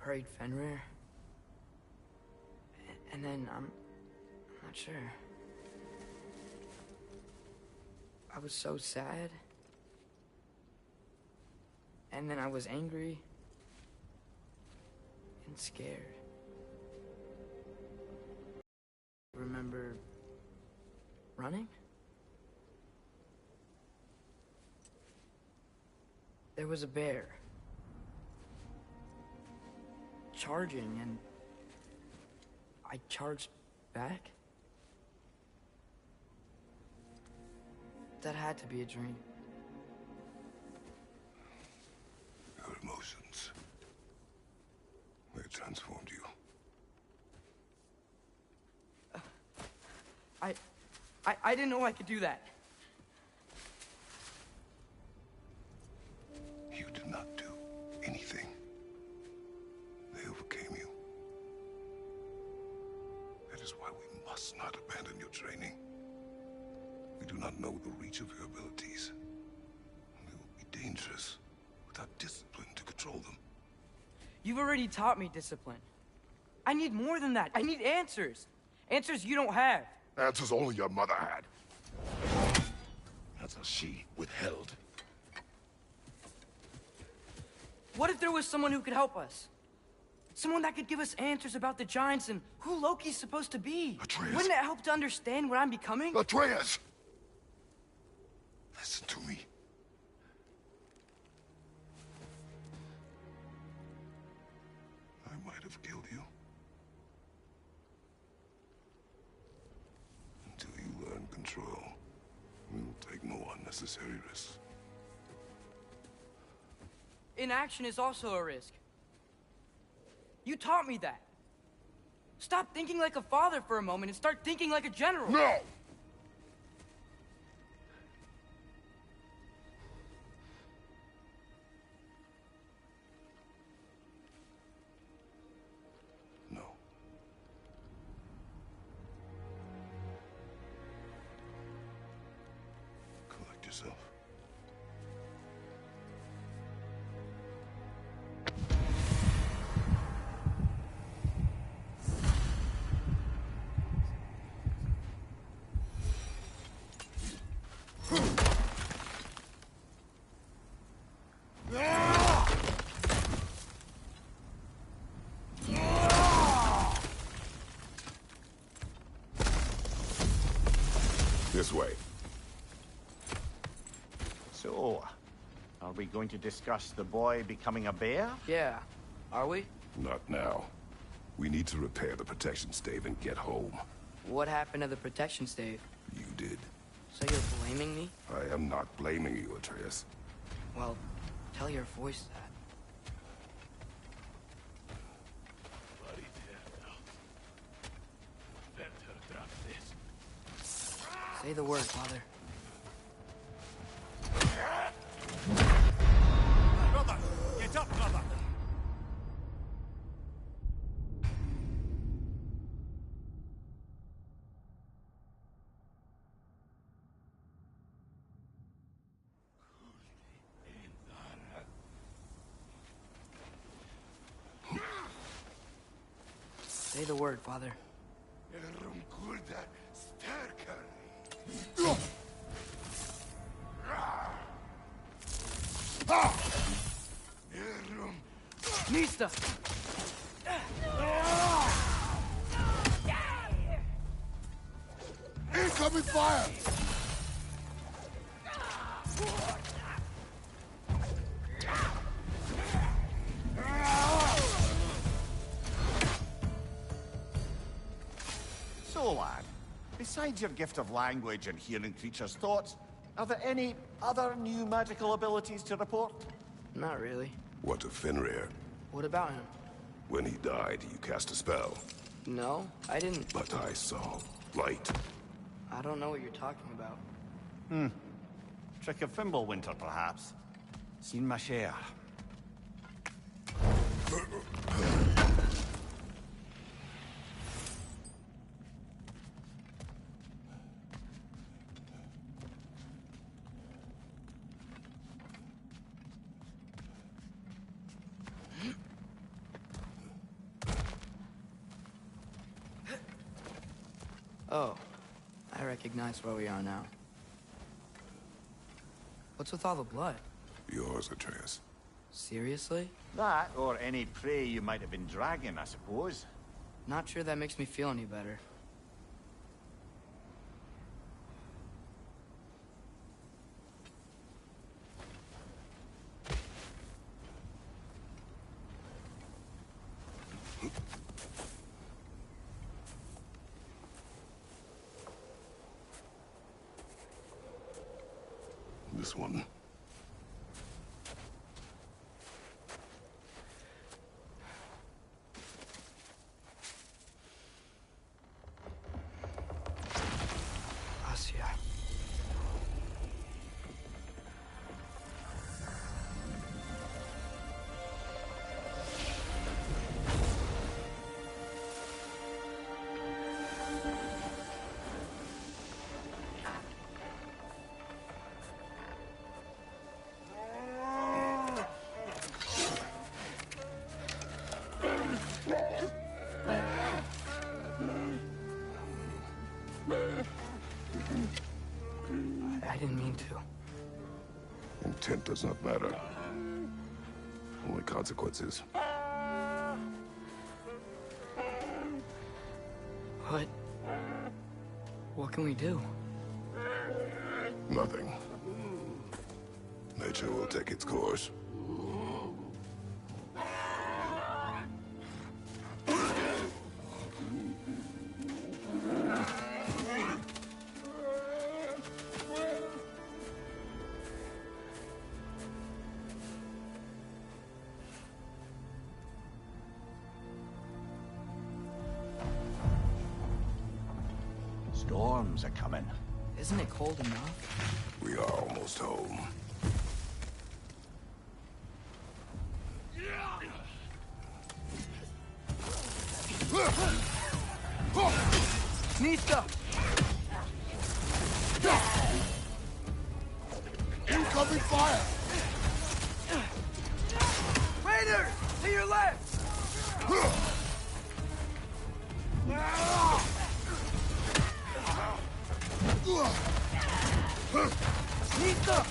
hurried Fenrir. And then, I'm not sure. I was so sad. And then I was angry. And scared. Remember running? There was a bear. Charging, and I charged back? That had to be a dream. Your emotions. They transformed you. I didn't know I could do that. You did not do anything. They overcame you. That is why we must not abandon your training. We do not know the reach of your abilities. They will be dangerous without discipline to control them. You've already taught me discipline. I need more than that. I need answers. Answers you don't have. Answers only your mother had. Answers she withheld. What if there was someone who could help us? Someone that could give us answers about the giants and who Loki's supposed to be. Atreus. Wouldn't it help to understand what I'm becoming? Atreus! Listen to me. I might have killed you. Until you learn control, we will take no unnecessary risks. Inaction is also a risk. You taught me that. Stop thinking like a father for a moment and start thinking like a general. No! No. Collect yourself. This way. So, are we going to discuss the boy becoming a bear? Yeah, are we? Not now. We need to repair the protection stave and get home. What happened to the protection stave? You did. So you're blaming me? I am not blaming you, Atreus. Well, tell your voice that. Say the word, Father. Brother! Get up, brother! Say the word, Father. Nista! Incoming fire! So, lad, besides your gift of language and hearing creatures' thoughts, are there any other new magical abilities to report? Not really. What of Fenrir? What about him? When he died, you cast a spell. No, I didn't. But I saw light. I don't know what you're talking about. Trick of Fimbulwinter, perhaps? Seen my share. Oh, I recognize where we are now. What's with all the blood? Yours, Atreus. Seriously? That, or any prey you might have been dragging, I suppose. Not sure that makes me feel any better. This one. Asia. I didn't mean to. Intent does not matter. Only consequences. What can we do? Nothing. Nature will take its course. Storms are coming. Isn't it cold enough? We are almost home. Nista! Incoming fire! Raiders! To your left! Nista!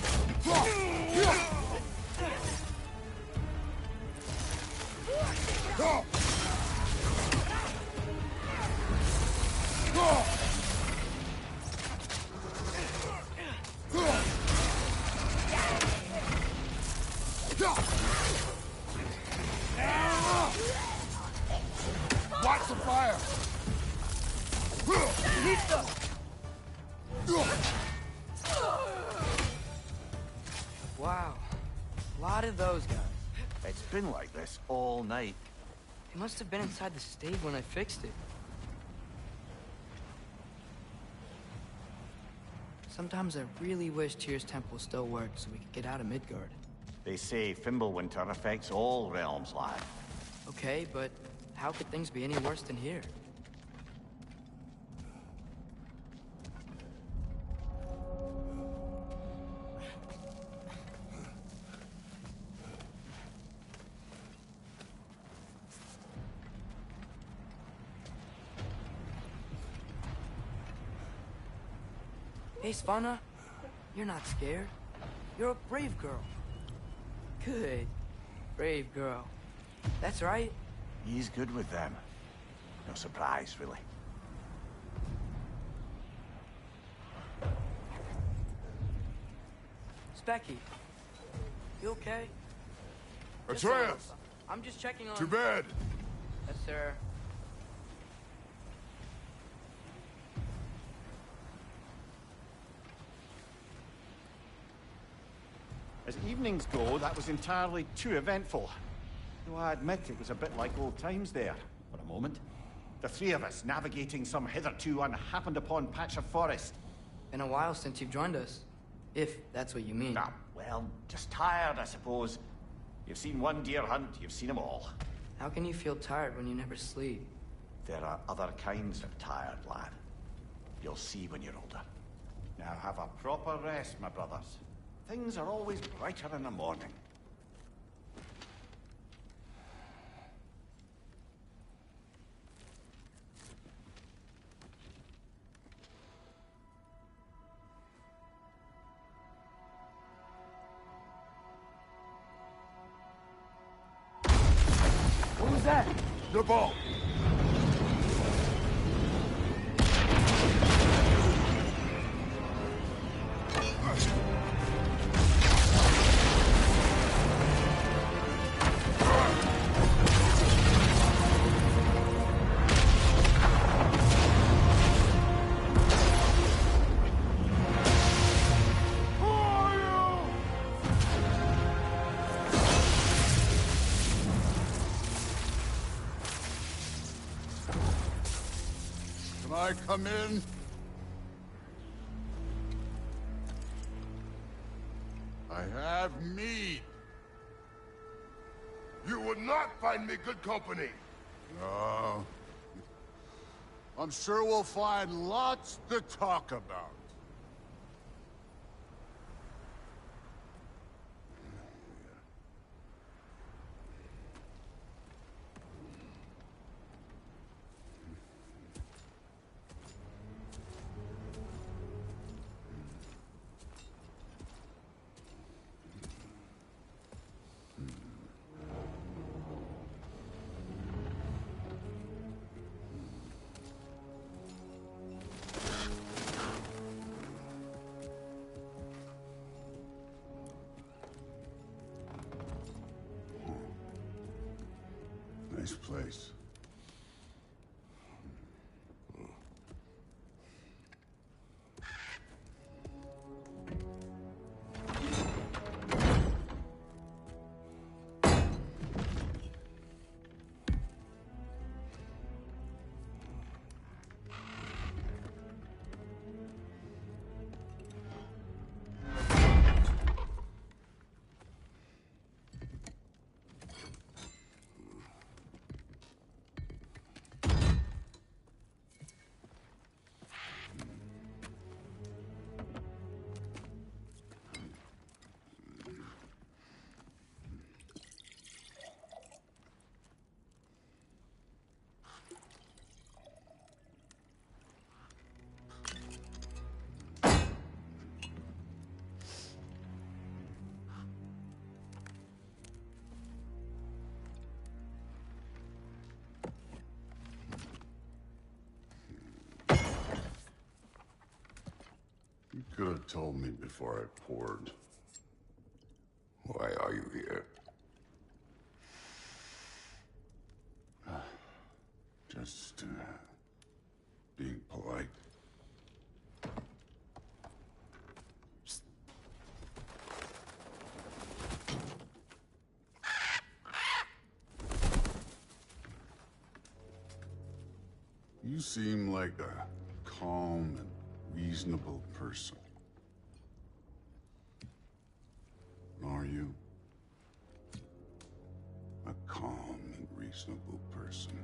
Watch the fire! Nista! Wow. A lot of those guys. It's been like this all night. They must have been inside the stave when I fixed it. Sometimes I really wish Tyr's temple still worked so we could get out of Midgard. They say Fimbulwinter affects all realms, lad. Okay, but how could things be any worse than here? Hey, Svanna, you're not scared. You're a brave girl. Good. Brave girl. That's right. He's good with them. No surprise, really. Specky, you okay? Just Atreus! I'm just checking on... To bed! Yes, sir. As evenings go, that was entirely too eventful. Though I admit it was a bit like old times there, for a moment. The three of us navigating some hitherto unhappened-upon patch of forest. Been a while since you've joined us. If that's what you mean. Ah, well, just tired, I suppose. You've seen one deer hunt, you've seen them all. How can you feel tired when you never sleep? There are other kinds of tired, lad. You'll see when you're older. Now have a proper rest, my brothers. Things are always brighter in the morning. What was that? The ball. Can I come in? I have meat. You would not find me good company. No. I'm sure we'll find lots to talk about. Nice place. You could have told me before I poured. Why are you here? Just, being polite. You seem like a calm and reasonable person. Are you? A calm and reasonable person.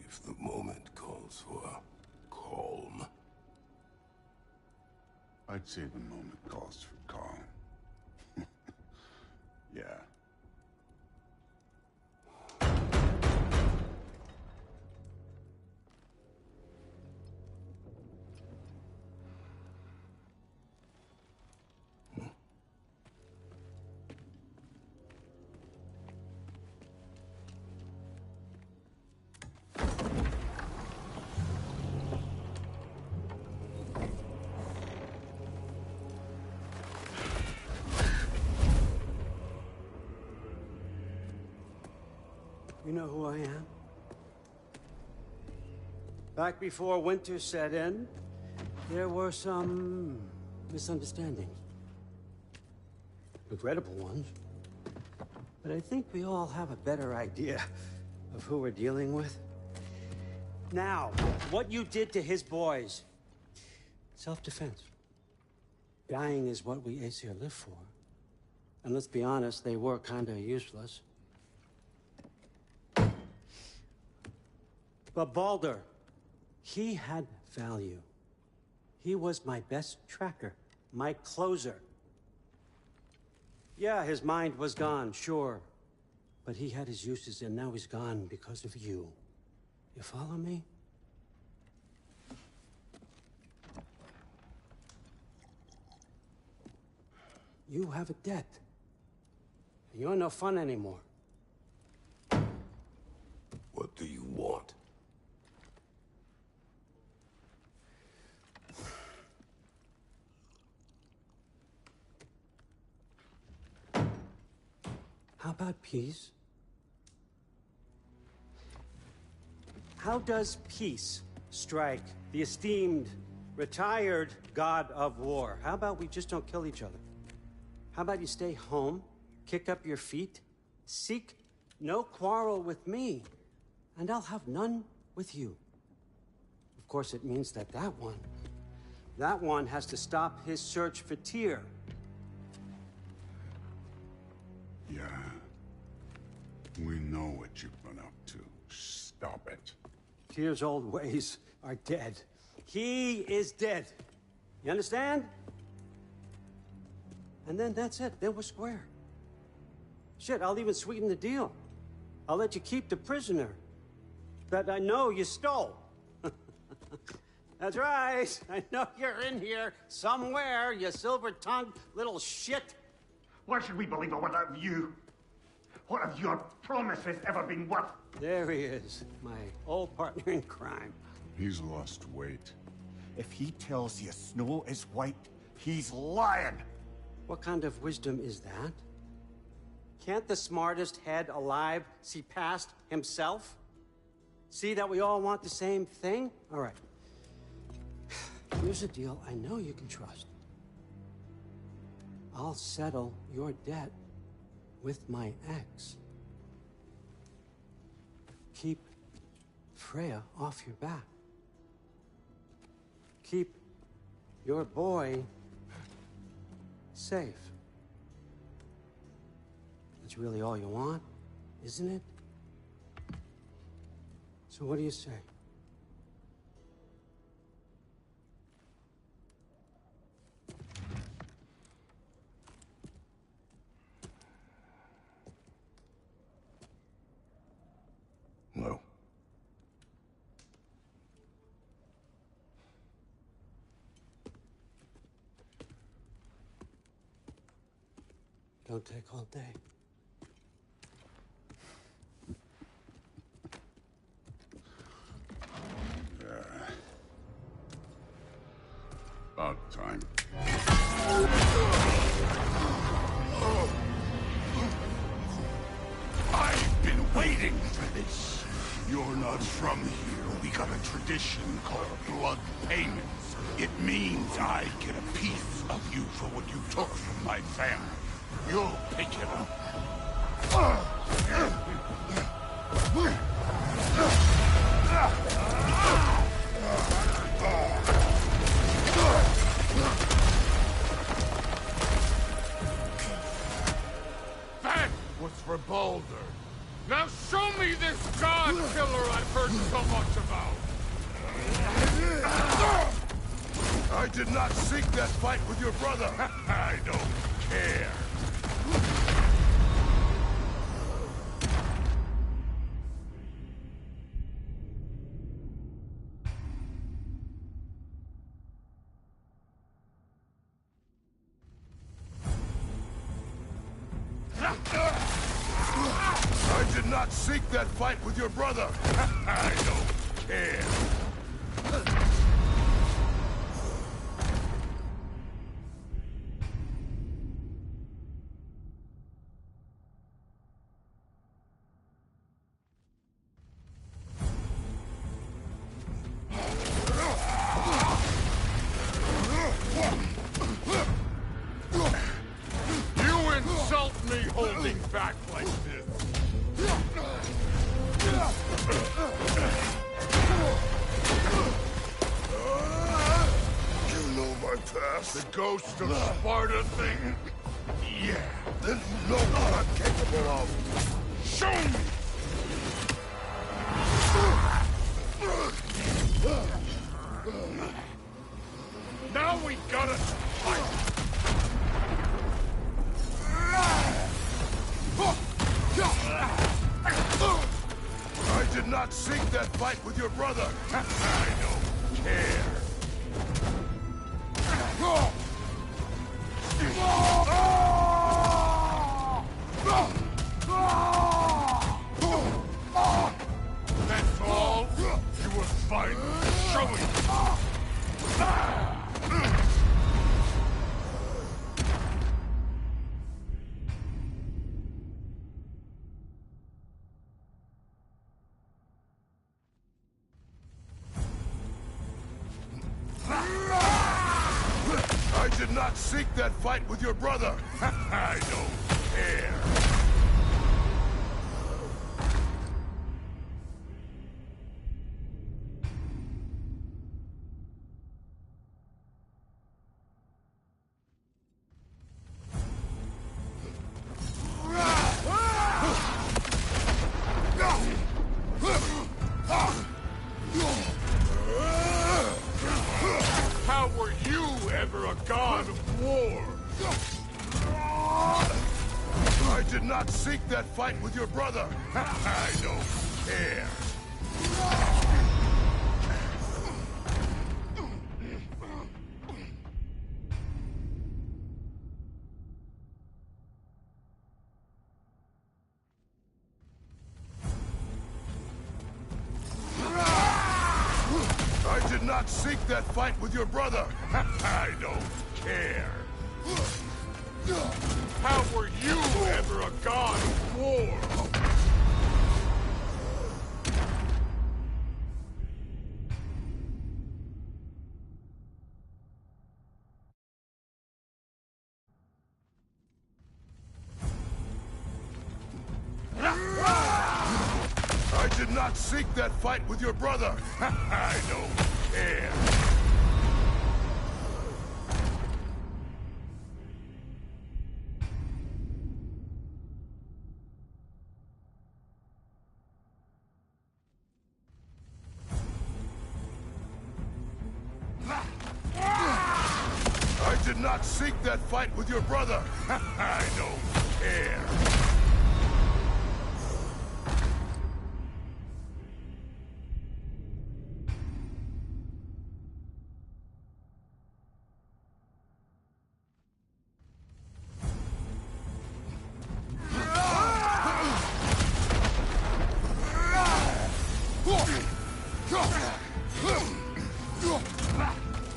If the moment calls for calm. I'd say the moment calls for calm. Yeah. You know who I am? Back before winter set in, there were some misunderstandings. Regrettable ones. But I think we all have a better idea of who we're dealing with. Now, what you did to his boys. Self-defense. Dying is what we Aesir live for. And let's be honest, they were kinda useless. But Baldur, he had value. He was my best tracker, my closer. Yeah, his mind was gone, sure. But he had his uses, and now he's gone because of you. You follow me? You have a debt. You're no fun anymore. How about peace? How does peace strike the esteemed, retired god of war? How about we just don't kill each other? How about you stay home, kick up your feet, seek no quarrel with me, and I'll have none with you. Of course, it means that that one has to stop his search for Tyr. Yeah. We know what you've been up to. Stop it. Tyr's old ways are dead. He is dead. You understand? And then that's it. Then we're square. Shit, I'll even sweeten the deal. I'll let you keep the prisoner that I know you stole. That's right. I know you're in here somewhere, you silver-tongued little shit. Why should we believe a word of you? What have your promises ever been worth? There he is, my old partner in crime. He's lost weight. If he tells you snow is white, he's lying. What kind of wisdom is that? Can't the smartest head alive see past himself? See that we all want the same thing? All right. Here's a deal I know you can trust. I'll settle your debt with my ex. Keep Freya off your back. Keep your boy safe. That's really all you want, isn't it? So what do you say? No. Don't take all day. About time. I've been waiting for this. You're not from here. We got a tradition called blood payments. It means I get a piece of you for what you took from my family. You'll pick it up. That was for Baldur. Now show me this god killer I've heard so much about. I did not seek that fight with your brother. I don't care. I did not seek that fight with your brother. I don't care. You insult me holding back like this. You know my past. The ghost of Sparta thing? Yeah. Then you know what I'm capable of. Show me! Now we gotta fight! I did not seek that fight with your brother. I don't care. That's all? You were fine. Show it! seek that fight with your brother. I don't care. How were you ever a god of war? I did not seek that fight with your brother. I don't care. I did not seek that fight with your brother. I don't care. How were you ever a god of war? I did not seek that fight with your brother. I don't care. I did not seek that fight with your brother. I don't care.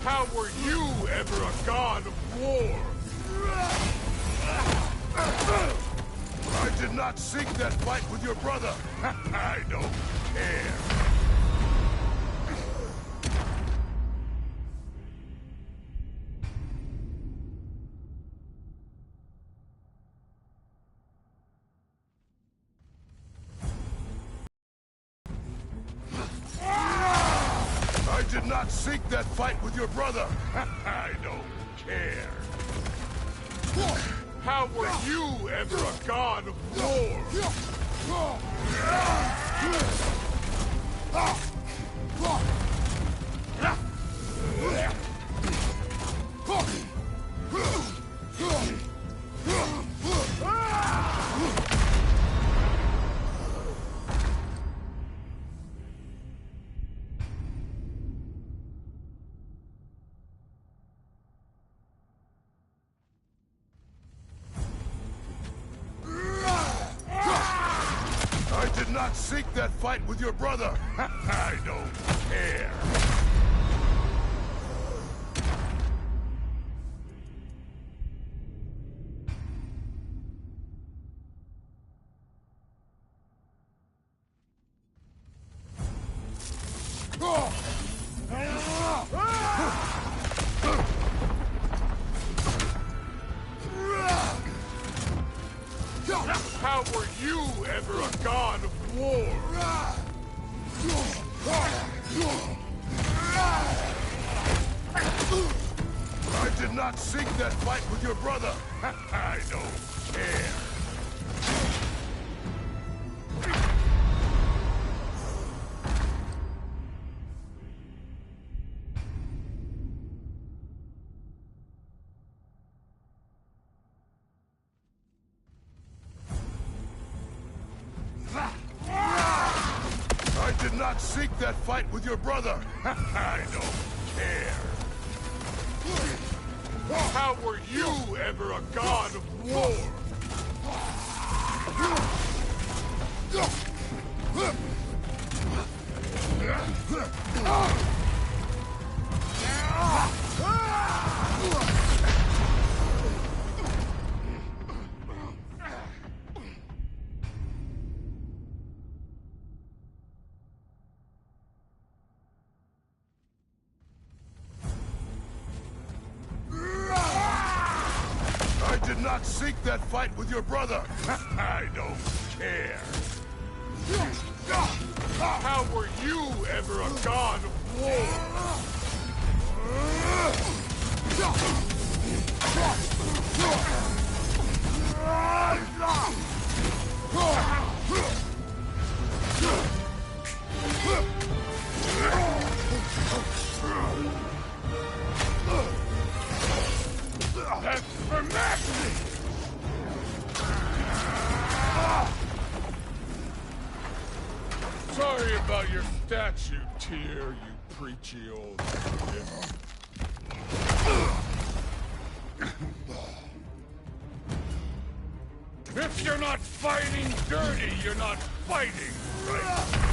How were you ever a god of war? I did not seek that fight with your brother. I don't care. I did not seek that fight with your brother. I don't care. How were you ever a god of war? I did not seek that fight with your brother. I don't care. How were you ever a god of war? I did not seek that fight with your brother. I don't care. I did not seek that fight with your brother. I don't care. How were you ever a god of war? seek that fight with your brother. I don't care. How were you ever a god of war? That's for Maxie! Sorry about your statue, Tyr, you preachy old shit. If you're not fighting dirty, you're not fighting, right?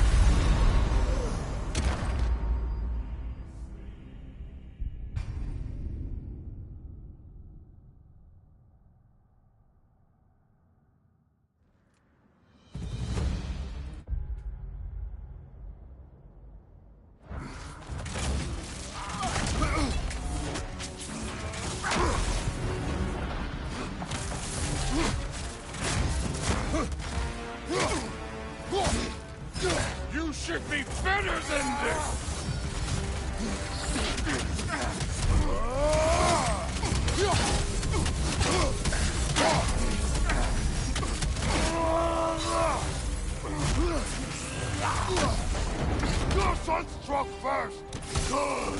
You should be better than this! Your son struck first! Good!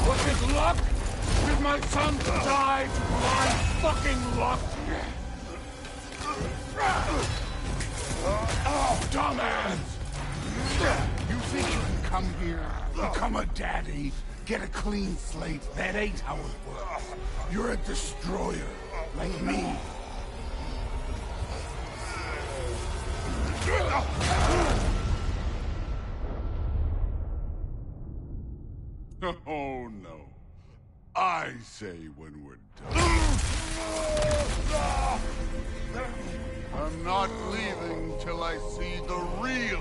Was it luck? Did my son die? My fucking luck? Dumbass! You think you can come here, become a daddy, get a clean slate? That ain't how it works. You're a destroyer, like me. Oh no. I say when we're done. I'm not leaving till I see the real you.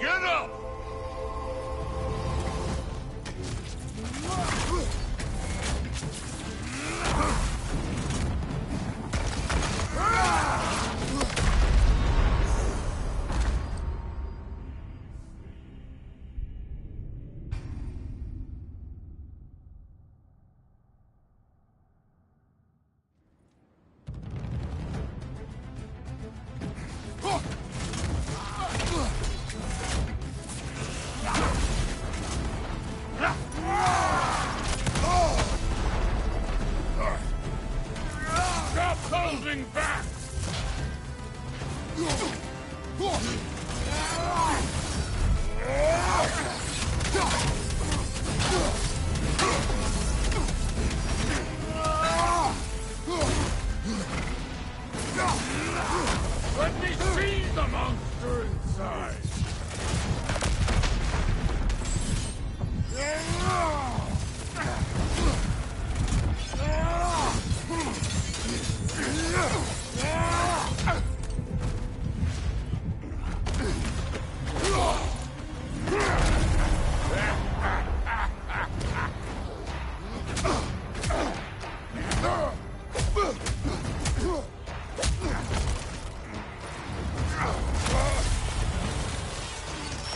Get up! Stop holding back! Let me see the monster inside!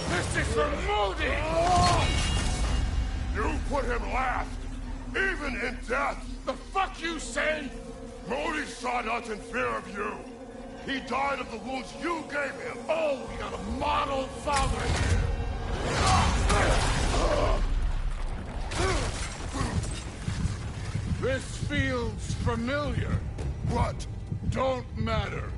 This is for Modi! You put him last, even in death. The fuck you say? Modi sought us in fear of you. He died of the wounds you gave him. Oh, we got a model father here! This feels familiar. What? Don't matter.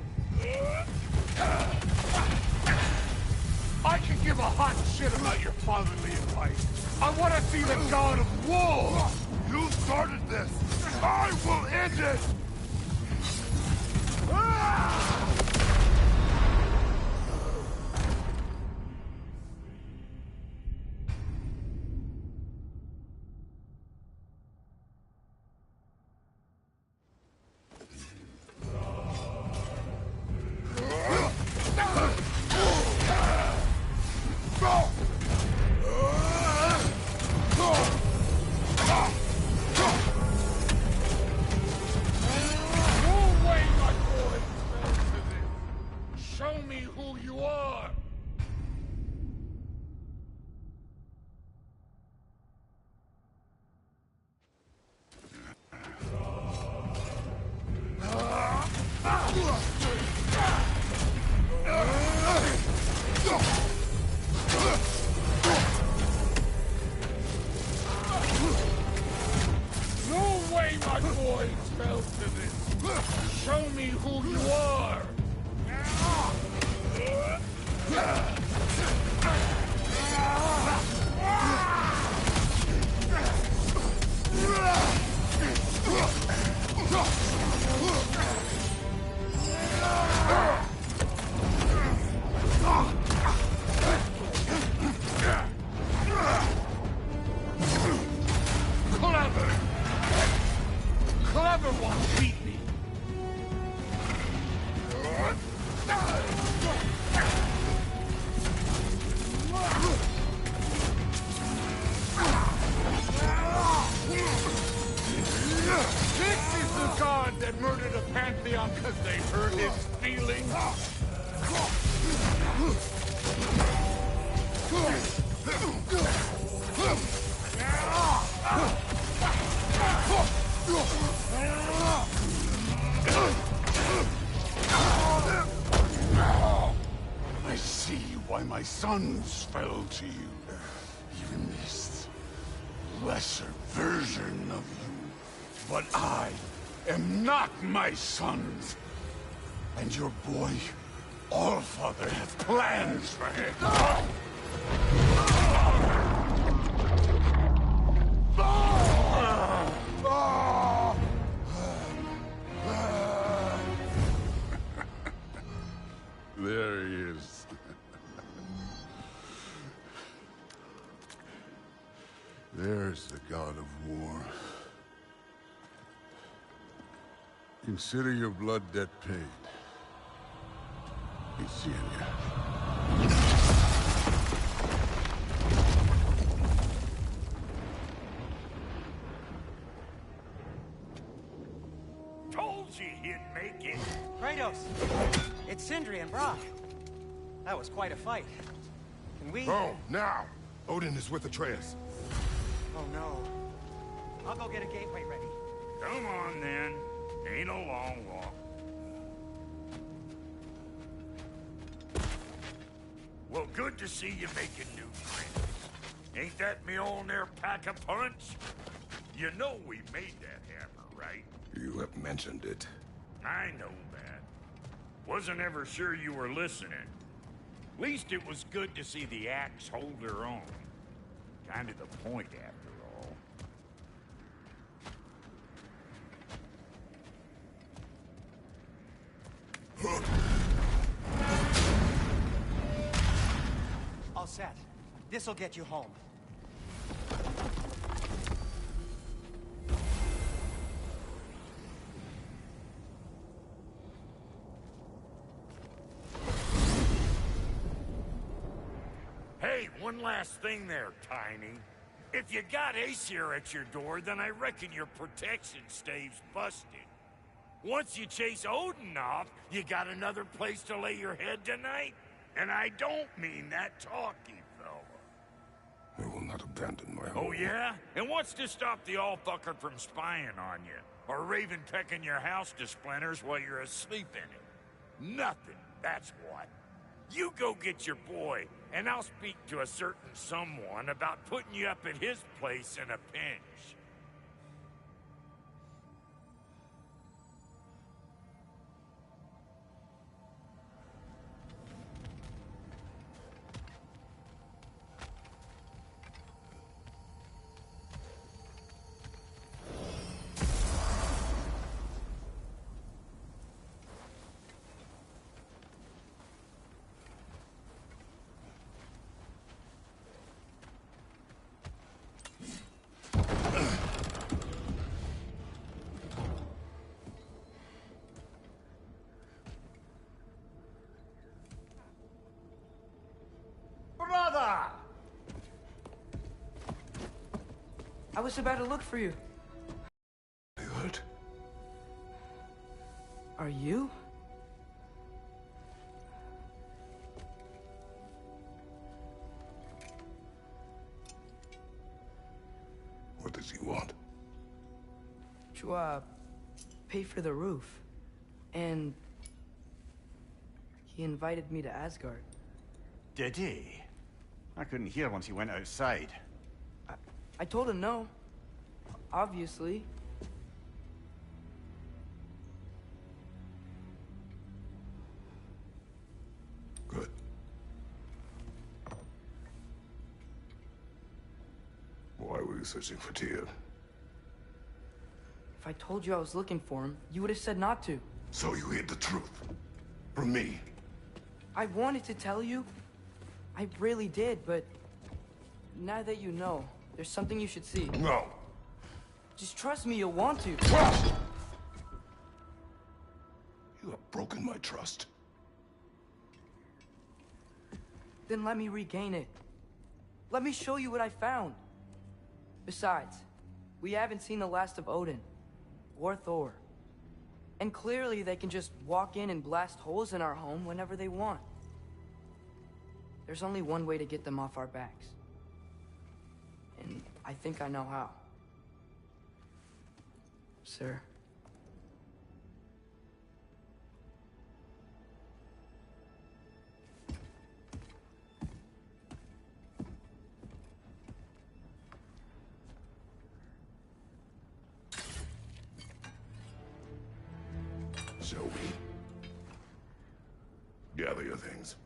I can give a hot shit about your fatherly advice. I want to see the god of war! You started this. I will end it! my boys fell to this. Show me who you are. Clever won't beat me. This is the god that murdered a pantheon because they hurt his feelings. I see why my sons fell to you. Even this lesser version of you. But I am not my sons. And your boy, Allfather, has plans for him. There he is. There's the god of war. Consider your blood debt paid. He's seeing you. Told you he'd make it. Kratos! It's Sindri and Brock. That was quite a fight. Can we... Oh, now! Odin is with Atreus. Oh, no. I'll go get a gateway ready. Come on, then. Ain't a long walk. Well, good to see you making new friends. Ain't that Mjolnir pack a punch? You know we made that hammer, right? You have mentioned it. I know that. Wasn't ever sure you were listening. Least it was good to see the axe hold her own. Kind of the point, after all. All set. This'll get you home. Hey, one last thing there, Tiny. If you got Aesir at your door, then I reckon your protection stave's busted. Once you chase Odin off, you got another place to lay your head tonight? And I don't mean that talky fella. I will not abandon my home. Oh, yeah? And what's to stop the all-fucker from spying on you? Or Raven pecking your house to splinters while you're asleep in it? Nothing, that's what. You go get your boy, and I'll speak to a certain someone about putting you up at his place in a pinch. Brother! I was about to look for you. You hurt? Are you? What does he want? To, pay for the roof. And he invited me to Asgard. Did he? I couldn't hear once he went outside. I told him no. Obviously. you searching for Tyr? If I told you I was looking for him, you would have said not to. So you hid the truth from me? I wanted to tell you. I really did, but now that you know, there's something you should see. No. Just trust me, you'll want to. Trust! You have broken my trust. Then let me regain it. Let me show you what I found. Besides, we haven't seen the last of Odin. Or Thor. And clearly they can just walk in and blast holes in our home whenever they want. There's only one way to get them off our backs. And I think I know how. Sir. Shall we? Gather your things.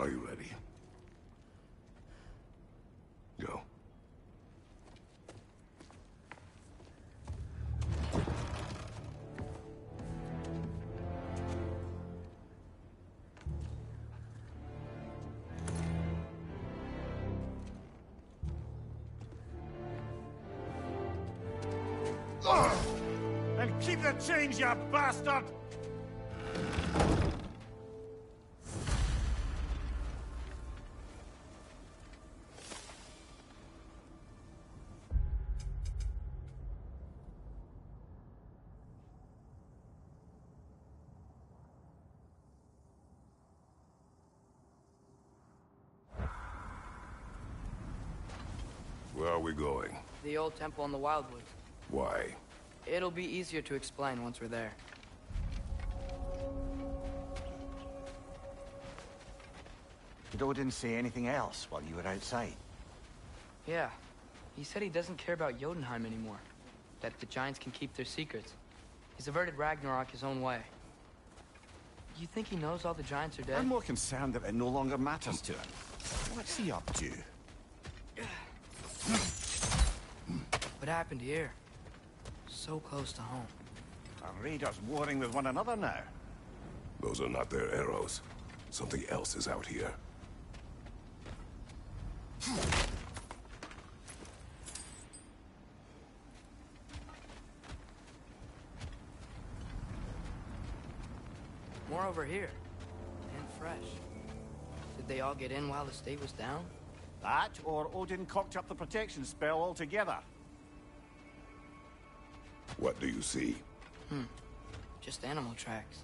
Are you ready? Go. And keep the change, you bastard! Where are we going? The old temple in the Wildwoods. Why? It'll be easier to explain once we're there. Did Odin say anything else while you were outside? Yeah. He said he doesn't care about Jotunheim anymore. That the giants can keep their secrets. He's averted Ragnarok his own way. You think he knows all the giants are dead? I'm more concerned that it no longer matters to him. What's he up to? What happened here? So close to home. Are raiders warring with one another now? Those are not their arrows. Something else is out here. More over here. And fresh. Did they all get in while the state was down? That, or Odin cocked up the protection spell altogether. What do you see? Just animal tracks.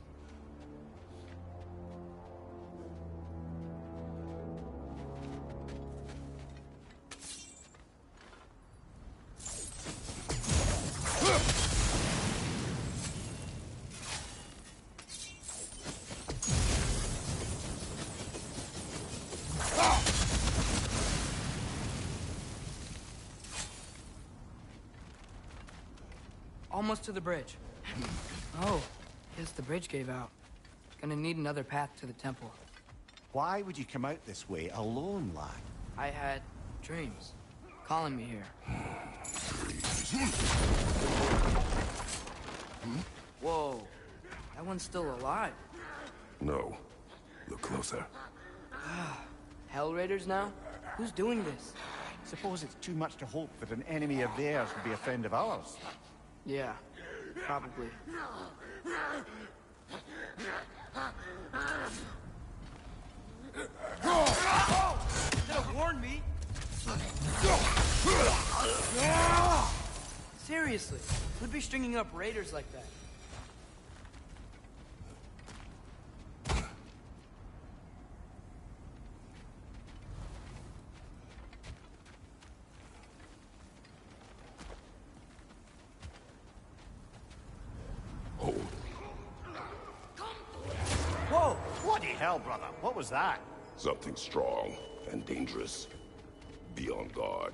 Almost to the bridge. Oh, guess the bridge gave out. Gonna need another path to the temple. Why would you come out this way alone, lad? I had dreams calling me here. Whoa, that one's still alive. No. Look closer. Hell Raiders now? Who's doing this? Suppose it's too much to hope that an enemy of theirs would be a friend of ours. Yeah, probably. Should have warned me. Seriously, who'd be stringing up raiders like that? Whoa! Bloody hell, brother. What was that? Something strong and dangerous. Be on guard.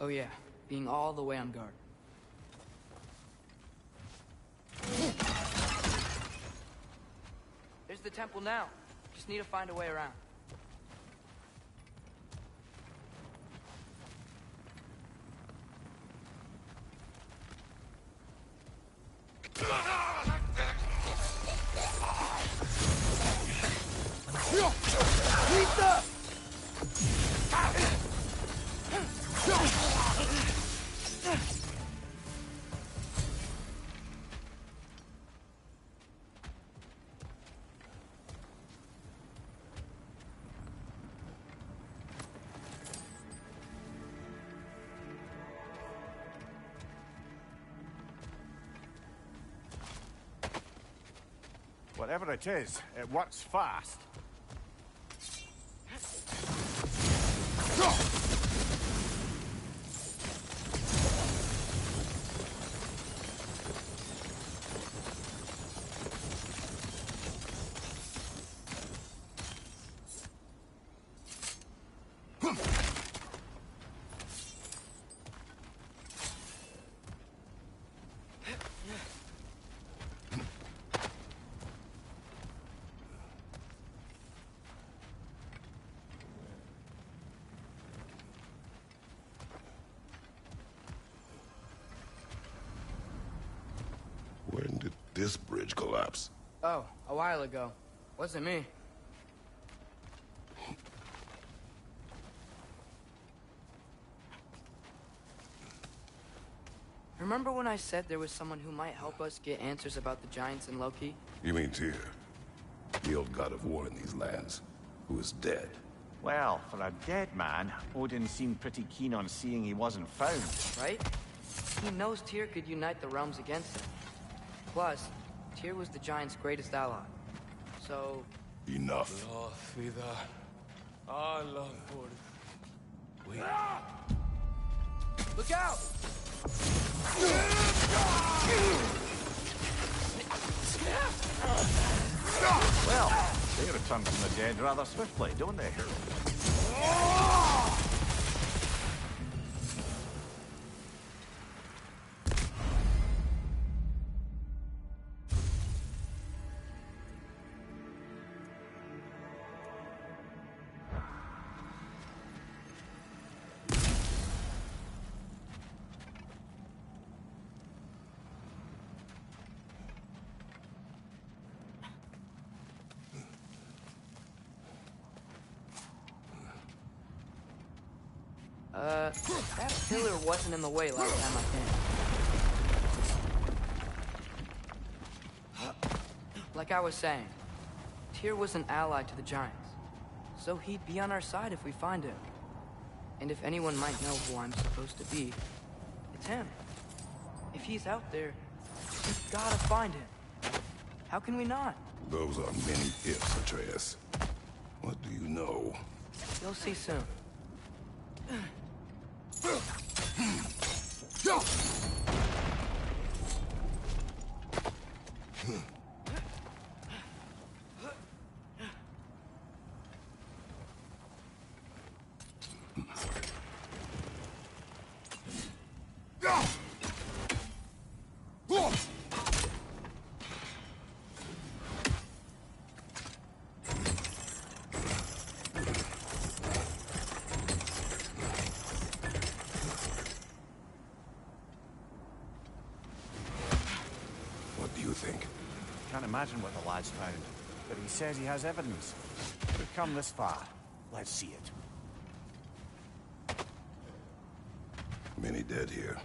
Oh yeah, being all the way on guard. There's the temple now. Just need to find a way around. Whatever it is, it works fast. this bridge collapse? Oh, a while ago. Wasn't me. Remember when I said there was someone who might help us get answers about the giants and Loki? You mean Tyr? The old god of war in these lands, who is dead. Well, for a dead man, Odin seemed pretty keen on seeing he wasn't found. Right? He knows Tyr could unite the realms against him. Plus, Tyr was the giant's greatest ally. So... Enough. Look out! Well, they return from the dead rather swiftly, don't they? That pillar wasn't in the way last time I came. Like I was saying, Tyr was an ally to the giants, so he'd be on our side if we find him. And if anyone might know who I'm supposed to be, it's him. If he's out there, we've gotta find him. How can we not? Those are many ifs, Atreus. What do you know? You'll see soon. What do you think? Can't imagine what the lad's found, but he says he has evidence. We've come this far. Let's see it. Many dead here.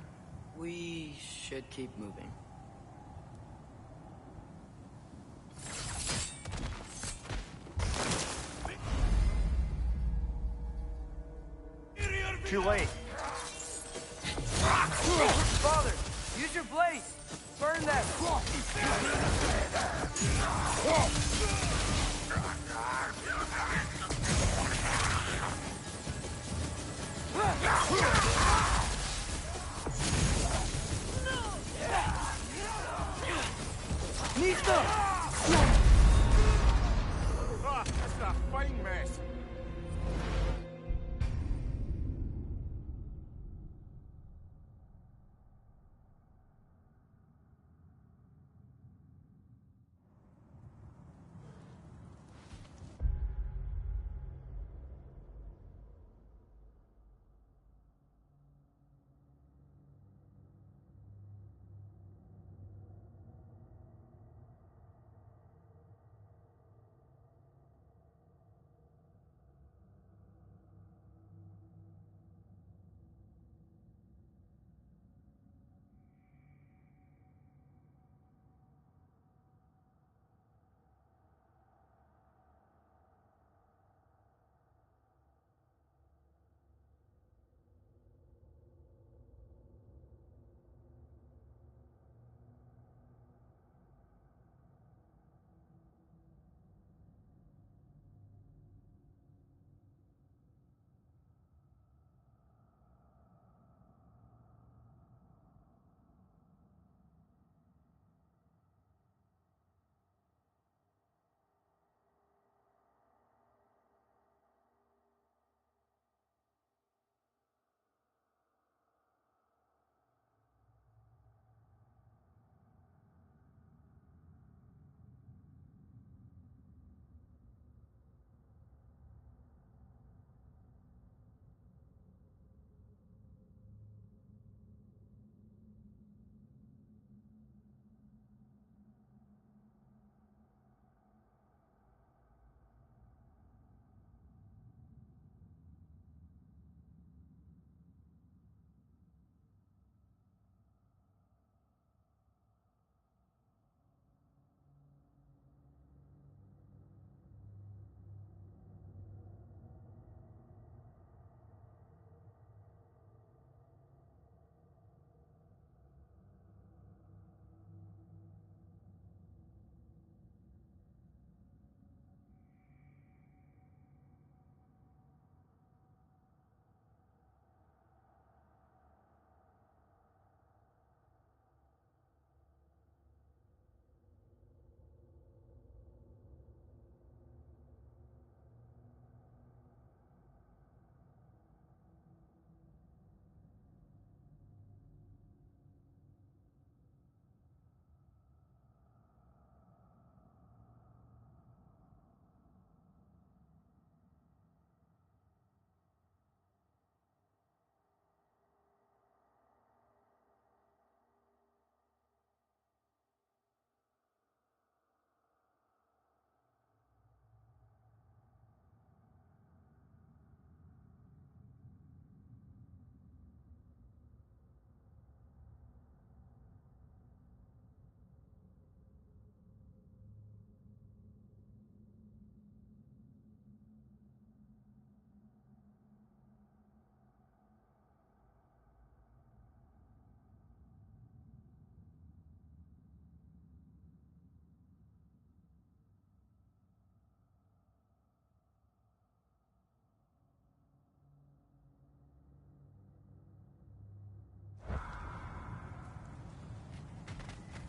We should keep moving. Too late. Father, use your blade! Burn them! Nista! Ah, that's a fine mess.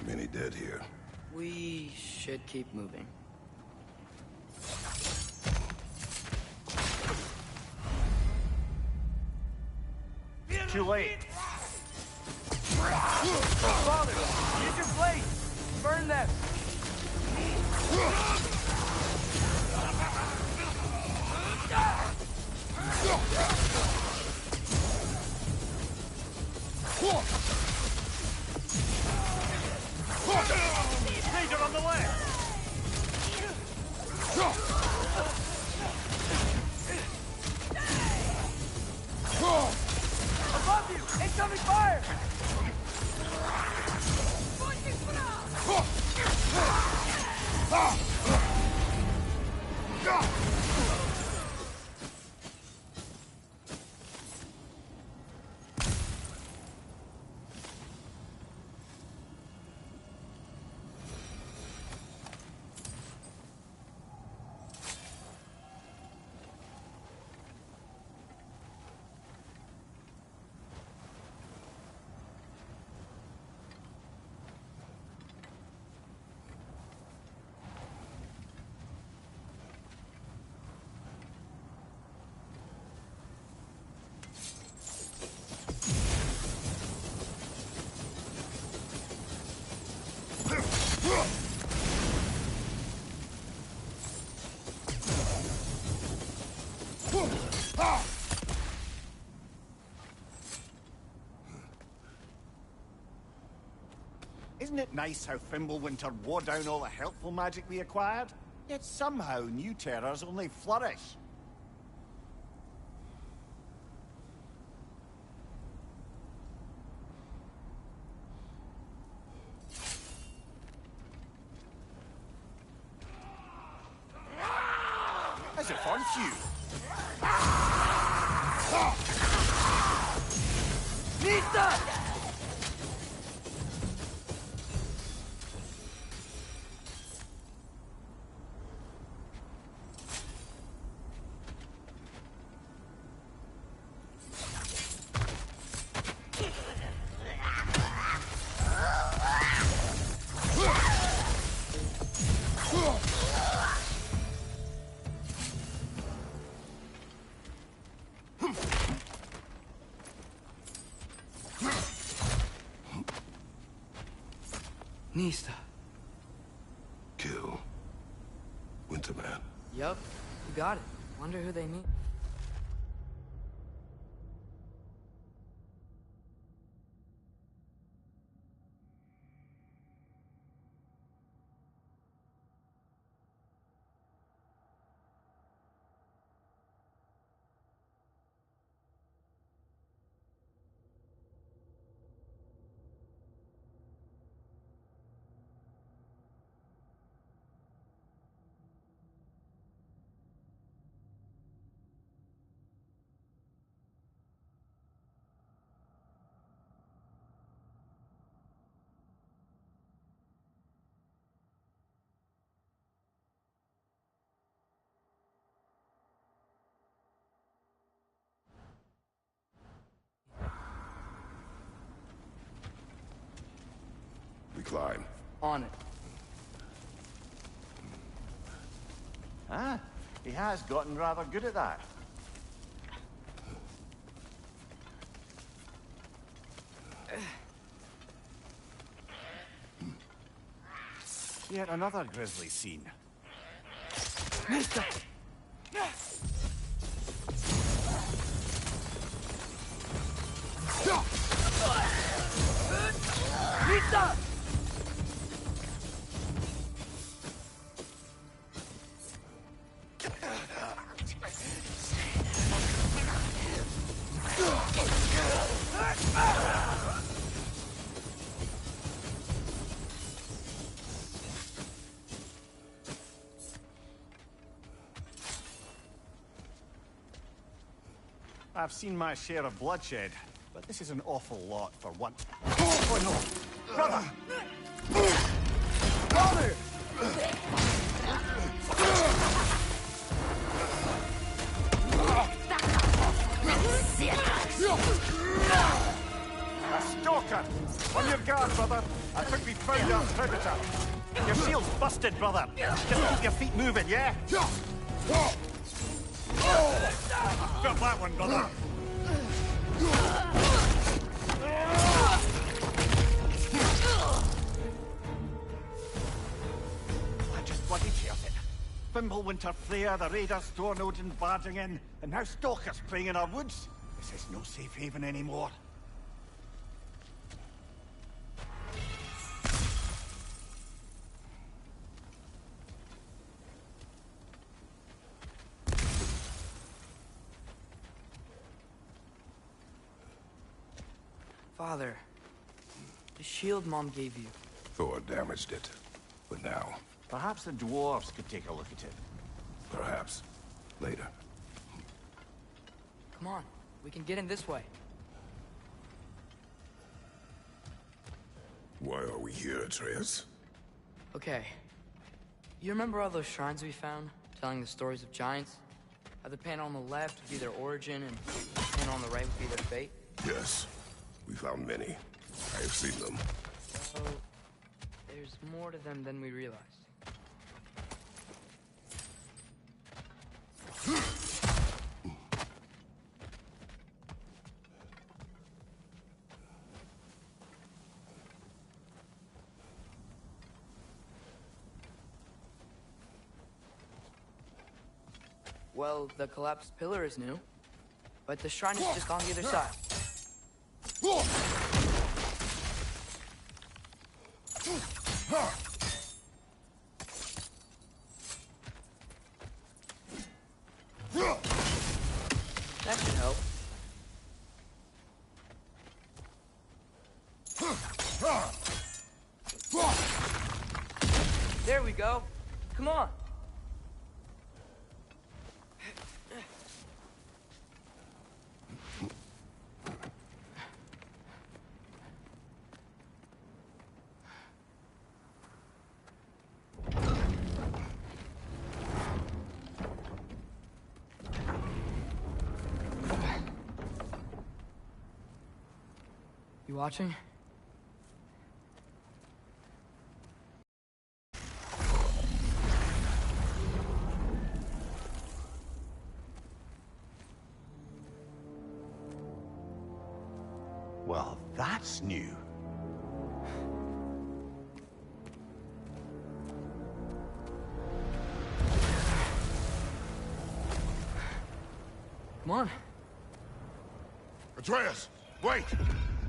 many dead here. We should keep moving. Too late. Father, use your blade! Burn them! Raider on the left! Above you! Incoming fire! Isn't it nice how Fimbulwinter wore down all the helpful magic we acquired? Yet somehow new terrors only flourish. As if on cue. Nita! Nista. Kill Winterman. Yup, you got it. Wonder who they mean. We climb. On it. Ah, he has gotten rather good at that. Yet another grisly scene. Nista! Nista! I've seen my share of bloodshed, but this is an awful lot for one. Oh no! Brother! Father! A stalker! stalker! On your guard, brother! I think we found our predator! Your shield's busted, brother! Just keep your feet moving, yeah? Felt that one, brother! I just bloody chaired it. Fimbulwinter Freya, the raiders, Storm Odin barging in, and now stalkers preying in our woods. This is no safe haven anymore. Father, the shield Mom gave you. Thor damaged it. But now, Perhaps the dwarves could take a look at it. perhaps, later. Come on, we can get in this way. Why are we here, Atreus? Okay. You remember all those shrines we found, telling the stories of giants? How the panel on the left would be their origin, and the panel on the right would be their fate? Yes. We found many. I have seen them. So, there's more to them than we realized. Well, the collapsed pillar is new, but the shrine is just on the other side. That should help. There we go. Come on. You watching? Well, that's new. Come on. Atreus, wait!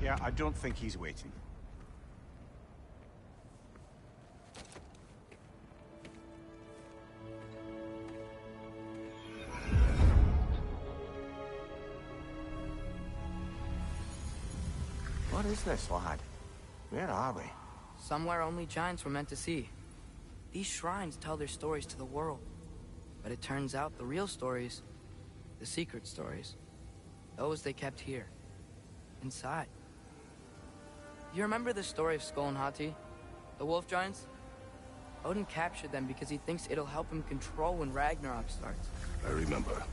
Yeah, I don't think he's waiting. What is this, lad? Where are we? Somewhere only giants were meant to see. These shrines tell their stories to the world. But it turns out the real stories, the secret stories, those they kept here, inside. You remember the story of Skull and Hati, the wolf giants? Odin captured them because he thinks it'll help him control when Ragnarok starts. I remember.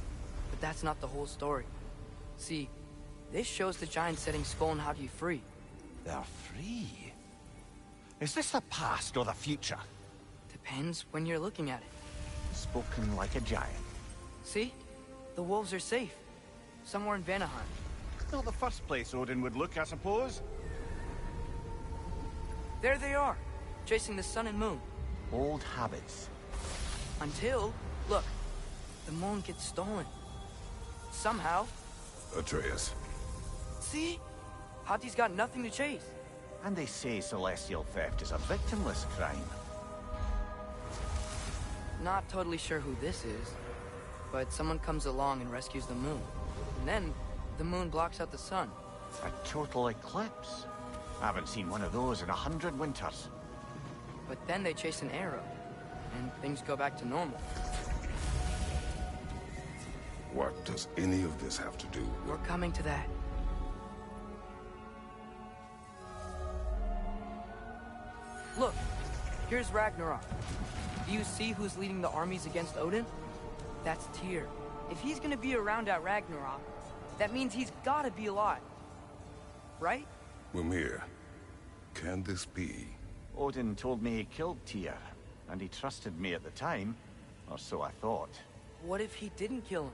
But that's not the whole story. See, this shows the giants setting Skull and Hati free. They're free. Is this the past or the future? Depends when you're looking at it. Spoken like a giant. See? The wolves are safe. Somewhere in Vanaheim. Not the first place Odin would look, I suppose. There they are, chasing the sun and moon. Old habits. Until, look, the moon gets stolen. Somehow. Atreus. See? Hati's got nothing to chase. And they say celestial theft is a victimless crime. Not totally sure who this is, but someone comes along and rescues the moon. And then, the moon blocks out the sun. A total eclipse. I haven't seen one of those in 100 winters. But then they chase an arrow, and things go back to normal. What does any of this have to do with... We're coming to that. Look, here's Ragnarok. Do you see who's leading the armies against Odin? That's Tyr. If he's gonna be around at Ragnarok, that means he's gotta be alive. Right? Mimir, can this be? Odin told me he killed Tyr, and he trusted me at the time, or so I thought. What if he didn't kill him?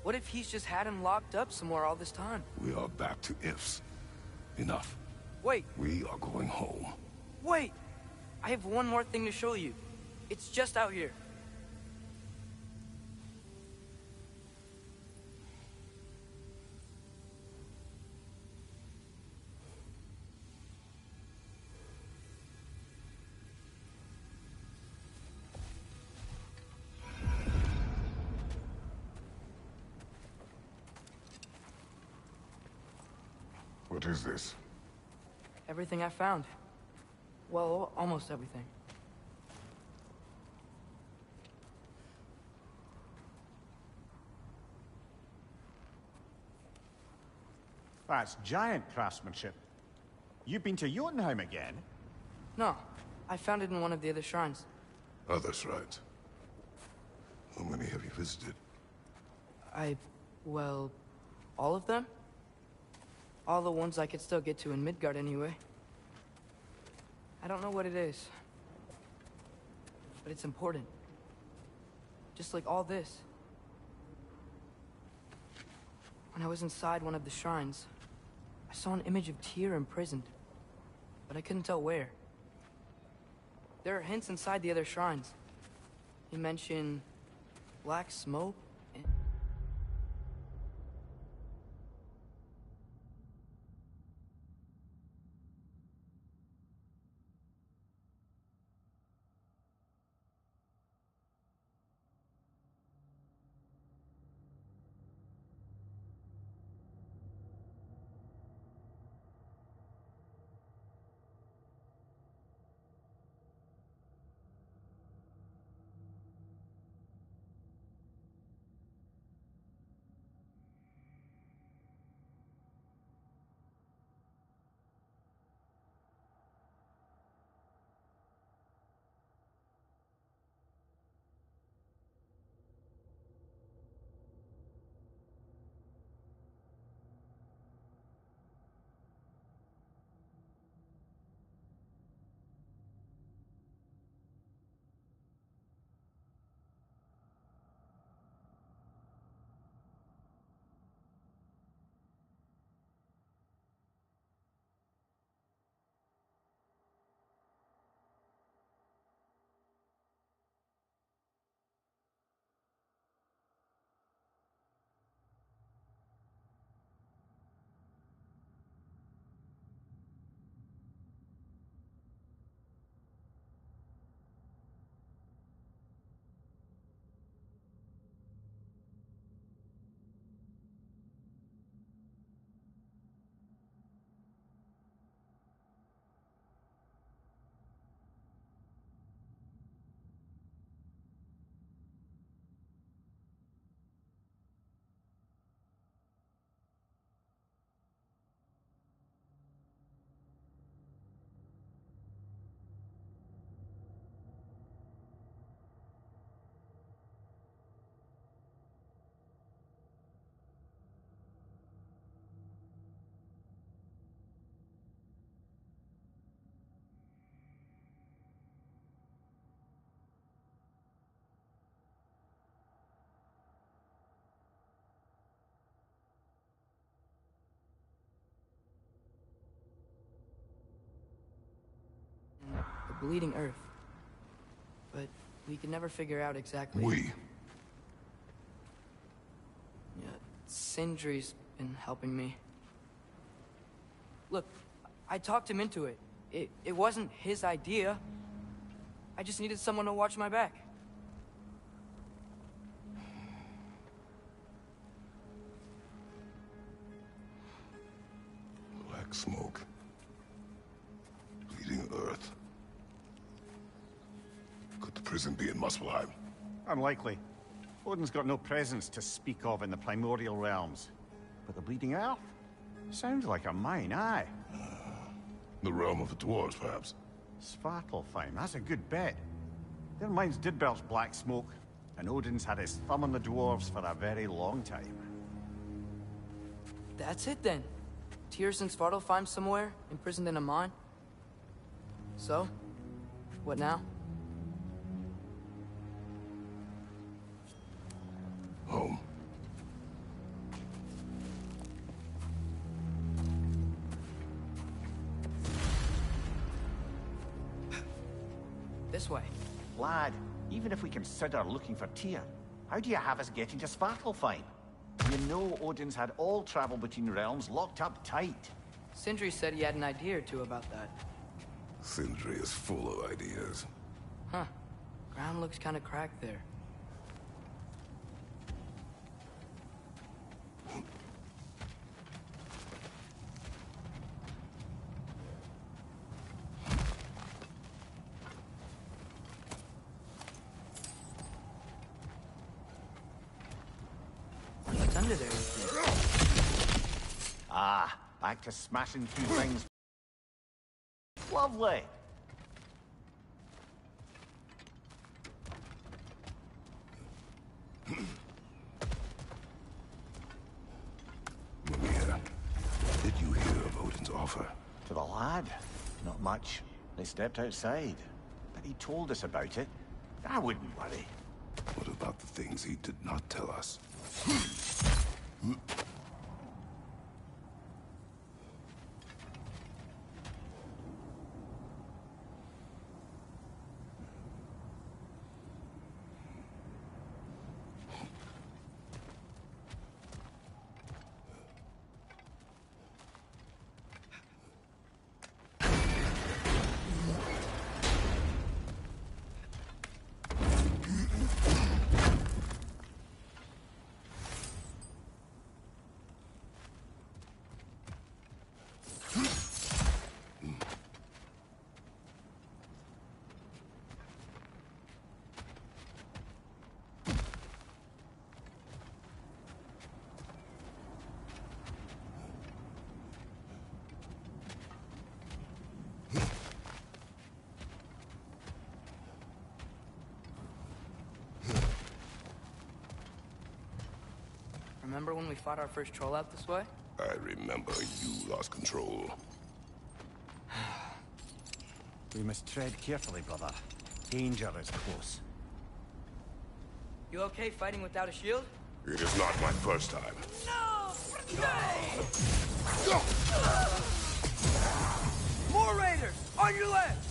What if he's just had him locked up somewhere all this time? We are back to ifs. Enough. Wait, We are going home. wait! I have one more thing to show you. It's just out here. What is this? Everything I found. Well, almost everything. That's giant craftsmanship. You've been to Jotunheim again? No, I found it in one of the other shrines. Other shrines. How many have you visited? Well, all of them? All the ones I could still get to in Midgard anyway. I don't know what it is, but it's important. Just like all this. When I was inside one of the shrines, I saw an image of Tyr imprisoned, but I couldn't tell where. There are hints inside the other shrines. He mentioned black smoke and... the bleeding earth. But we could never figure out exactly... We. Yeah, Sindri's been helping me. Look, I talked him into it. It wasn't his idea. I just needed someone to watch my back. Black smoke. Bleeding earth. Could the prison be in Muspelheim? Unlikely. Odin's got no presence to speak of in the primordial realms. But the Bleeding Earth? Sounds like a mine, aye. The realm of the dwarves, perhaps. Svartalfheim, that's a good bet. Their mines did belch black smoke, and Odin's had his thumb on the dwarves for a very long time. That's it then. Tears and Svartalfheim somewhere, imprisoned in a mine. So? What now? Home. This way. Lad, even if we consider looking for Tyr, how do you have us getting to Svartalfheim? You know Odin's had all travel between realms locked up tight. Sindri said he had an idea or two about that. Sindri is full of ideas. Huh. Ground looks kind of cracked there. What's under there? Ah, back to smashing through things. Lovely. Mimir, did you hear of Odin's offer? To the lad? Not much. They stepped outside. But he told us about it. I wouldn't worry. What about the things he did not tell us? Remember when we fought our first troll out this way? I remember you lost control. We must tread carefully, brother. Danger is close. You okay fighting without a shield? It is not my first time. No! More raiders! On your left!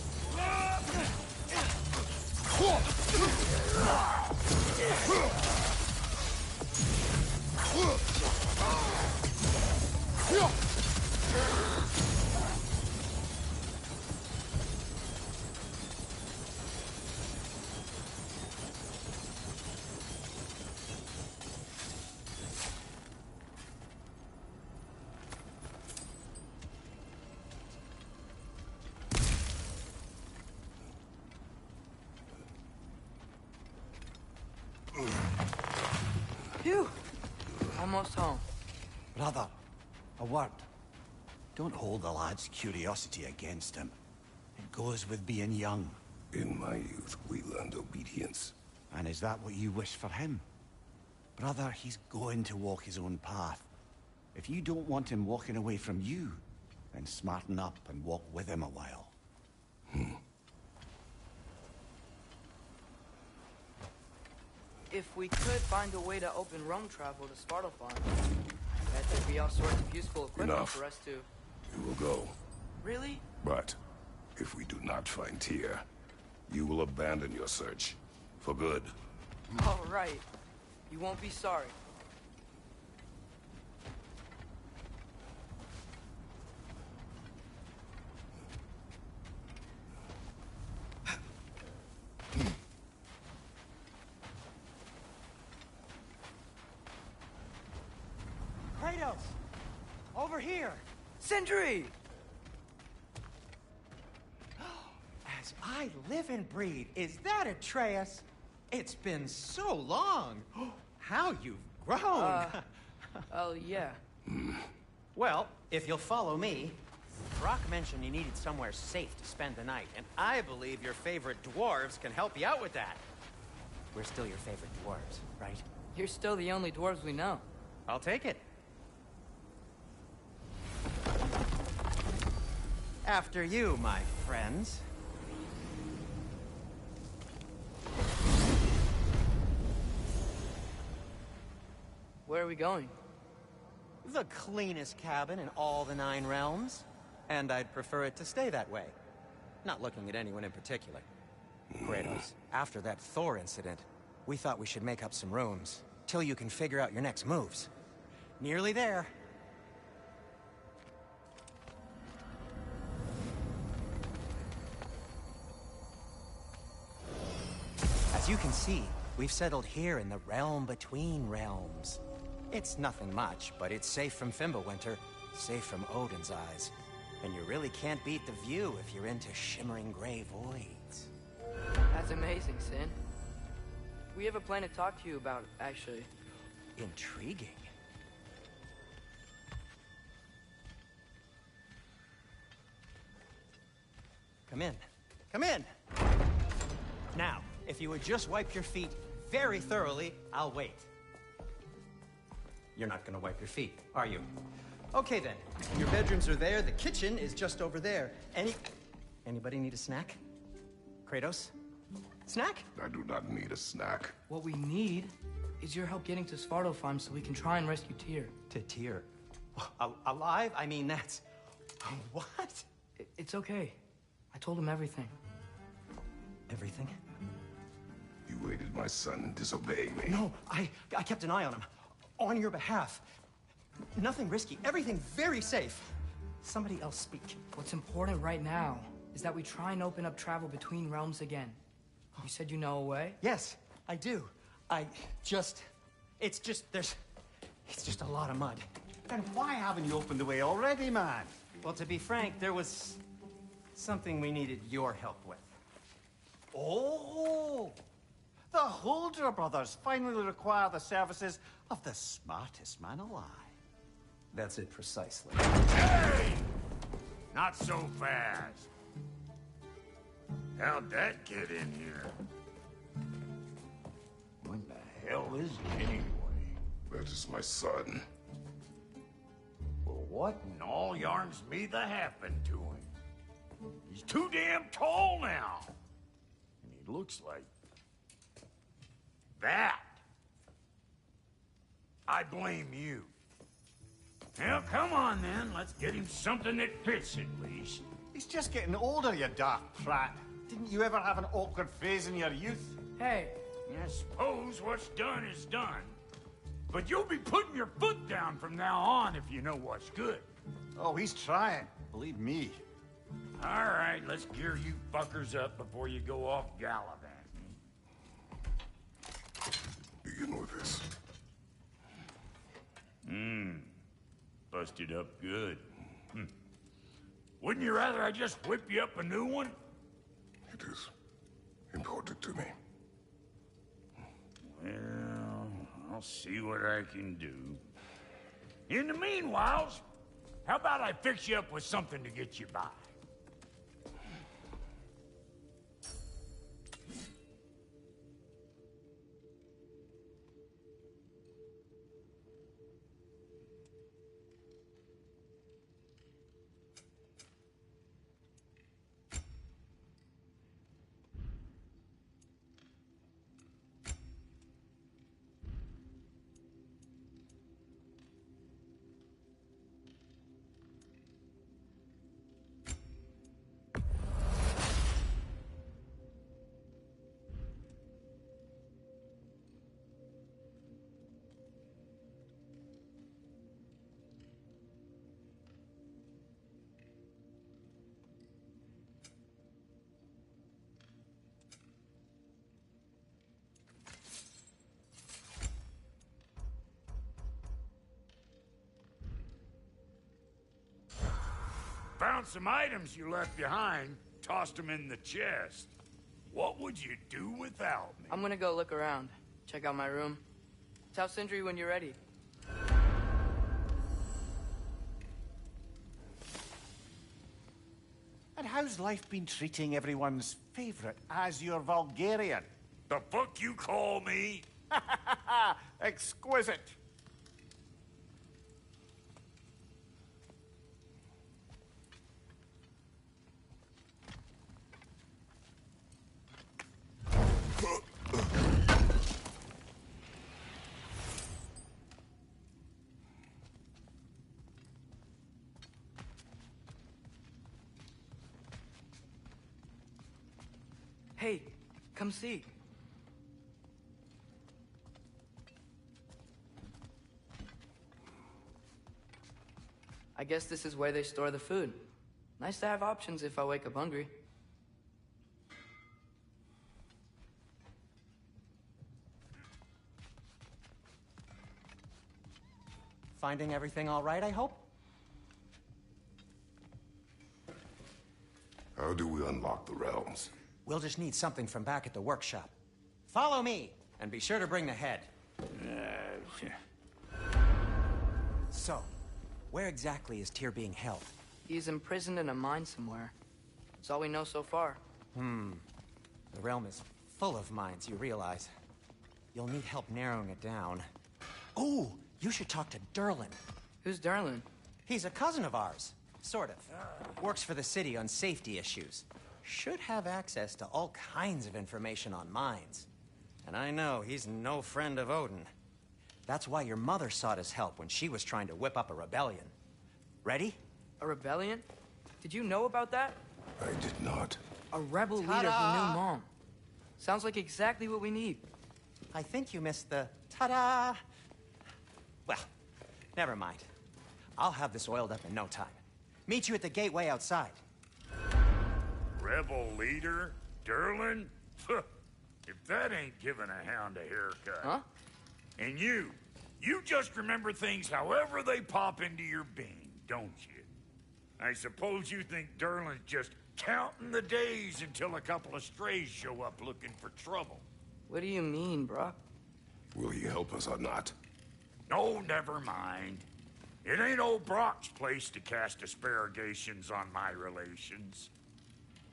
Phew! Almost home. Brother, a word. Don't hold the lad's curiosity against him. It goes with being young. In my youth, we learned obedience. And is that what you wish for him? Brother, he's going to walk his own path. If you don't want him walking away from you, then smarten up and walk with him a while. If we could find a way to open roam travel to Svartalfheim, bet there'd be all sorts of useful equipment Enough. for us to... You will go. Really? But if we do not find Tyr, you will abandon your search. For good. All right. You won't be sorry. Kratos! Over here! Sindri! As I live and breathe, is that Atreus? It's been so long. How you've grown. Oh, yeah. Well, if you'll follow me, Brock mentioned you needed somewhere safe to spend the night, and I believe your favorite dwarves can help you out with that. We're still your favorite dwarves, right? You're still the only dwarves we know. I'll take it. After you, my friends. Where are we going? The cleanest cabin in all the 9 realms. And I'd prefer it to stay that way. Not looking at anyone in particular. Kratos, after that Thor incident, we thought we should make up some rooms, till you can figure out your next moves. Nearly there. As you can see, we've settled here in the realm between realms. It's nothing much, but it's safe from Fimbulwinter, safe from Odin's eyes. And you really can't beat the view if you're into shimmering gray voids. That's amazing, Sin. We have a plan to talk to you about, actually. Intriguing. Come in. Come in! Now, if you would just wipe your feet very thoroughly, I'll wait. You're not gonna wipe your feet, are you? Okay then. Your bedrooms are there, the kitchen is just over there. Anybody need a snack? Kratos? Snack? I do not need a snack. What we need is your help getting to Svartalfheim so we can try and rescue Tyr. To Tyr? Alive? I mean, that's... What? It's okay. I told him everything. Everything? You aided my son disobeying me. No, I kept an eye on him. On your behalf. Nothing risky. Everything very safe. Somebody else speak. What's important right now is that we try and open up travel between realms again. You said you know a way? Yes, I do. It's just a lot of mud. Then why haven't you opened the way already, man? Well, to be frank, there was something we needed your help with. Oh! The Holder brothers finally require the services of the smartest man alive. That's it precisely. Hey! Not so fast. How'd that get in here? What the hell is he anyway? That is my son. Well, what in all yarns me that happened to him? He's too damn tall now. And he looks like... that. I blame you. Well, come on then. Let's get him something that fits at least. He's just getting older, you daft prat. Didn't you ever have an awkward phase in your youth? Hey! I suppose what's done is done. But you'll be putting your foot down from now on if you know what's good. Oh, he's trying. Believe me. All right, let's gear you fuckers up before you go off gallivanting. Begin with this. Busted up good. Wouldn't you rather I just whip you up a new one? It is important to me. Well, I'll see what I can do. In the meanwhile, how about I fix you up with something to get you by? Found some items you left behind, tossed them in the chest. What would you do without me? I'm gonna go look around. Check out my room. Tell Sindri when you're ready. And how's life been treating everyone's favorite Azure Vulgarian? The fuck you call me? Exquisite. Hey, come see. I guess this is where they store the food. Nice to have options if I wake up hungry. Finding everything all right, I hope? How do we unlock the realms? We'll just need something from back at the workshop. Follow me, and be sure to bring the head. So, where exactly is Tyr being held? He's imprisoned in a mine somewhere. That's all we know so far. The realm is full of mines, you realize. You'll need help narrowing it down. Oh, you should talk to Durlin. Who's Darlin? He's a cousin of ours. Sort of. Works for the city on safety issues. Should have access to all kinds of information on mines. And I know he's no friend of Odin. That's why your mother sought his help when she was trying to whip up a rebellion. Ready? A rebellion? Did you know about that? I did not. A rebel leader who knew Mom. Sounds like exactly what we need. I think you missed the ta-da! Well, never mind. I'll have this oiled up in no time. Meet you at the gateway outside. Rebel leader? Durlin? If that ain't giving a hound a haircut. Huh? And you just remember things however they pop into your being, don't you? I suppose you think Durlin's just counting the days until a couple of strays show up looking for trouble. What do you mean, Brock? Will he help us or not? No, never mind. It ain't old Brock's place to cast aspersions on my relations.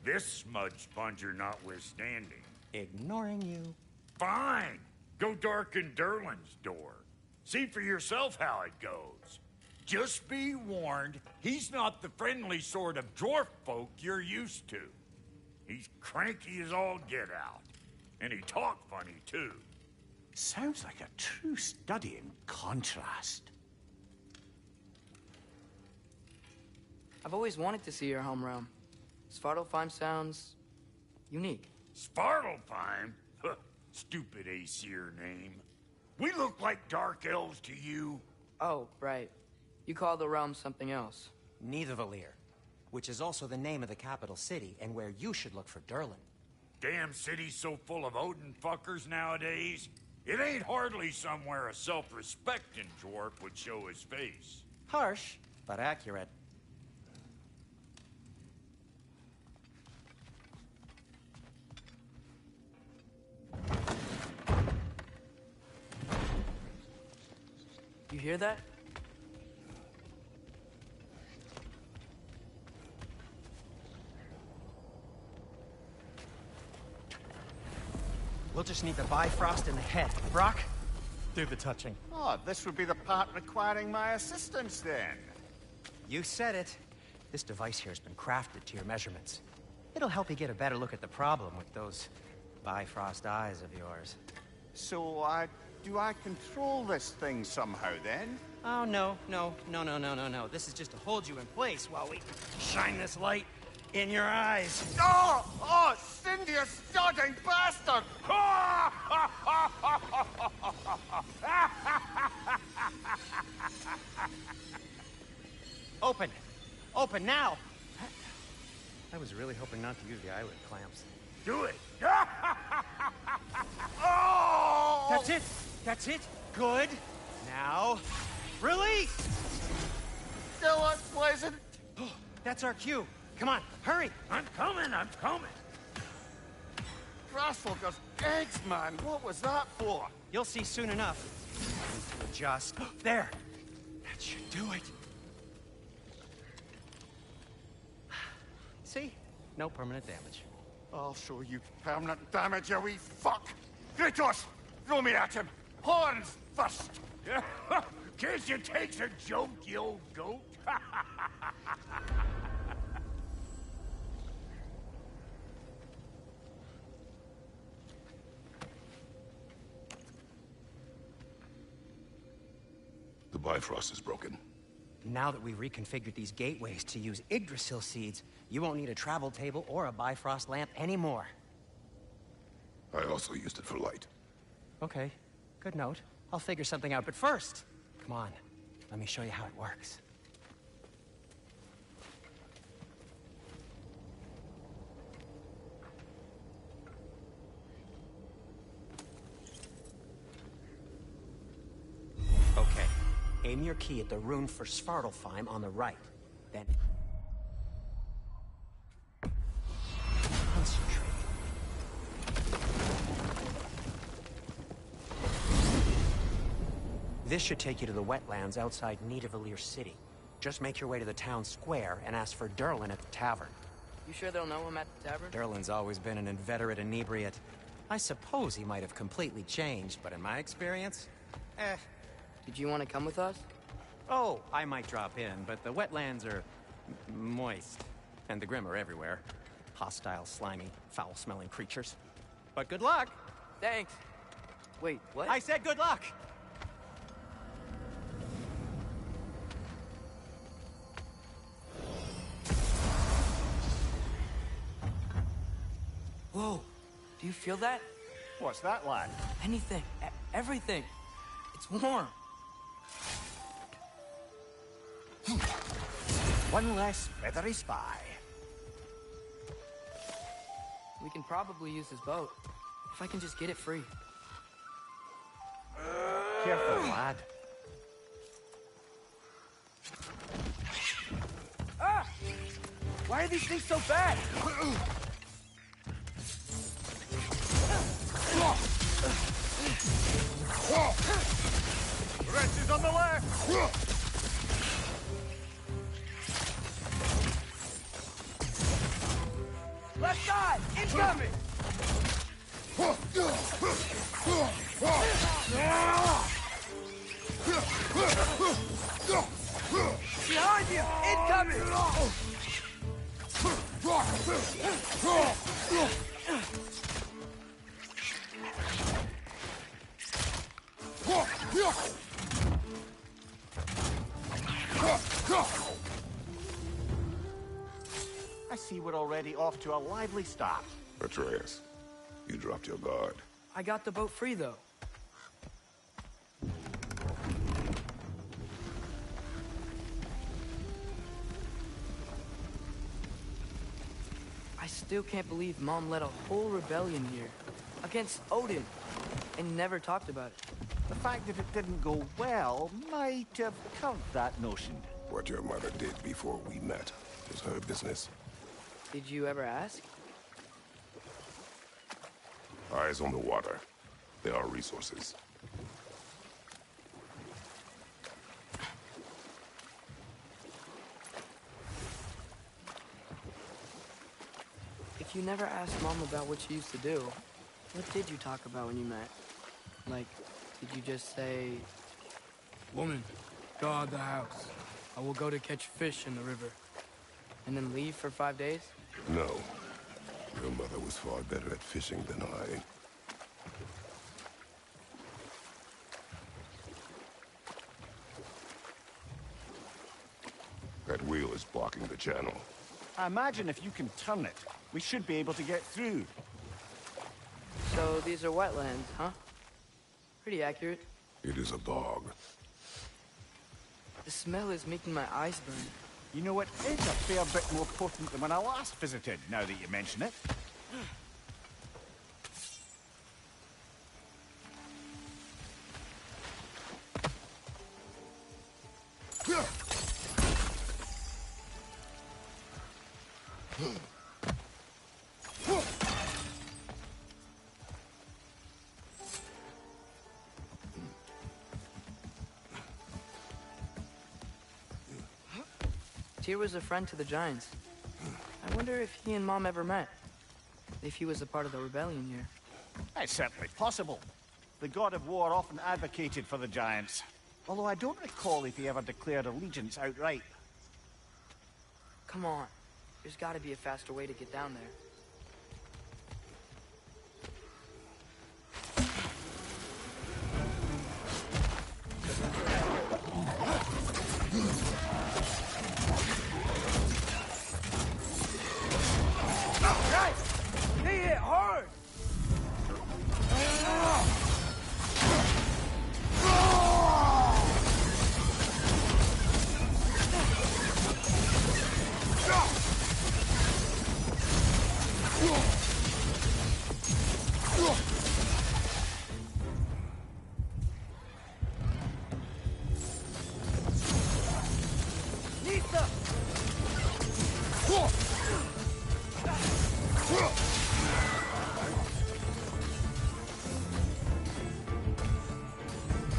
This smudge sponger notwithstanding. Ignoring you. Fine. Go darken Durlin's door. See for yourself how it goes. Just be warned, he's not the friendly sort of dwarf folk you're used to. He's cranky as all get out. And he talk funny, too. Sounds like a true study in contrast. I've always wanted to see your home realm. Svartalfheim sounds unique. Svartalfheim? Huh, stupid Aesir name. We look like dark elves to you. Oh, right. You call the realm something else. Nidavellir, which is also the name of the capital city and where you should look for Durlin. Damn city's so full of Odin fuckers nowadays. It ain't hardly somewhere a self-respecting dwarf would show his face. Harsh, but accurate. You hear that? We'll just need the Bifrost in the head. Brock, do the touching. Oh, this would be the part requiring my assistance, then. You said it. This device here has been crafted to your measurements. It'll help you get a better look at the problem with those Bifrost eyes of yours. So, do I control this thing somehow, then? Oh, no. This is just to hold you in place while we shine this light in your eyes. Oh, Cindy, you sodding bastard! Open! Open now! I was really hoping not to use the eyelid clamps. Do it! Oh! That's it! That's it! Good! Now, release! Still unpleasant. That's our cue. Come on, hurry! I'm coming! Grassfuckers, eggs, man. What was that for? You'll see soon enough. I need to adjust. There! That should do it. See? No permanent damage. I'll show you permanent damage, you wee fuck! Kratos! Throw me at him! Horns first! Can't you take a joke, you old goat? The Bifrost is broken. Now that we've reconfigured these gateways to use Yggdrasil seeds, you won't need a travel table or a Bifrost lamp anymore. I also used it for light. Okay, good note. I'll figure something out, but first, come on. Let me show you how it works. Okay, aim your key at the rune for Svartalfheim on the right. Then concentrate. This should take you to the wetlands outside Nidavellir City. Just make your way to the town square and ask for Durlin at the tavern. You sure they'll know him at the tavern? Durlin's always been an inveterate inebriate. I suppose he might have completely changed, but in my experience, Did you want to come with us? Oh, I might drop in, but the wetlands are moist. And the Grim are everywhere. Hostile, slimy, foul-smelling creatures. But good luck! Thanks. Wait, what? I said good luck! Whoa, do you feel that? What's that, lad? Anything, everything. It's warm. One less feathery spy. We can probably use his boat. If I can just get it free. Careful, lad. Ah! Why are these things so bad? Wretch is on the left! Left side! Incoming! Behind you! Incoming! I see we're already off to a lively start. Atreus, you dropped your guard. I got the boat free, though. I still can't believe Mom led a whole rebellion here. Against Odin. And never talked about it. The fact that it didn't go well might have curved that notion. What your mother did before we met was her business. Did you ever ask? Eyes on the water. There are resources. If you never asked Mom about what she used to do, what did you talk about when you met? Like, did you just say... Woman, guard the house. I will go to catch fish in the river. And then leave for 5 days? No. Your mother was far better at fishing than I. That wheel is blocking the channel. I imagine if you can turn it, we should be able to get through. So these are wetlands, huh? Pretty accurate. It is a bog. The smell is making my eyes burn. You know, it is a fair bit more potent than when I last visited, now that you mention it. Tyr was a friend to the Giants. I wonder if he and Mom ever met. If he was a part of the rebellion here. It's certainly possible. The god of war often advocated for the Giants. Although I don't recall if he ever declared allegiance outright. Come on. There's gotta be a faster way to get down there. They hit hard!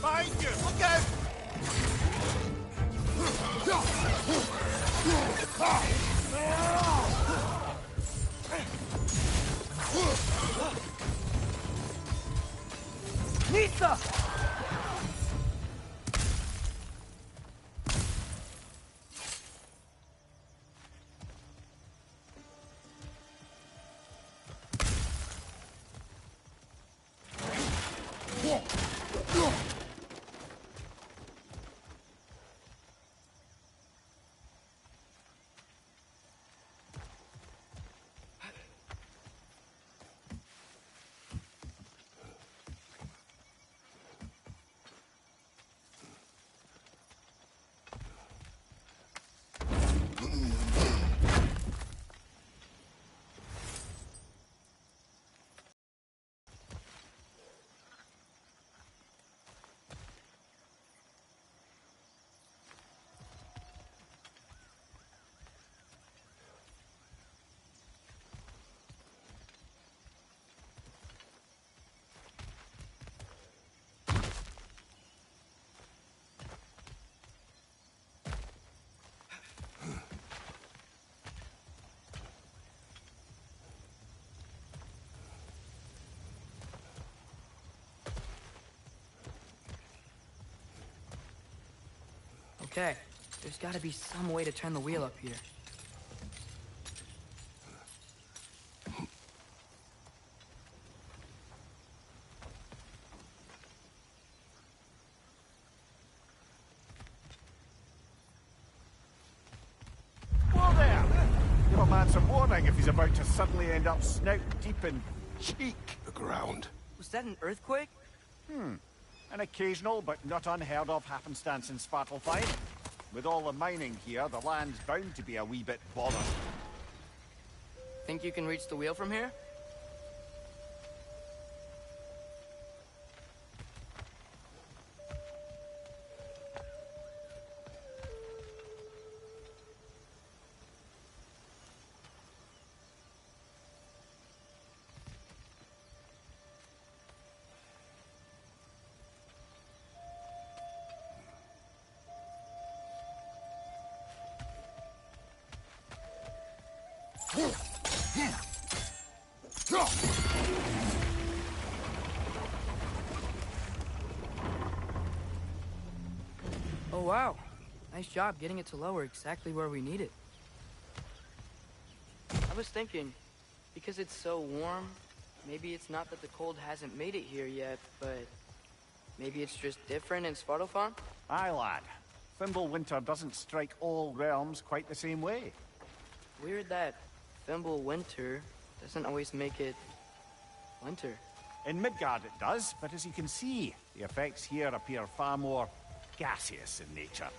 Behind you! Look out! Nita! Okay, there's gotta be some way to turn the wheel up here. Whoa there! Give a man some warning if he's about to suddenly end up snout deep in cheek. The ground. Was that an earthquake? An occasional but not unheard of happenstance in Svartalfheim. With all the mining here, the land's bound to be a wee bit bothered. Think you can reach the wheel from here? Oh wow, nice job getting it to lower exactly where we need it. I was thinking, because it's so warm, maybe it's not that the cold hasn't made it here yet, but maybe it's just different in Svartalfheim? Aye, lad. Thimble winter doesn't strike all realms quite the same way. Weird that Thimble winter doesn't always make it winter. In Midgard it does, but as you can see, the effects here appear far more gaseous in nature.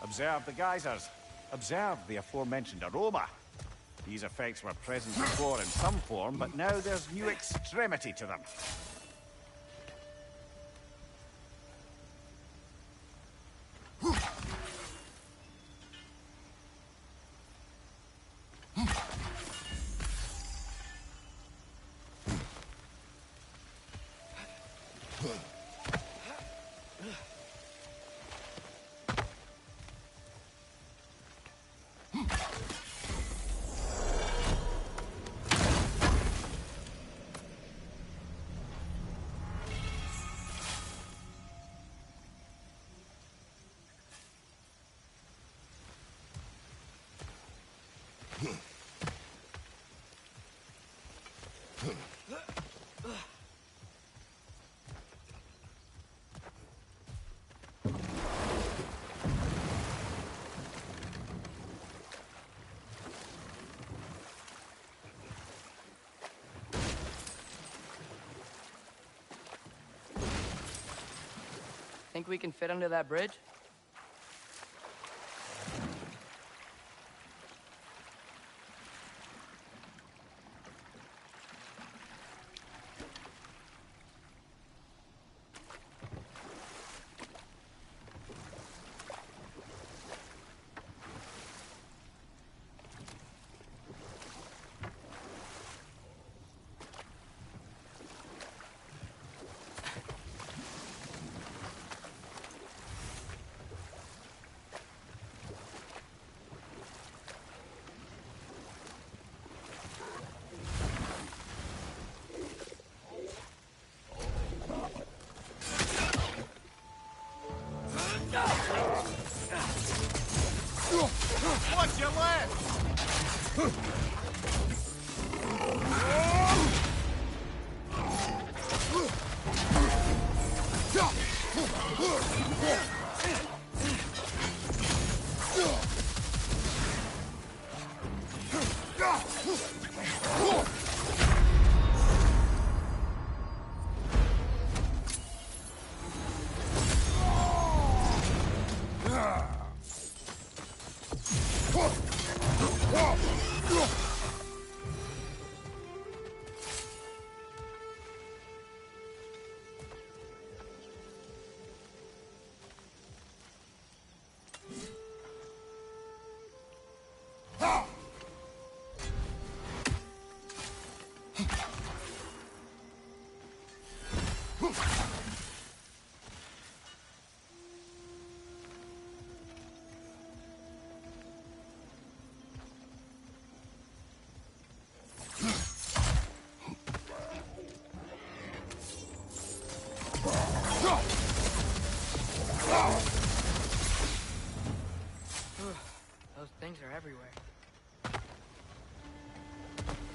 Observe the geysers. Observe the aforementioned aroma. These effects were present before in some form, but now there's new extremity to them. Think we can fit under that bridge?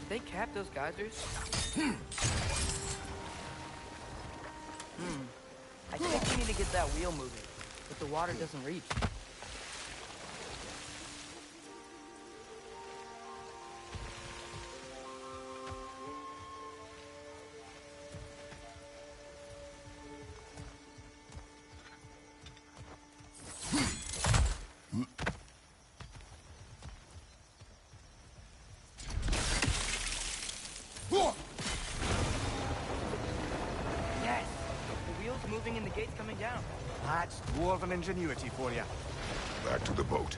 they cap those geysers? I think we need to get that wheel moving, but the water doesn't reach. Yes! The wheel's moving and the gate's coming down. That's dwarven ingenuity for you. Back to the boat.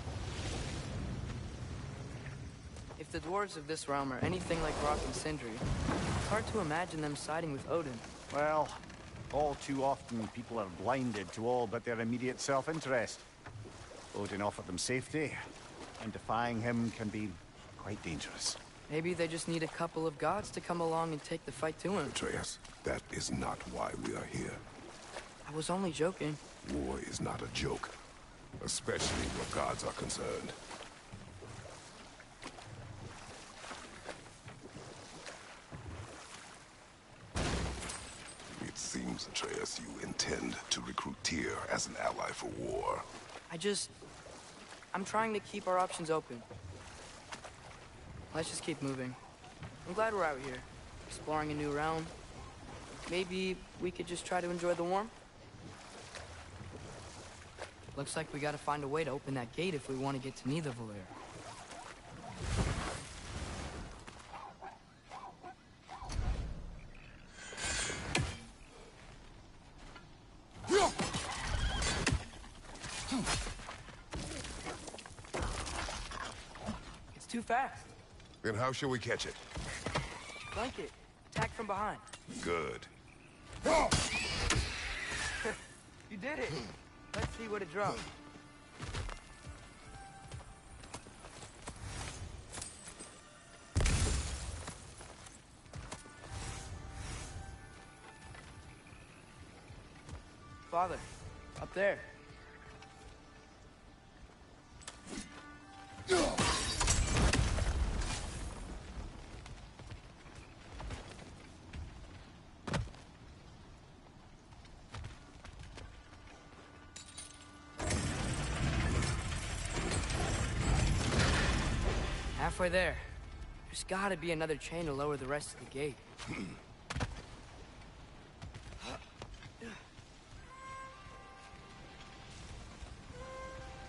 If the dwarves of this realm are anything like Rock and Sindri, it's hard to imagine them siding with Odin. Well, all too often people are blinded to all but their immediate self-interest. Odin offered them safety, and defying him can be quite dangerous. Maybe they just need a couple of gods to come along and take the fight to him. Atreus, that is not why we are here. I was only joking. War is not a joke, especially where gods are concerned. It seems, Atreus, you intend to recruit Tyr as an ally for war. I'm trying to keep our options open. Let's just keep moving. I'm glad we're out here, exploring a new realm. Maybe we could just try to enjoy the warmth? Looks like we gotta find a way to open that gate if we want to get to Nidavellir. It's too fast. Then how shall we catch it? Flank it. Attack from behind. Good. You did it. Let's see what it drops. Father, up there. Halfway there. There's gotta be another chain to lower the rest of the gate.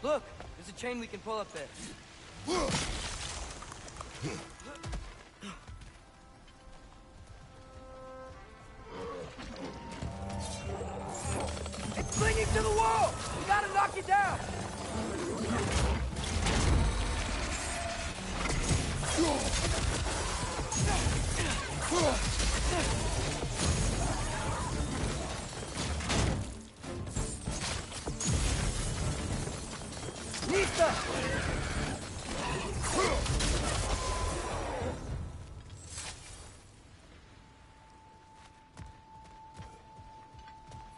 Look! There's a chain we can pull up there. It's clinging to the wall! We gotta knock it down! Nista!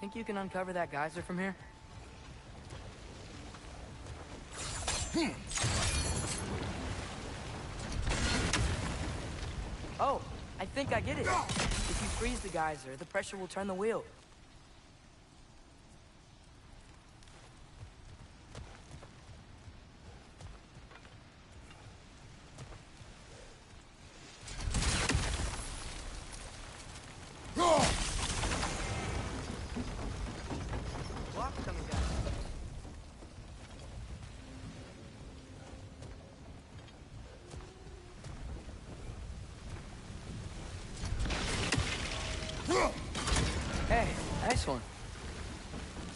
Think you can uncover that geyser from here? Oh, I think I get it. If you freeze the geyser, the pressure will turn the wheel. Block's coming down. Hey, nice one.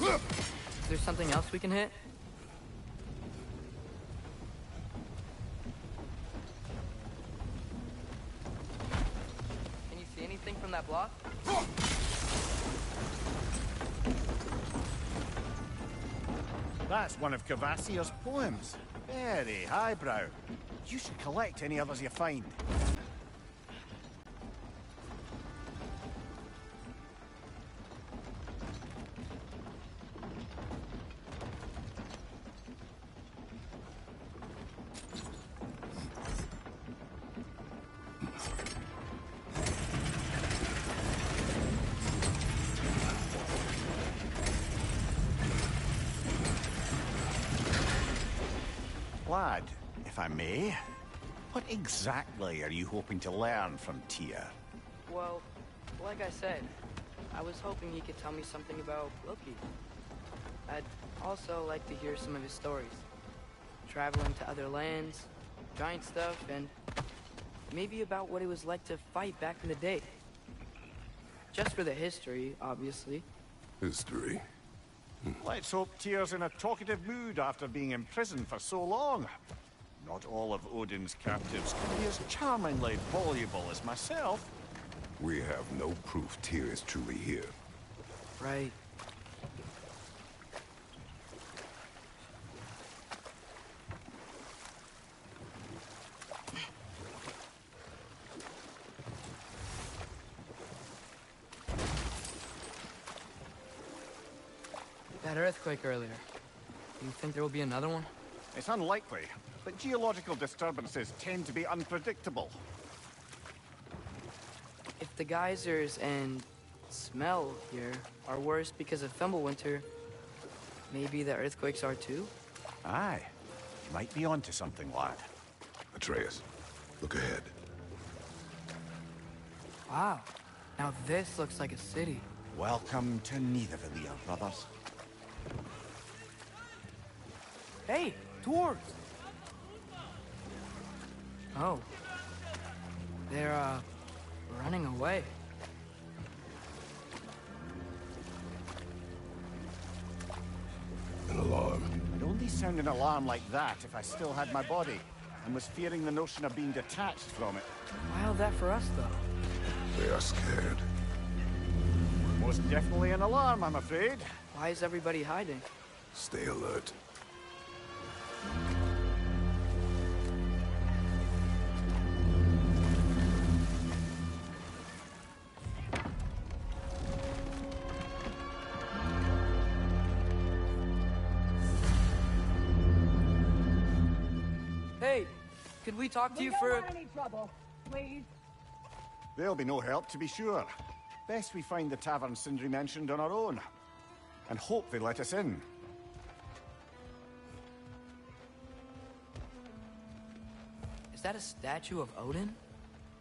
Is there something else we can hit? Can you see anything from that block? That's one of Cavassia's poems. Very highbrow. You should collect any others you find. lad, if I may. What exactly are you hoping to learn from Tyr? Well, like I said, I was hoping he could tell me something about Loki. I'd also like to hear some of his stories. Traveling to other lands, giant stuff, and maybe about what it was like to fight back in the day. Just for the history, obviously. History? Let's hope Tyr's in a talkative mood after being in prison for so long. Not all of Odin's captives can be as charmingly voluble as myself. We have no proof Tyr is truly here. Right. That earthquake earlier. Do you think there will be another one? It's unlikely, but geological disturbances tend to be unpredictable. If the geysers and smell here are worse because of Fimbulwinter, maybe the earthquakes are too? Aye. You might be onto something, lad. Atreus, look ahead. Wow. Now this looks like a city. Welcome to Nidavellir, brothers. Hey, dwarves! Oh. They're, running away. An alarm. I'd only sound an alarm like that if I still had my body, and was fearing the notion of being detached from it. Why all that for us, though? They are scared. Most definitely an alarm, I'm afraid. Why is everybody hiding? Stay alert. Hey, could we talk to you for... We don't want any trouble, please. There'll be no help, to be sure. Best we find the tavern Sindri mentioned on our own. And hope they let us in. Is that a statue of Odin?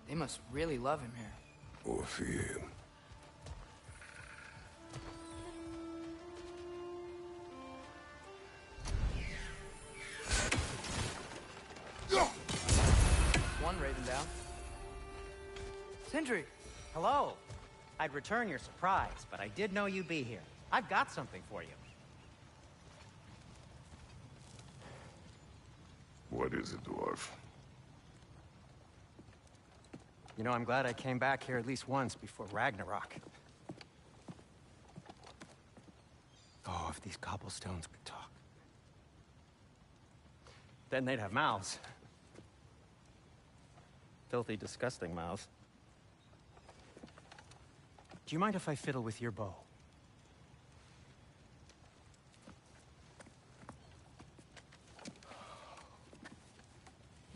They must really love him here. Or fear him. One raven down. Sindri! Hello. I'd return your surprise, but I did know you'd be here. I've got something for you. What is it, dwarf? You know, I'm glad I came back here at least once before Ragnarok. Oh, if these cobblestones could talk. Then they'd have mouths. Filthy, disgusting mouths. Do you mind if I fiddle with your bow?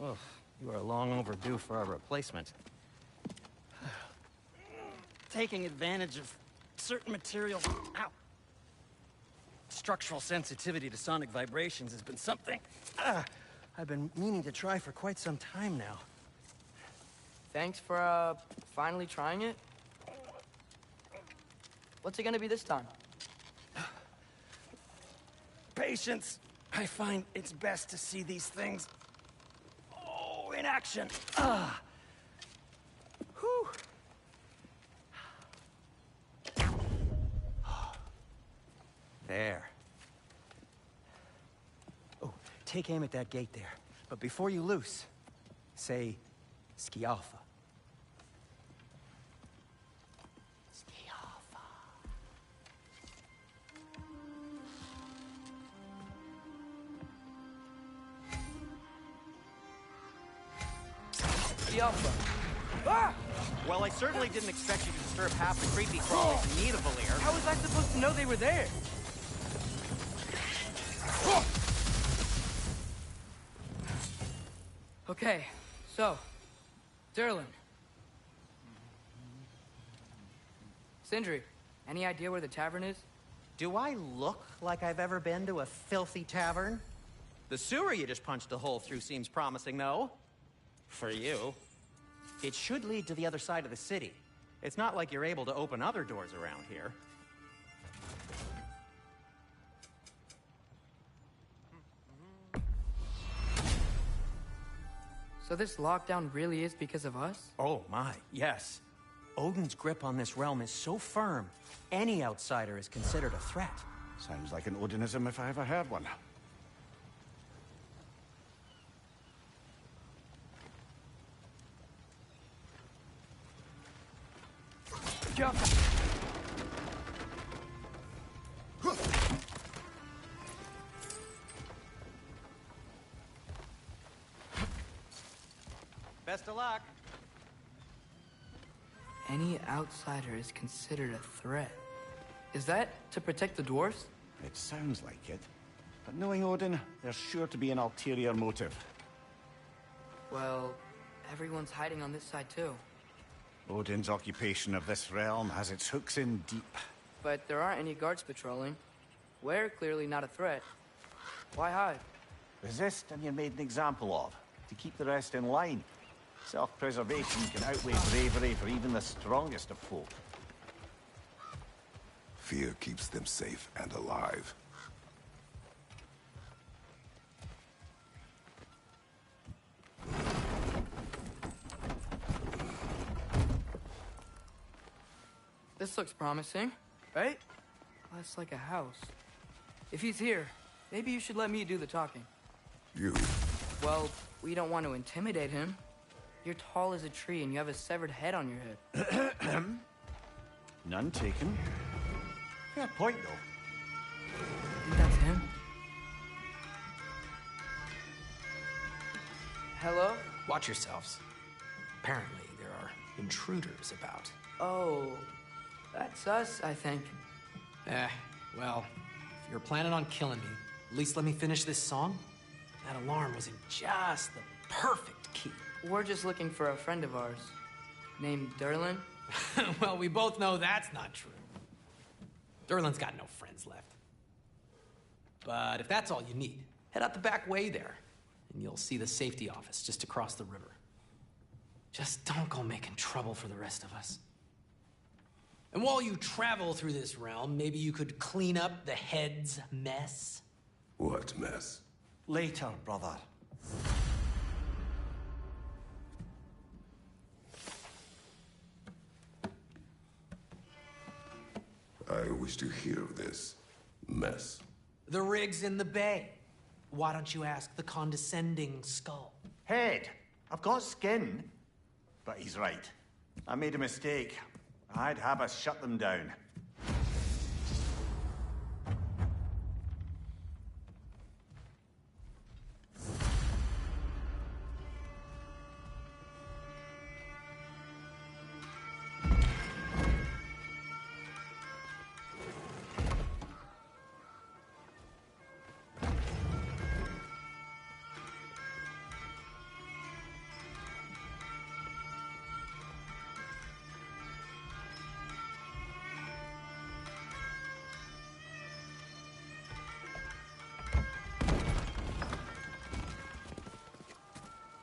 Oh, you are long overdue for a replacement. Taking advantage of certain materials. Ow! Structural sensitivity to sonic vibrations has been something I've been meaning to try for quite some time now. Thanks for, finally trying it. What's it gonna be this time? Patience. I find it's best to see these things, in action. Whew. There. Oh, take aim at that gate there. But before you loose, say, Skialfa. Alpha. Ah! Well, I certainly didn't expect you to disturb half the creepy crawlies in Nidavellir. How was I supposed to know they were there? Okay, so, Durlin. Sindri, any idea where the tavern is? Do I look like I've ever been to a filthy tavern? The sewer you just punched a hole through seems promising, though. For you. It should lead to the other side of the city. It's not like you're able to open other doors around here. So this lockdown really is because of us? Oh my, yes. Odin's grip on this realm is so firm, any outsider is considered a threat. Sounds like an Odinism if I ever heard one. Jump! Best of luck. Any outsider is considered a threat. Is that to protect the dwarves? It sounds like it. But knowing Odin, there's sure to be an ulterior motive. Well, everyone's hiding on this side too. Odin's occupation of this realm has its hooks in deep. But there aren't any guards patrolling. We're clearly not a threat. Why hide? Resist and you're made an example of, to keep the rest in line. Self-preservation can outweigh bravery for even the strongest of folk. Fear keeps them safe and alive. This looks promising, right? Less like a house. If he's here, maybe you should let me do the talking. You? Well, we don't want to intimidate him. You're tall as a tree and you have a severed head on your head. None taken. Fair point, though. Think that's him? Hello? Watch yourselves. Apparently, there are intruders about. Oh, that's us, I think. Well, if you're planning on killing me, at least let me finish this song. That alarm was in just the perfect key. We're just looking for a friend of ours, named Durlin. Well, we both know that's not true. Durlin's got no friends left. But if that's all you need, head out the back way there, and you'll see the safety office just across the river. Just don't go making trouble for the rest of us. And while you travel through this realm, maybe you could clean up the head's mess. What mess? Later, brother. I wish to hear of this mess. The rig's in the bay. Why don't you ask the condescending skull? Head, I've got skin. But he's right. I made a mistake. I'd have us shut them down.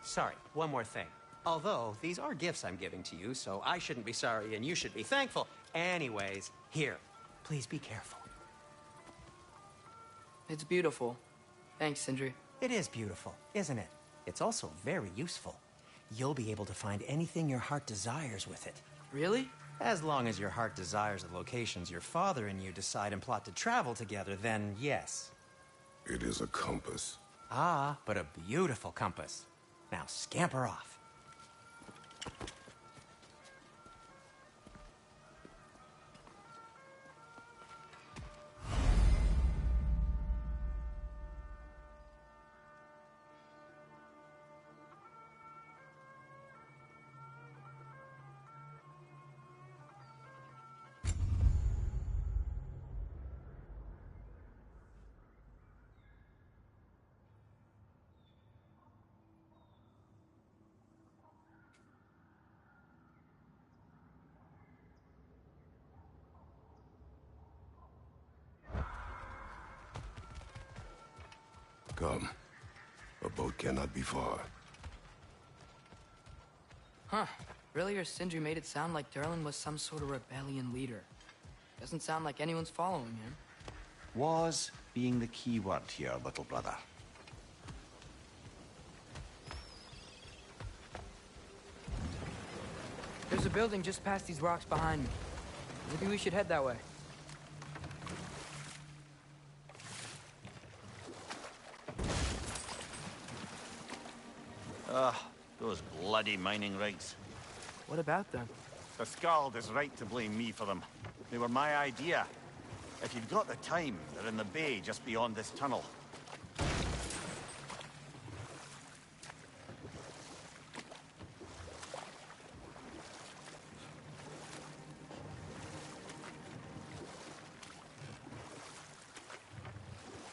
Sorry, one more thing. Although, these are gifts I'm giving to you, so I shouldn't be sorry and you should be thankful. Anyways, here, please be careful. It's beautiful. Thanks, Sindri. It is beautiful, isn't it? It's also very useful. You'll be able to find anything your heart desires with it. Really? As long as your heart desires the locations your father and you decide and plot to travel together, then yes. It is a compass. Ah, but a beautiful compass. Now scamper off. Come. A boat cannot be far. Huh. Earlier, Sindri made it sound like Durlin was some sort of rebellion leader. Doesn't sound like anyone's following him. Was being the key word here, little brother. There's a building just past these rocks behind me. Maybe we should head that way. Ugh, those bloody mining rigs. What about them? The Skald is right to blame me for them. They were my idea. If you've got the time, they're in the bay just beyond this tunnel.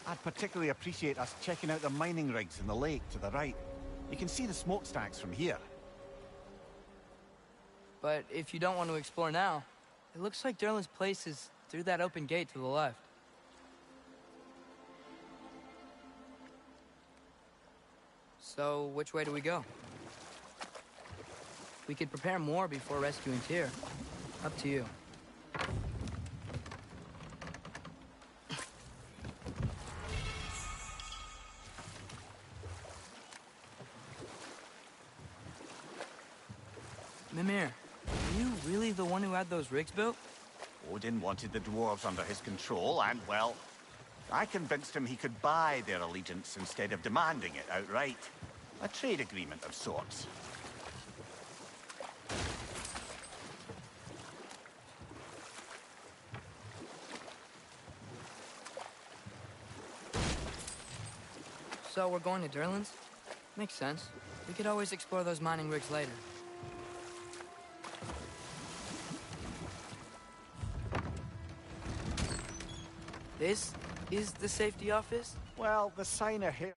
I'd particularly appreciate us checking out the mining rigs in the lake to the right. You can see the smokestacks from here. But if you don't want to explore now, it looks like Durlin's place is through that open gate to the left. So, which way do we go? We could prepare more before rescuing Tyr. Up to you. Mimir, are you really the one who had those rigs built? Odin wanted the dwarves under his control, and, well, I convinced him he could buy their allegiance instead of demanding it outright. A trade agreement of sorts. So we're going to Durlin's? Makes sense. We could always explore those mining rigs later. This is the safety office? Well, the sign ahead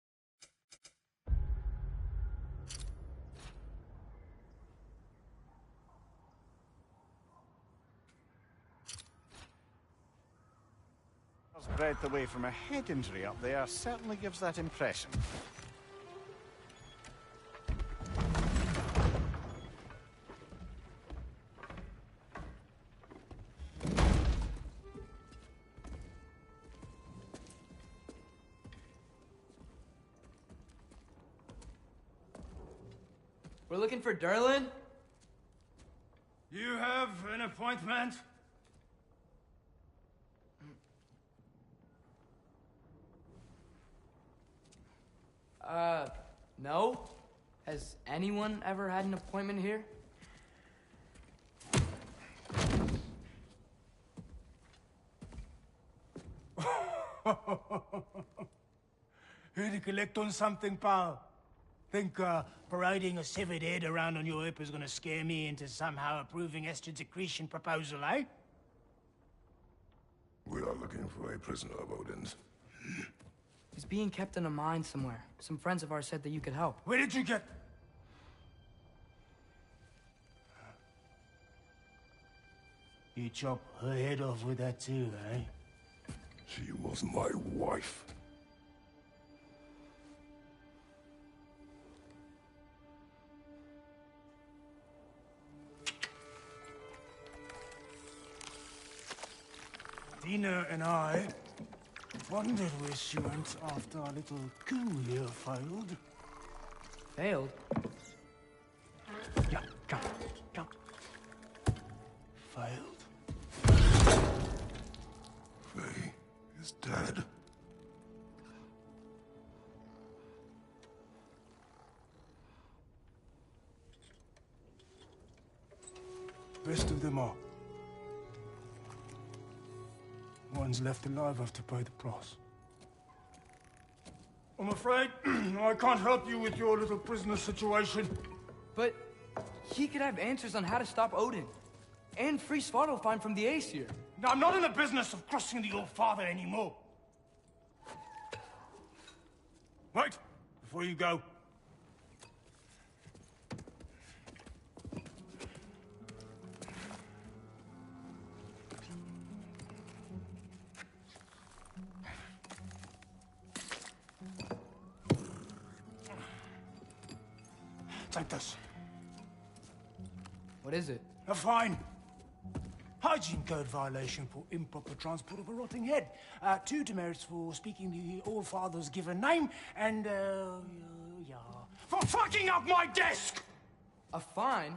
breadth away from a head injury up there certainly gives that impression. We're looking for Durlin? You have an appointment? No? Has anyone ever had an appointment here? Here to collect on something, pal? Think, parading a severed head around on your hip is gonna scare me into somehow approving Estrid's accretion proposal, eh? We are looking for a prisoner of Odin's. He's being kept in a mine somewhere. Some friends of ours said that you could help. Where did you get... You chop her head off with that too, eh? She was my wife. Dina and I wondered where she went after our little coup here failed. Failed? Yeah, come. Failed. Faye is dead. Best of them all. One's left alive have to pay the price. I'm afraid I can't help you with your little prisoner situation. But he could have answers on how to stop Odin. And free Svartalfheim from the Aesir. Now, I'm not in the business of crossing the old father anymore. Wait, before you go. us. What is it? A fine. Hygiene code violation for improper transport of a rotting head. 2 demerits for speaking the All-Father's given name, and, yeah, for fucking up my desk! A fine?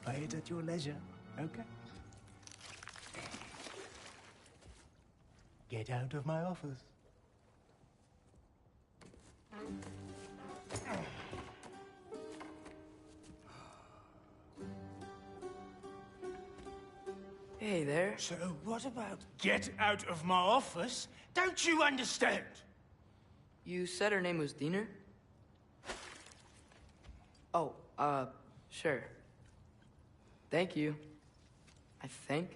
Pay it at your leisure, okay? Get out of my office. Hey there. So what about get out of my office? Don't you understand? You said her name was Diener? Oh, sure. Thank you. I think.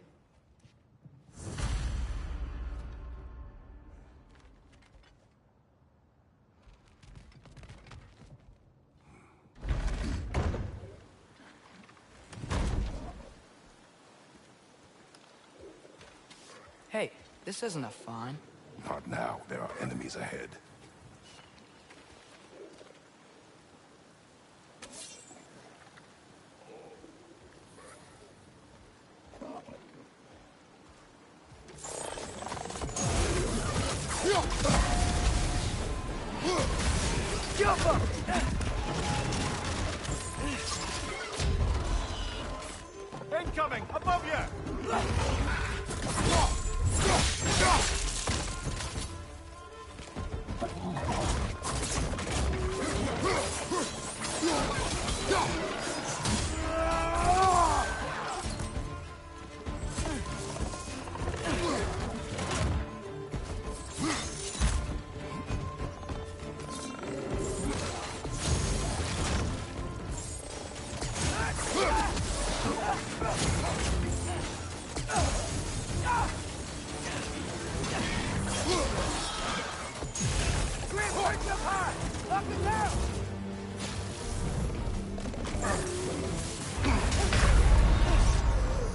Hey, this isn't a fine. Not now. There are enemies ahead. Incoming! Above you!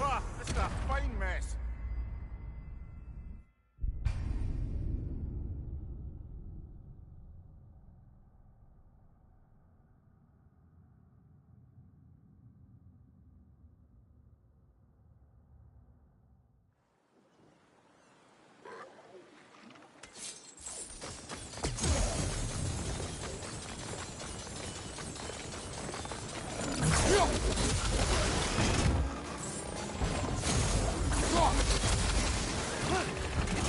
Ah, this is a fine mess.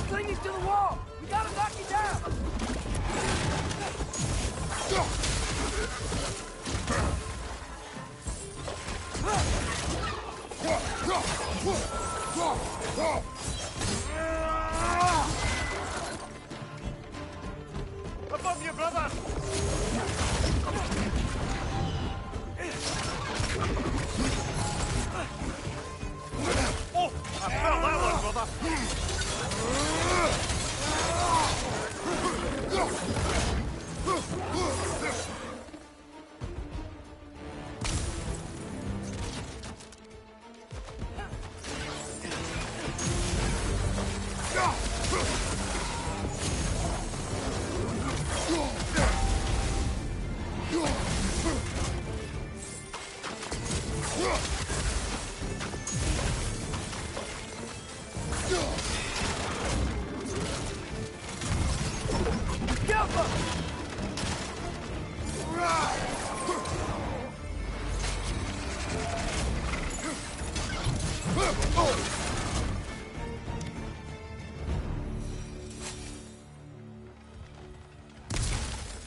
Clinging to the wall! We gotta knock it down! Above you, brother! Oh, I felt that one, brother!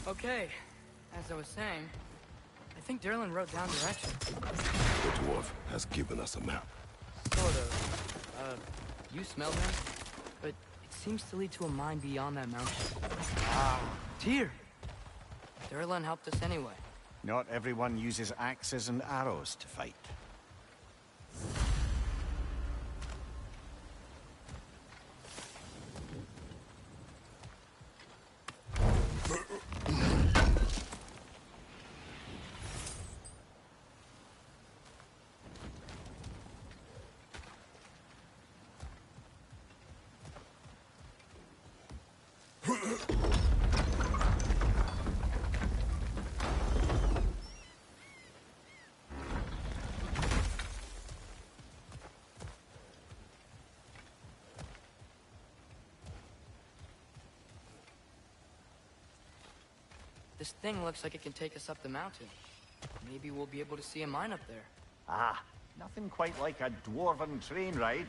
Okay, as I was saying, I think Derlin wrote down directions. The dwarf has given us a map. Sort of. You smelled him? But it seems to lead to a mine beyond that mountain. Ah, Tyr! Derlin helped us anyway. Not everyone uses axes and arrows to fight. This thing looks like it can take us up the mountain. Maybe we'll be able to see a mine up there. Ah, nothing quite like a dwarven train ride.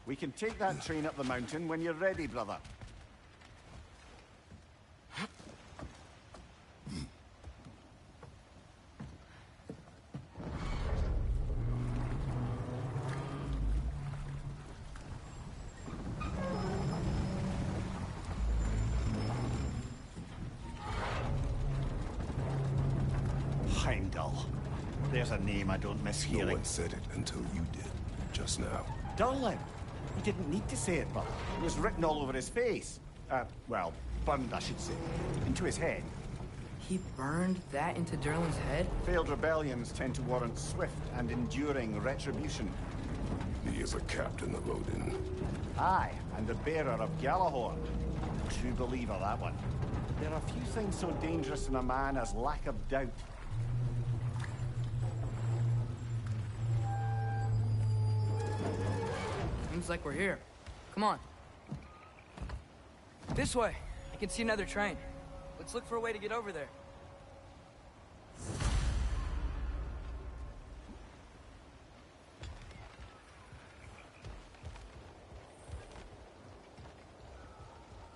We can take that train up the mountain when you're ready, brother. Heimdall. There's a name I don't miss hearing. No one said it until you did, just now. Durlin! He didn't need to say it, but it was written all over his face. Well, burned, I should say. Into his head. He burned that into Durlin's head? Failed rebellions tend to warrant swift and enduring retribution. He is a captain of Odin. Aye, and the bearer of Galahorn. True believer, that one. There are few things so dangerous in a man as lack of doubt. Seems like we're here. Come on. This way. I can see another train. Let's look for a way to get over there.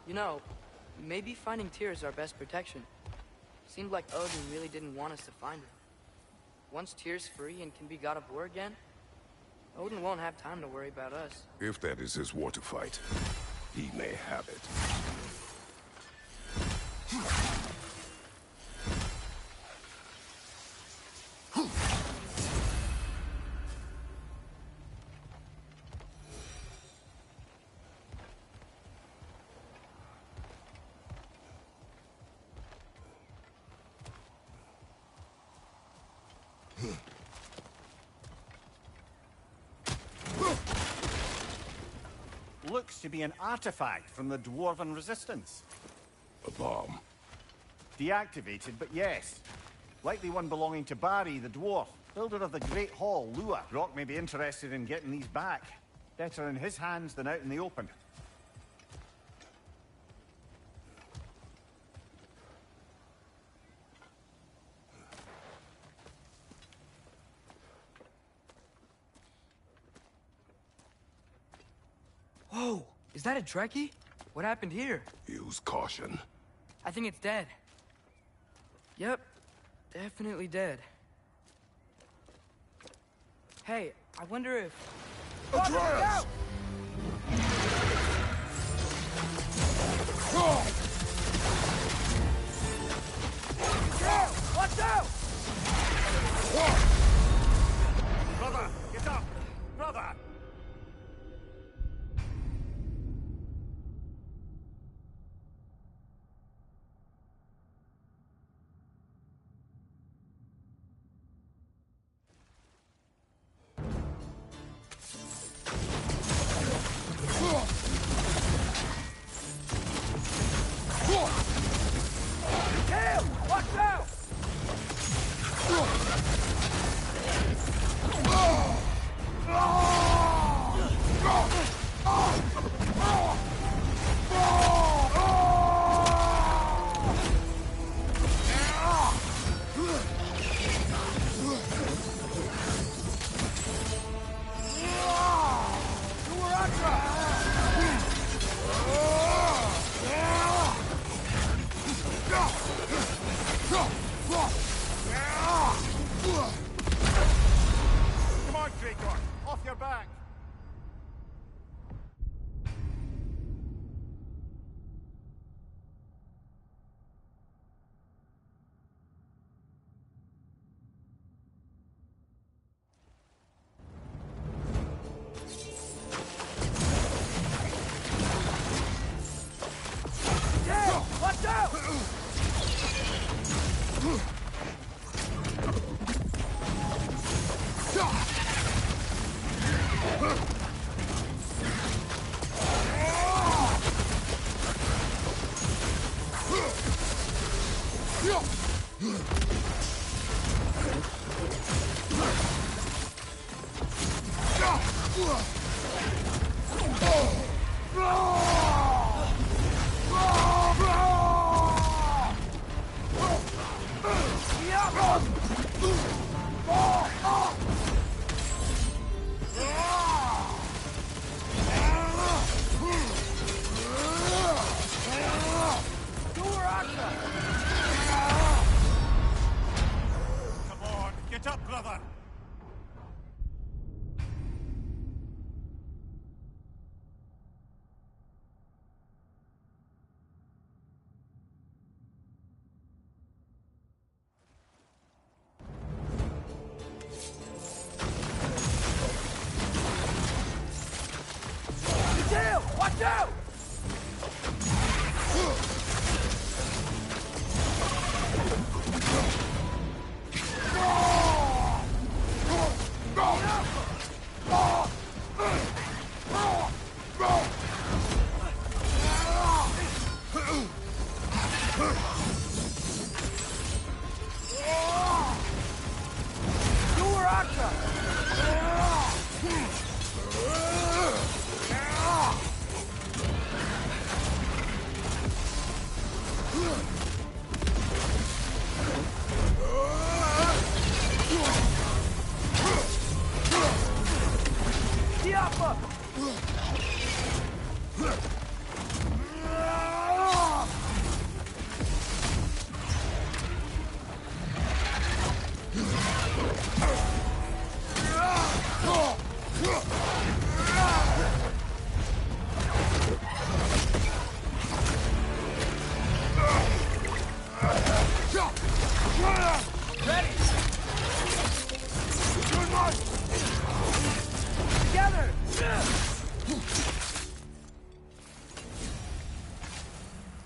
You know, maybe finding Tyr is our best protection. Seemed like Odin really didn't want us to find her. Once Tyr's free and can be god of war again, Odin won't have time to worry about us. If that is his war to fight, he may have it. Looks to be an artifact from the Dwarven Resistance. A bomb. Deactivated, but yes. Likely one belonging to Barry, the dwarf, builder of the Great Hall, Lua. Rock may be interested in getting these back. Better in his hands than out in the open. Whoa! Is that a Trekkie? What happened here? Use caution. I think it's dead. Yep. Definitely dead. Hey, I wonder if... Atreus! Watch out! Brother, get up! Brother! out! Watch out!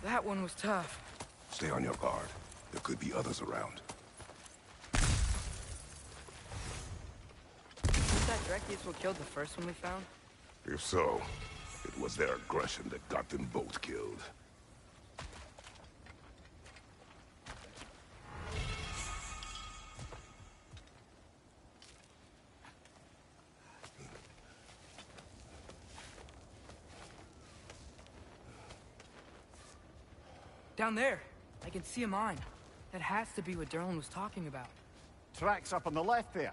That one was tough. Stay on your guard. There could be others around. Was that directly what killed the first one we found? If so, it was their aggression that got them both killed. Down there. I can see a mine. That has to be what Derlin was talking about. Tracks up on the left there.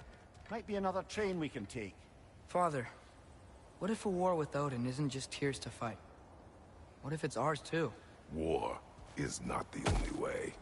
Might be another train we can take. Father, what if a war with Odin isn't just Tyr's to fight? What if it's ours too? War is not the only way.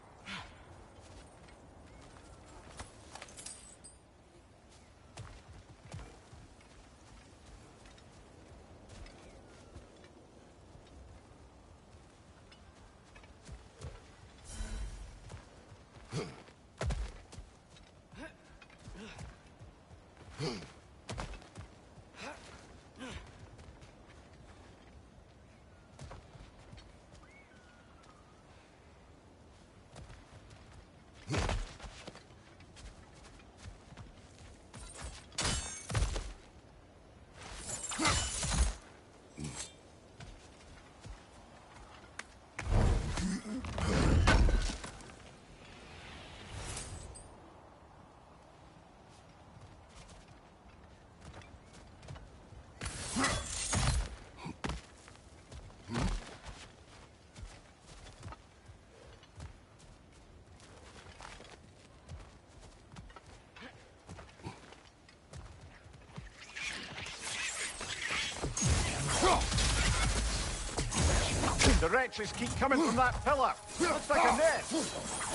The wretches keep coming from that pillar. Looks like a nest. Looks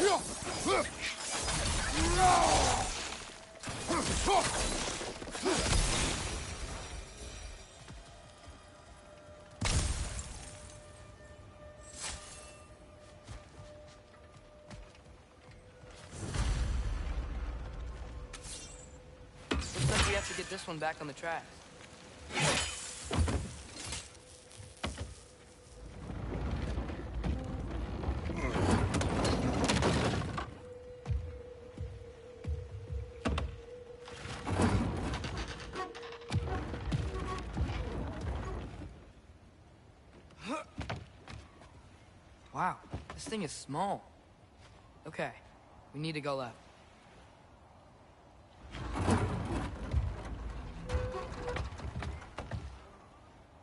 like we have to get this one back on the tracks. Wow, this thing is small. Okay, we need to go left.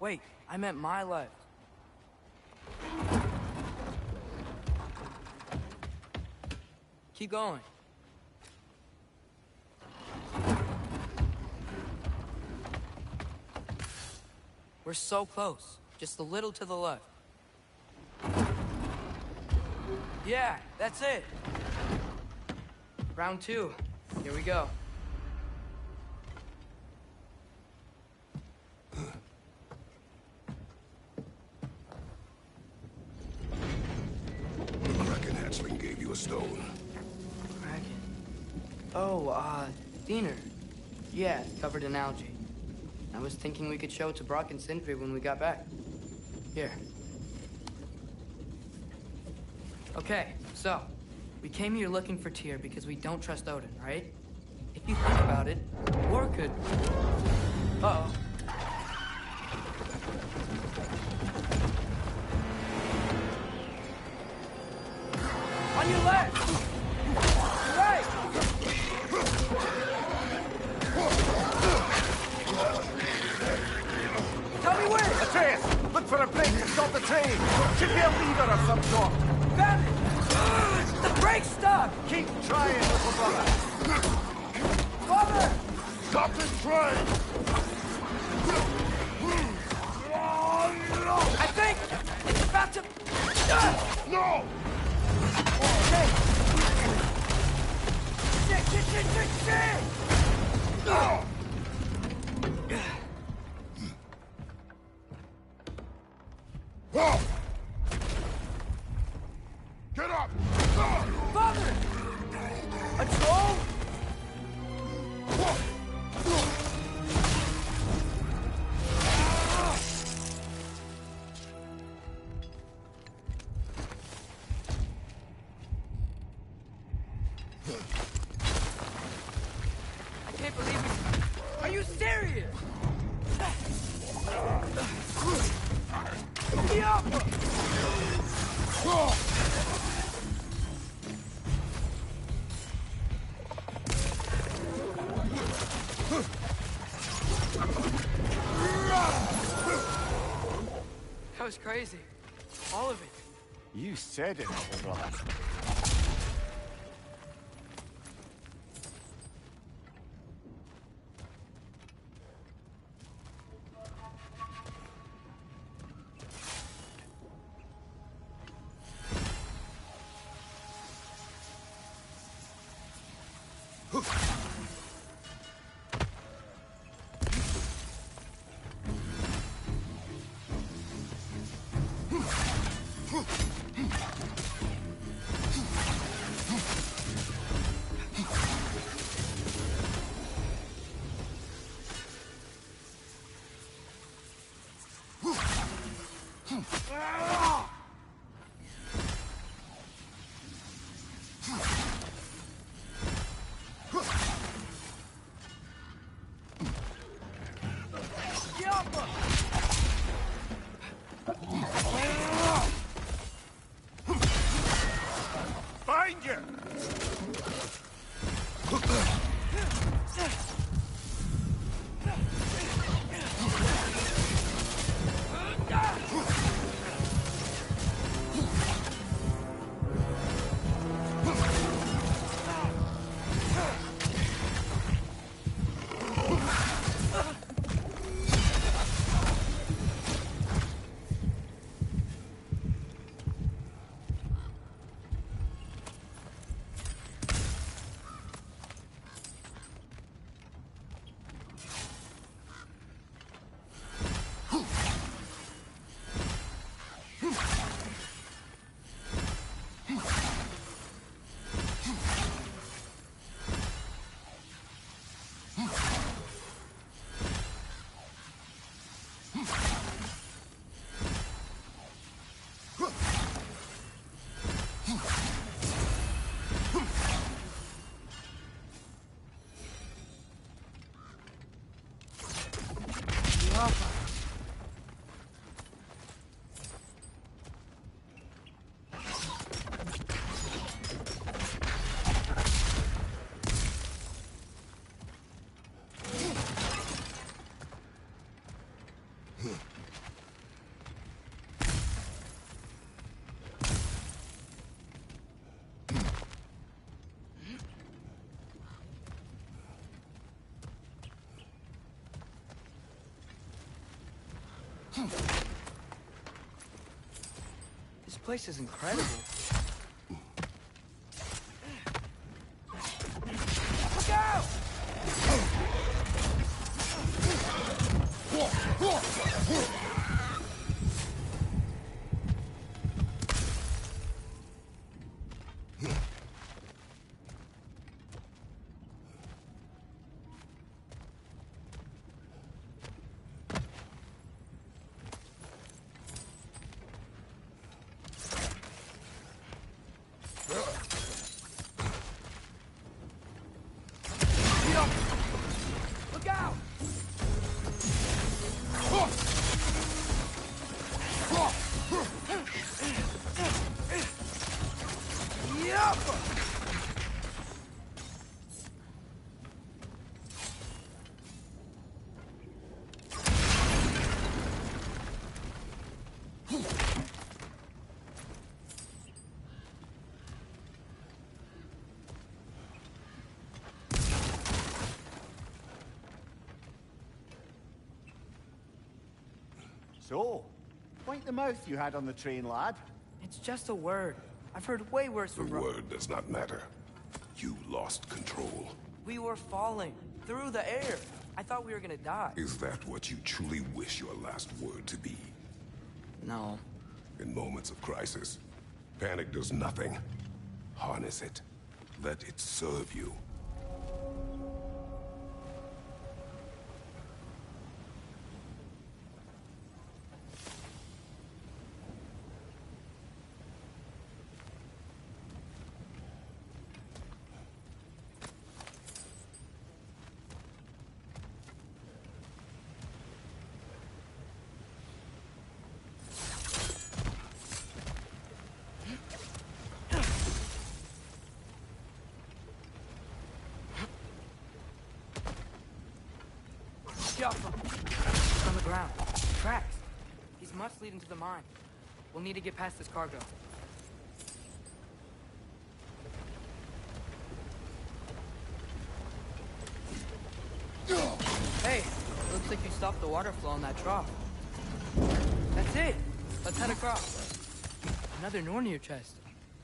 Wait, I meant my left. Keep going. We're so close. Just a little to the left. Yeah, that's it. Round 2. Here we go. The Kraken hatchling gave you a stone. Kraken. Oh, Diener. Yeah, covered in algae. I was thinking we could show it to Brock and Sindri when we got back. Here. Okay, so, we came here looking for Tyr because we don't trust Odin, right? If you think about it, war could... Uh-oh. On your left! Right! Tell me where! Atreus, look for a break to stop the train. Should be a lever of some sort. Found it! The brake's stuck! Keep trying, little brother. Father! Stop the train! I think it's about to... No! Shit! Get up! Father! A troll? I can't believe it. Are you serious? Yeah. That was crazy. All of it. You said it, little brother. Find you! This place is incredible. Look out! So, point the mouth you had on the train, lad. It's just a word. I've heard way worse The from word does not matter. You lost control. We were falling through the air. I thought we were gonna die. Is that what you truly wish your last word to be? No. In moments of crisis, panic does nothing. Harness it. Let it serve you. Off him. It's on the ground. Tracks. These must lead into the mine. We'll need to get past this cargo. Hey, looks like you stopped the water flow in that trough. That's it. Let's head across. Another Nornir chest.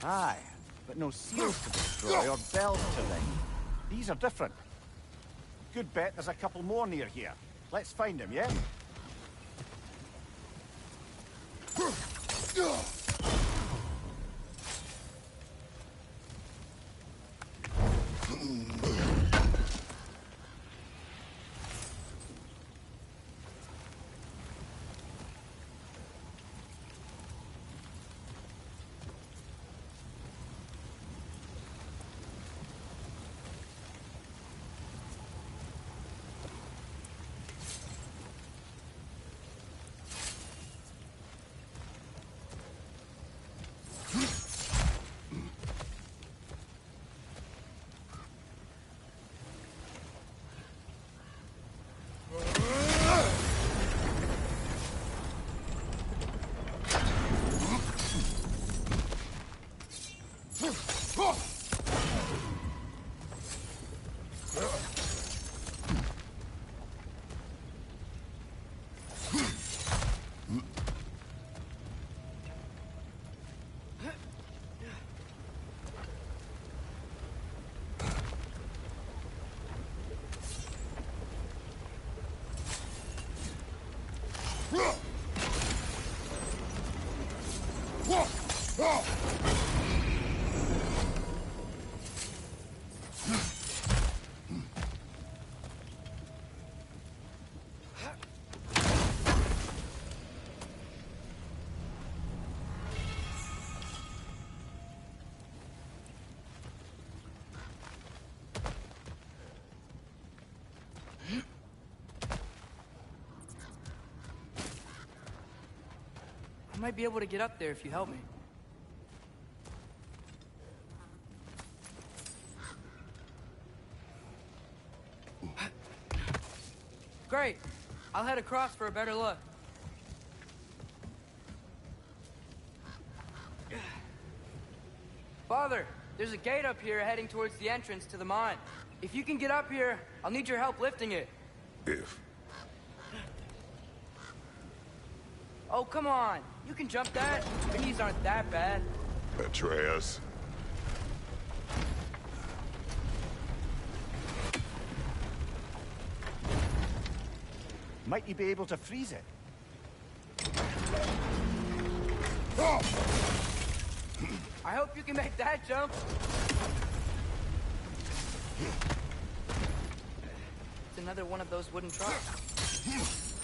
Aye, but no seals to destroy or bells to ring. These are different. Good bet there's a couple more near here. Let's find them, yeah? I might be able to get up there if you help me. Great. I'll head across for a better look. Father, there's a gate up here heading towards the entrance to the mine. If you can get up here, I'll need your help lifting it. If. Oh, come on. You can jump that. Your knees aren't that bad. Atreus. Might you be able to freeze it? I hope you can make that jump. It's another one of those wooden trucks.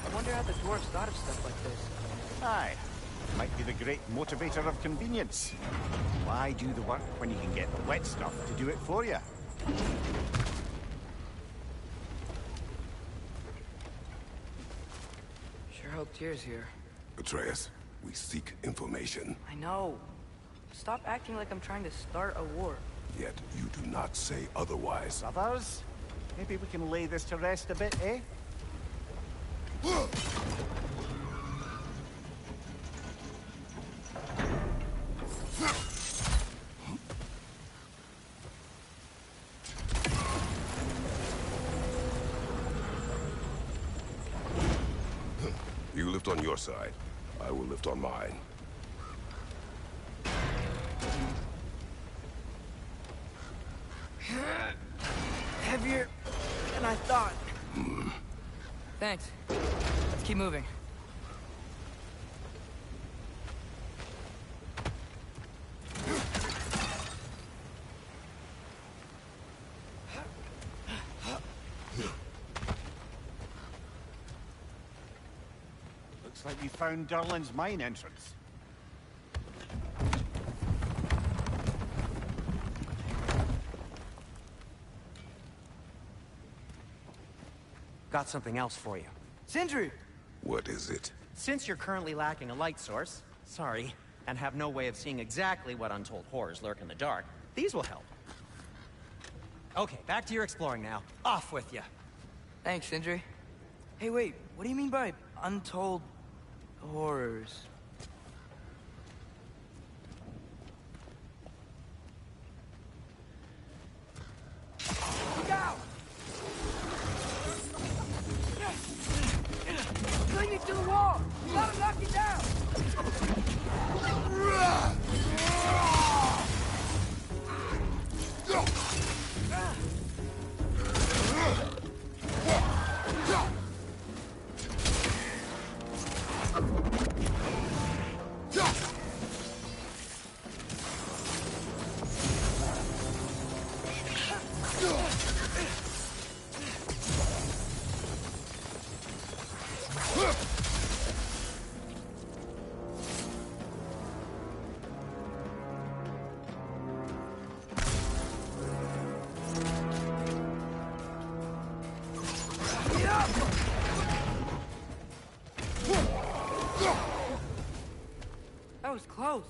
I wonder how the dwarves thought of stuff like this. Aye. Might be the great motivator of convenience. Why do the work when you can get the wet stuff to do it for you? Sure hope Tyr's here. Atreus, we seek information. I know. Stop acting like I'm trying to start a war. Yet you do not say otherwise. Others? Maybe we can lay this to rest a bit, eh? You lift on your side. I will lift on mine. Heavier than I thought. Thanks. Let's keep moving. Looks like we found Durlin's mine entrance. Got something else for you. Sindri! What is it? Since you're currently lacking a light source, sorry, and have no way of seeing exactly what untold horrors lurk in the dark, these will help. Okay, back to your exploring now. Off with you. Thanks, Sindri. Hey, wait, what do you mean by untold horrors? Look out! Bring it to the wall! You gotta knock it down! That was close.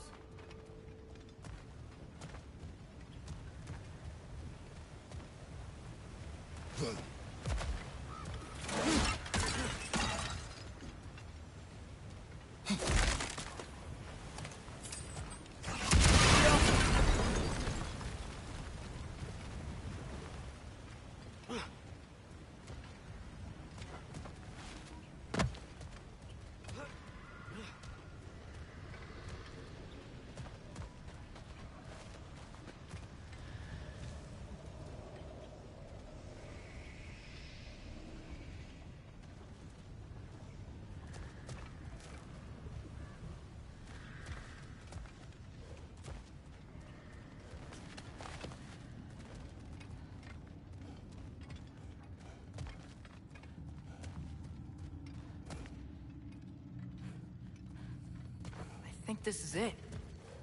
I think this is it.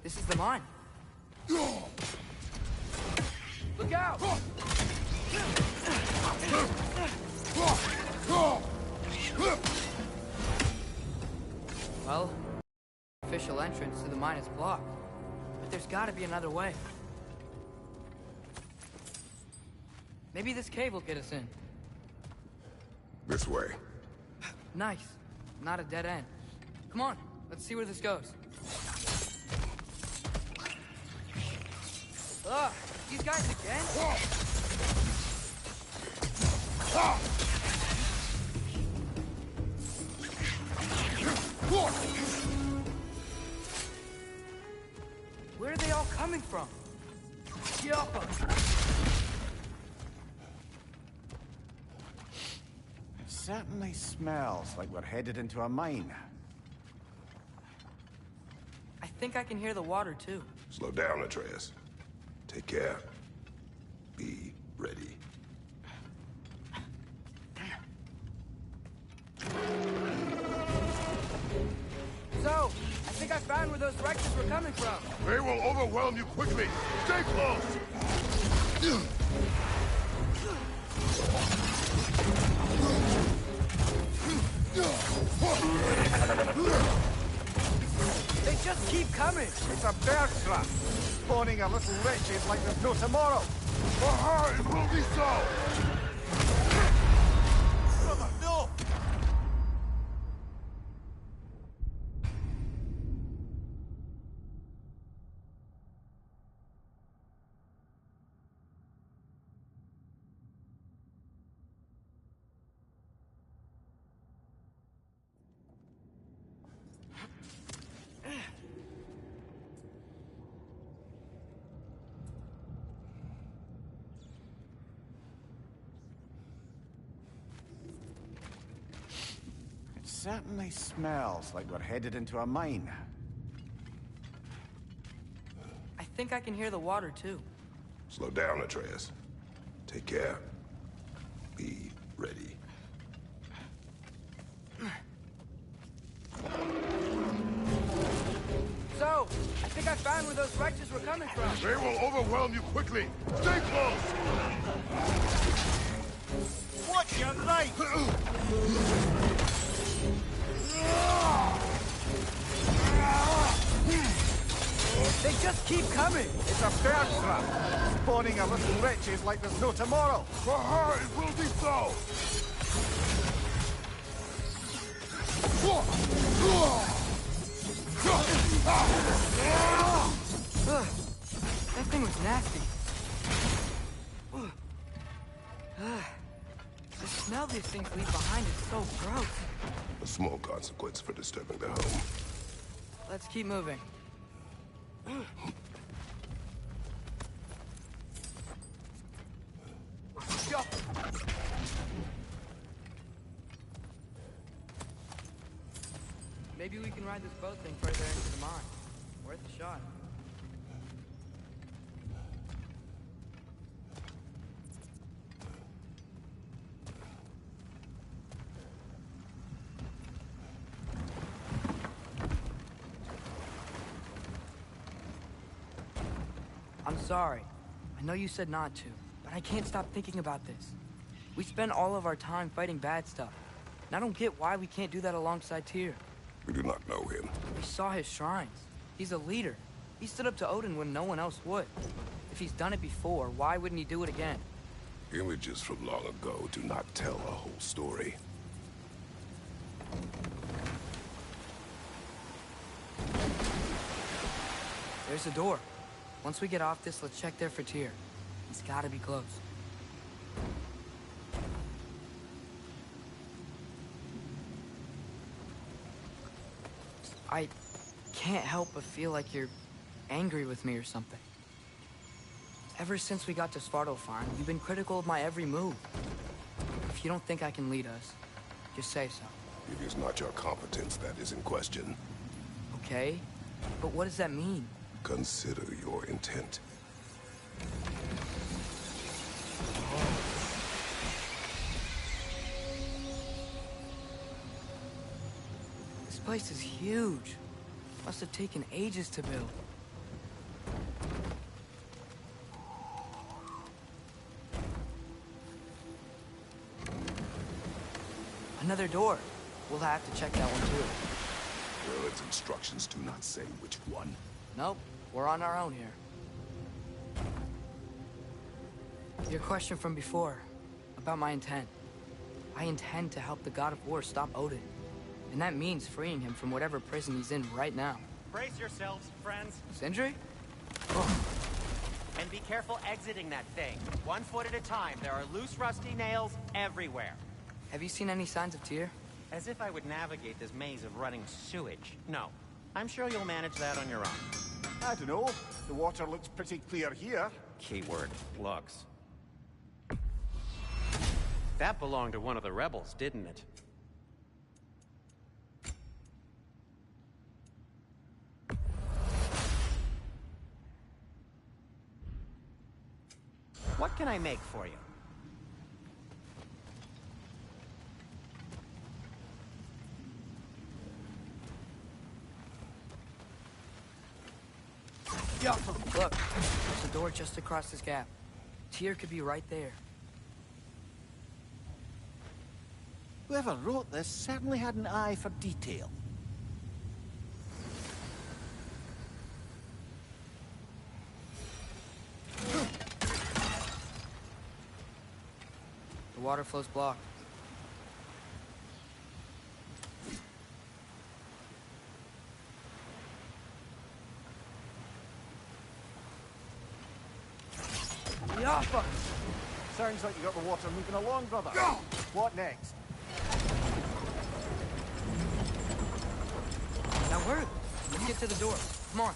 This is the mine. Look out! Well, official entrance to the mine is blocked. But there's gotta be another way. Maybe this cave will get us in. This way. Nice. Not a dead end. Come on, let's see where this goes. Ugh, these guys again? Where are they all coming from? Yup. It certainly smells like we're headed into a mine. I think I can hear the water too. Slow down, Atreus. Take care. Be ready. So, I think I found where those Rexes were coming from. They will overwhelm you quickly. Stay close! They just keep coming. It's a bear trap, spawning a little wretches like there's no tomorrow. Aha, it will be so! Brother, no! certainly smells like we're headed into a mine. I think I can hear the water, too. Slow down, Atreus. Take care. Be ready. So, I think I found where those wretches were coming from. They will overwhelm you quickly. Stay close! Watch your right! They just keep coming. It's a bear trap, spawning a little wretches like there's no tomorrow. For her, it will be so! That thing was nasty. The smell these things leave behind is so gross. A small consequence for disturbing their home. Let's keep moving. Go. Maybe we can ride this boat thing further into the mine. Worth a shot. I'm sorry. I know you said not to, but I can't stop thinking about this. We spend all of our time fighting bad stuff, and I don't get why we can't do that alongside Tyr. We do not know him. We saw his shrines. He's a leader. He stood up to Odin when no one else would. If he's done it before, why wouldn't he do it again? Images from long ago do not tell a whole story. There's a door. Once we get off this, let's check there for Tyr. He's gotta be close. I can't help but feel like you're angry with me or something. Ever since we got to Svartalfheim, you've been critical of my every move. If you don't think I can lead us, just say so. It is not your competence that is in question. Okay, but what does that mean? Consider your intent. This place is huge. Must have taken ages to build. Another door. We'll have to check that one too. Erlin's instructions do not say which one. Nope, we're on our own here. Your question from before, about my intent. I intend to help the God of War stop Odin. And that means freeing him from whatever prison he's in right now. Brace yourselves, friends. Sindri? And be careful exiting that thing. 1 foot at a time. There are loose, rusty nails everywhere. Have you seen any signs of Tyr? As if I would navigate this maze of running sewage. No. I'm sure you'll manage that on your own. I don't know. The water looks pretty clear here. Keyword, looks. That belonged to one of the rebels, didn't it? What can I make for you? Yeah. Look, there's a door just across this gap. Tyr could be right there. Whoever wrote this certainly had an eye for detail. The water flow's blocked. Yaffa! Sounds like you got the water moving along, brother. What next? Now hurry! Let's get to the door. Come on.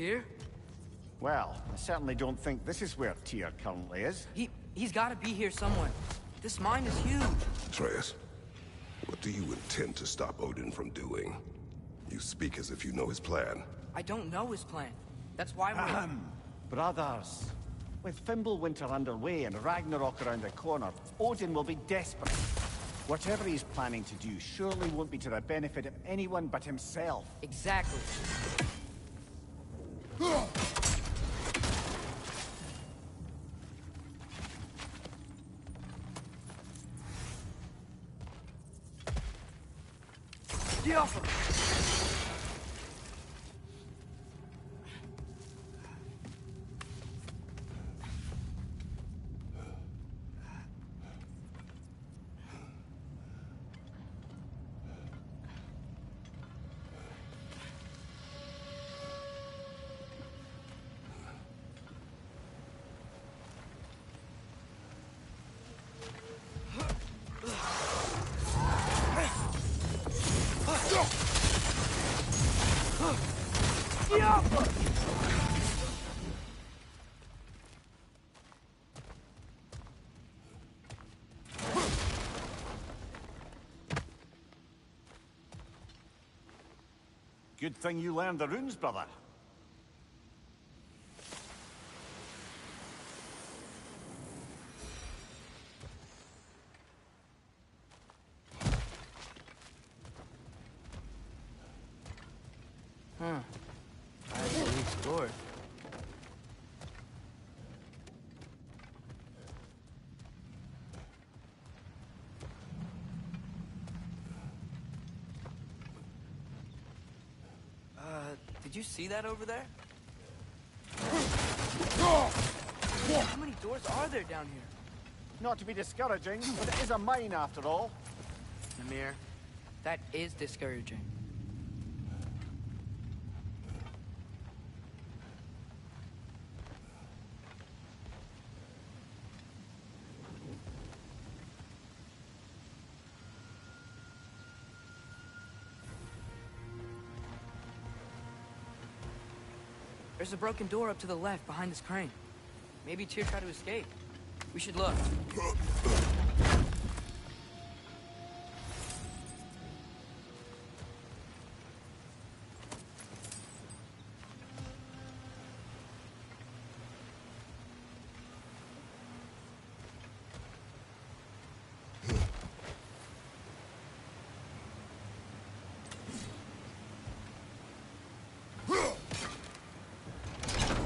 Tyr? Well, I certainly don't think this is where Tyr currently is. He's gotta be here somewhere. This mine is huge. Atreus, what do you intend to stop Odin from doing? You speak as if you know his plan. I don't know his plan. That's why we're... Brothers. With Fimbulwinter underway and Ragnarok around the corner, Odin will be desperate. Whatever he's planning to do surely won't be to the benefit of anyone but himself. Exactly. Get off him! Good thing you learned the runes, brother. Huh. I haven't explored. Did you see that over there? How many doors are there down here? Not to be discouraging, but it is a mine after all. Namir, that is discouraging. There's a broken door up to the left behind this crane. Maybe Tyr tried to escape. We should look.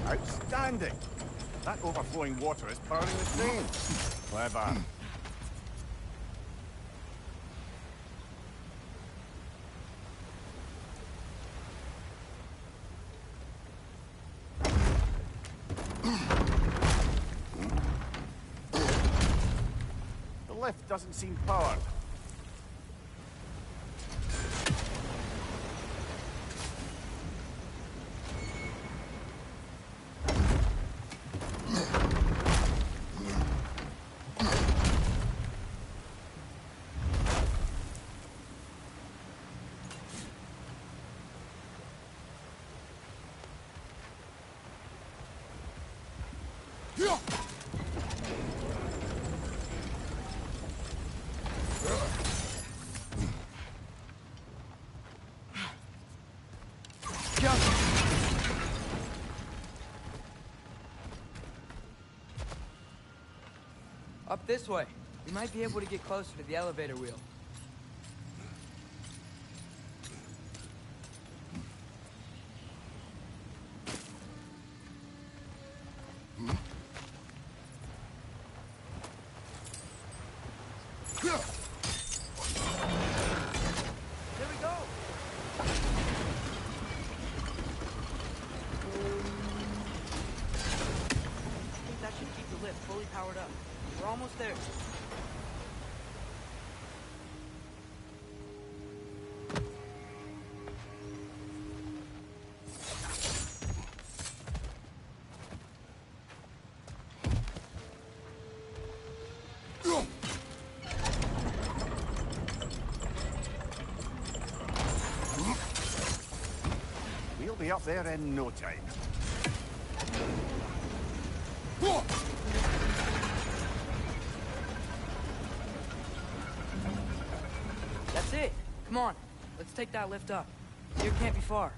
Outstanding! That overflowing water is powering the train. Clever. The lift doesn't seem powered. Up this way. We might be able to get closer to the elevator wheel. There we go. I think that should keep the lift fully powered up. We're almost there. We'll be up there in no time. That's it. Come on. Let's take that lift up. Here can't be far.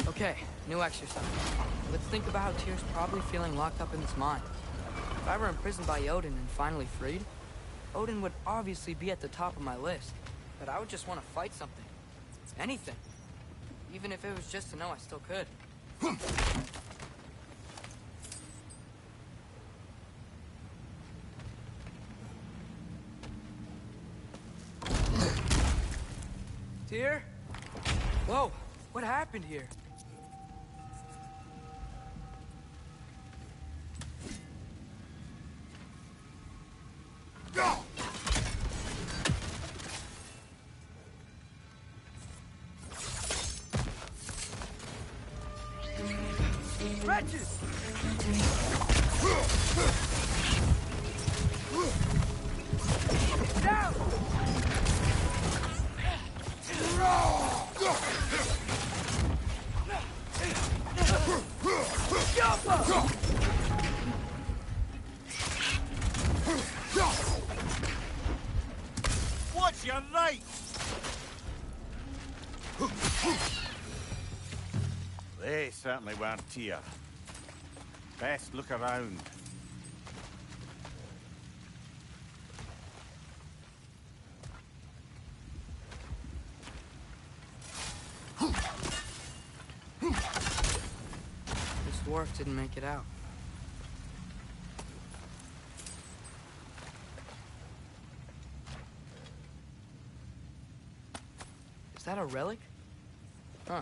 Okay, new exercise. Let's think about how Tyr's probably feeling locked up in his mind. If I were imprisoned by Odin and finally freed, Odin would obviously be at the top of my list. But I would just want to fight something. Anything. Even if it was just to know I still could. Tyr? Whoa, what happened here? Wretches! Down! What's your right? They certainly weren't Tyr. Best look around. This dwarf didn't make it out. Is that a relic? Huh.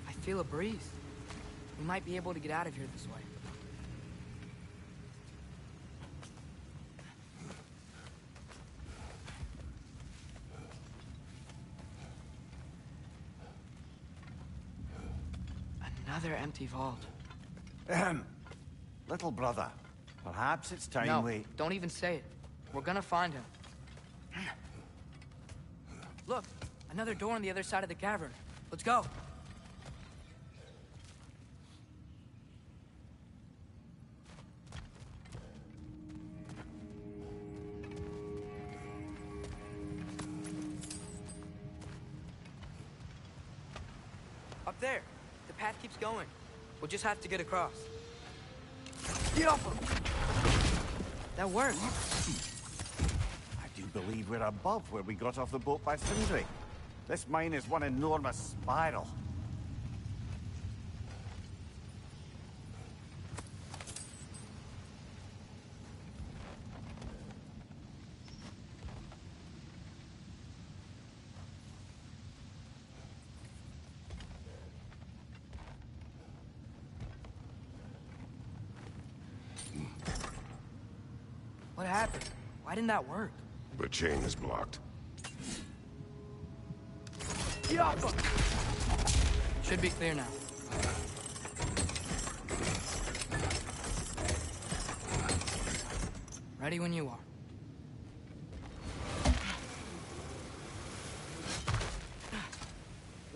I feel a breeze. We might be able to get out of here this way. Another empty vault. Little brother, perhaps it's time No, we... don't even say it. We're gonna find him. Look, another door on the other side of the cavern. Let's go. Up there. The path keeps going. We'll just have to get across. Get off him! That worked. I do believe we're above where we got off the boat by Sindri. This mine is one enormous spiral. What happened? Why didn't that work? The chain is blocked. Get off him! Should be clear now. Ready when you are.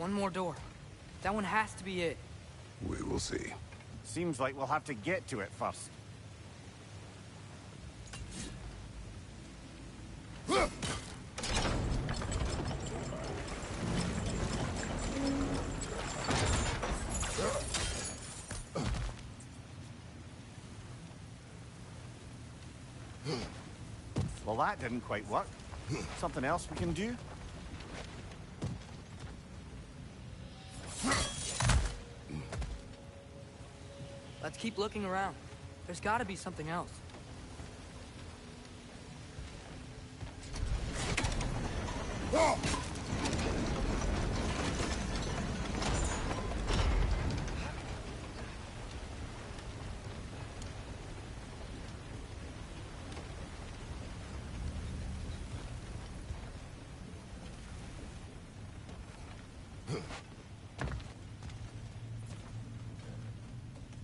One more door. That one has to be it. We will see. Seems like we'll have to get to it first. Well, that didn't quite work. Something else we can do? Let's keep looking around. There's gotta be something else.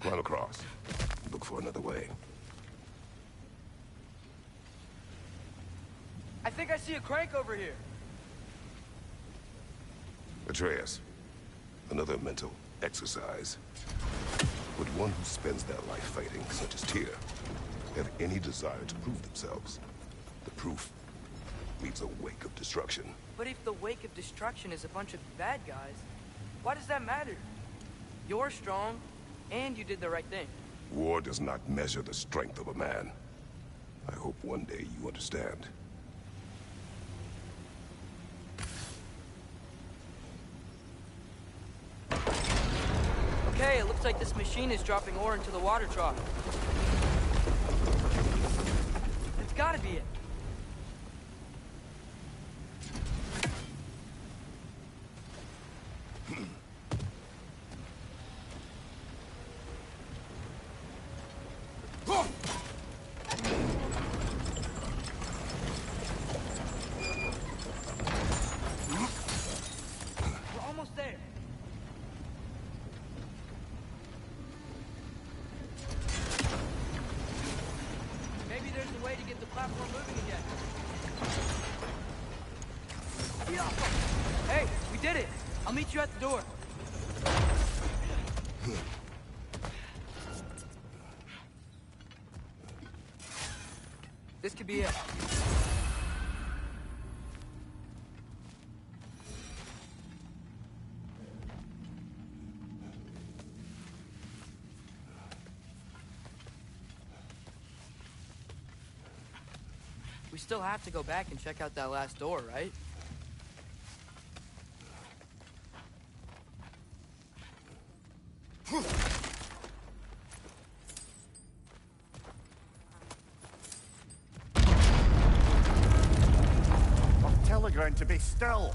Run across. Look for another way. I think I see a crank over here. Atreus, another mental exercise. Would one who spends their life fighting, such as Tyr, have any desire to prove themselves? The proof leaves a wake of destruction. But if the wake of destruction is a bunch of bad guys, why does that matter? You're strong, and you did the right thing. War does not measure the strength of a man. I hope one day you understand. Okay, it looks like this machine is dropping ore into the water trough. It's gotta be it. We're almost there. Maybe there's a way to get the platform moving again. Hey, we did it! I'll meet you at the door. This could be it. We still have to go back and check out that last door, right? I'll tell the ground to be still.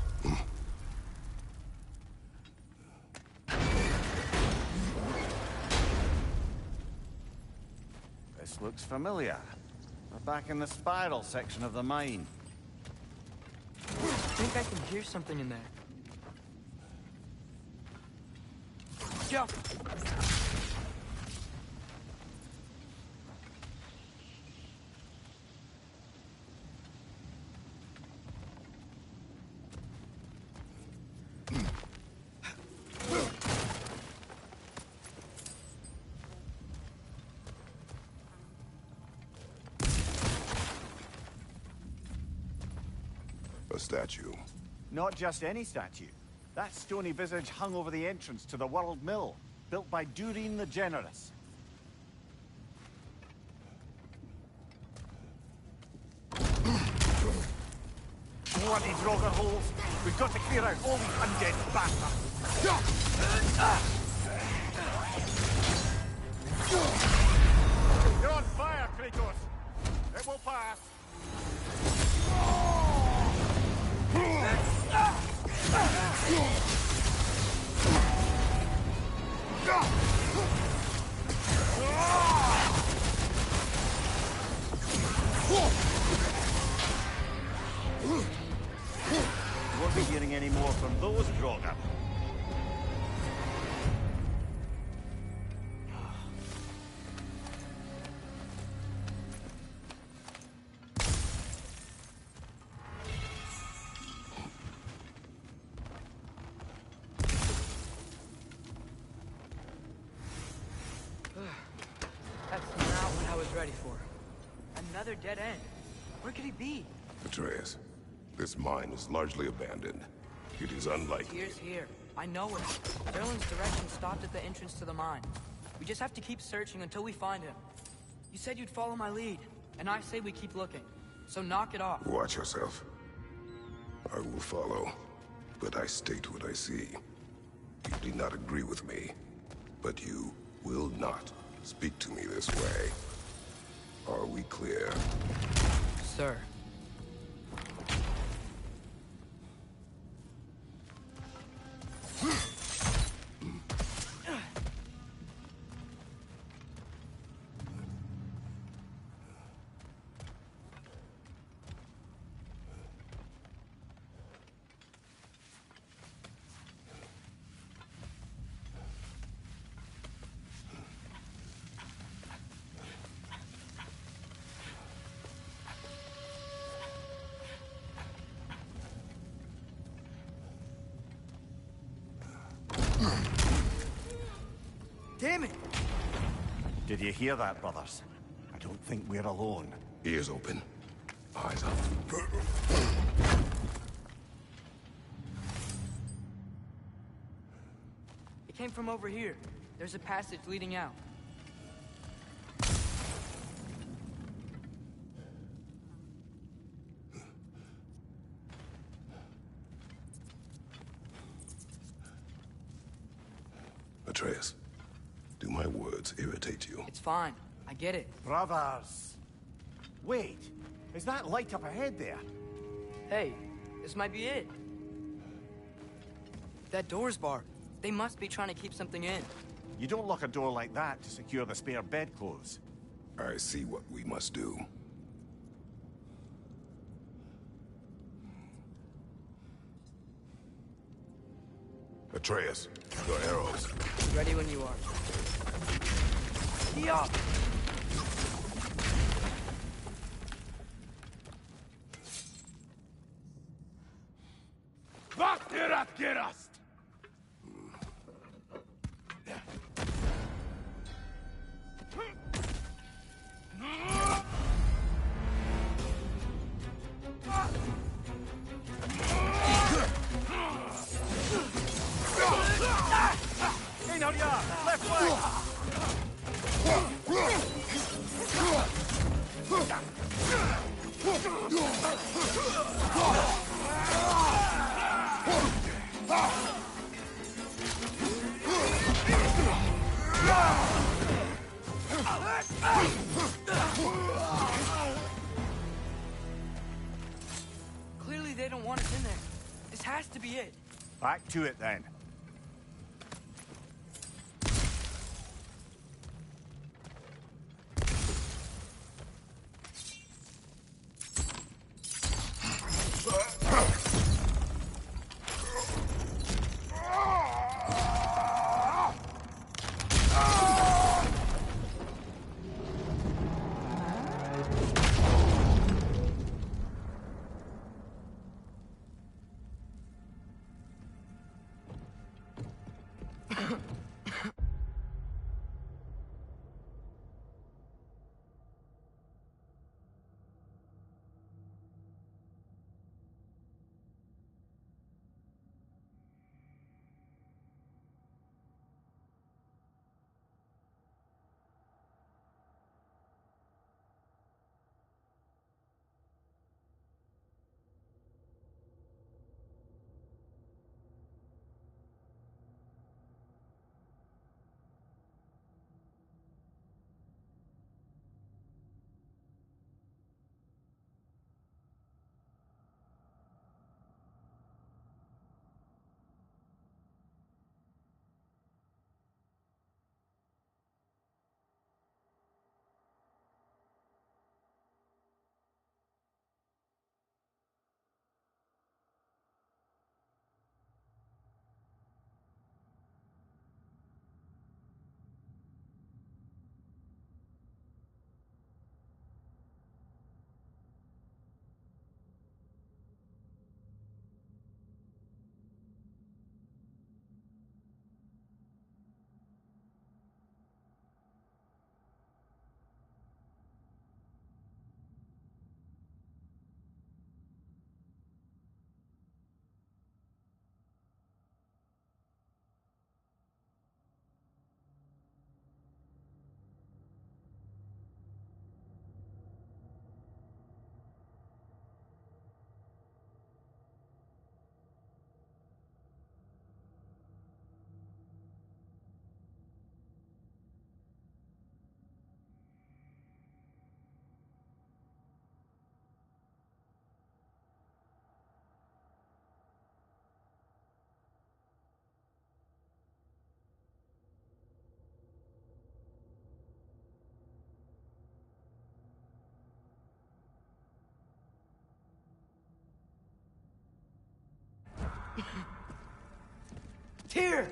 This looks familiar. We're back in the spiral section of the mine. I think I can hear something in there. Jump! A statue. Not just any statue. That stony visage hung over the entrance to the World Mill, built by Durin the Generous. Bloody Draugr holes! We've got to clear out all these undead bastards! You're on fire, Kratos! It will pass! Won't be hearing any more from those Draugr. ready for? Another dead end. Where could he be? Atreus, this mine is largely abandoned. It is unlikely. Tyr's here. I know it. Derlin's direction stopped at the entrance to the mine. We just have to keep searching until we find him. You said you'd follow my lead, and I say we keep looking. So knock it off. Watch yourself. I will follow, but I state what I see. You do not agree with me, but you will not speak to me this way. Are we clear? Sir. Damn it! Did you hear that, brothers? I don't think we're alone. Ears open. Eyes up. It came from over here. There's a passage leading out. Atreus, do my words irritate you? It's fine. I get it. Brothers! Wait, is that light up ahead there? Hey, this might be it. That door's barred. They must be trying to keep something in. You don't lock a door like that to secure the spare bedclothes. I see what we must do. Atreus, your arrows. Ready when you are. Yeah. Gerast! Hey, no, yeah! Left flank! Clearly they don't want us in there. This has to be it. Back to it, then. Tyr!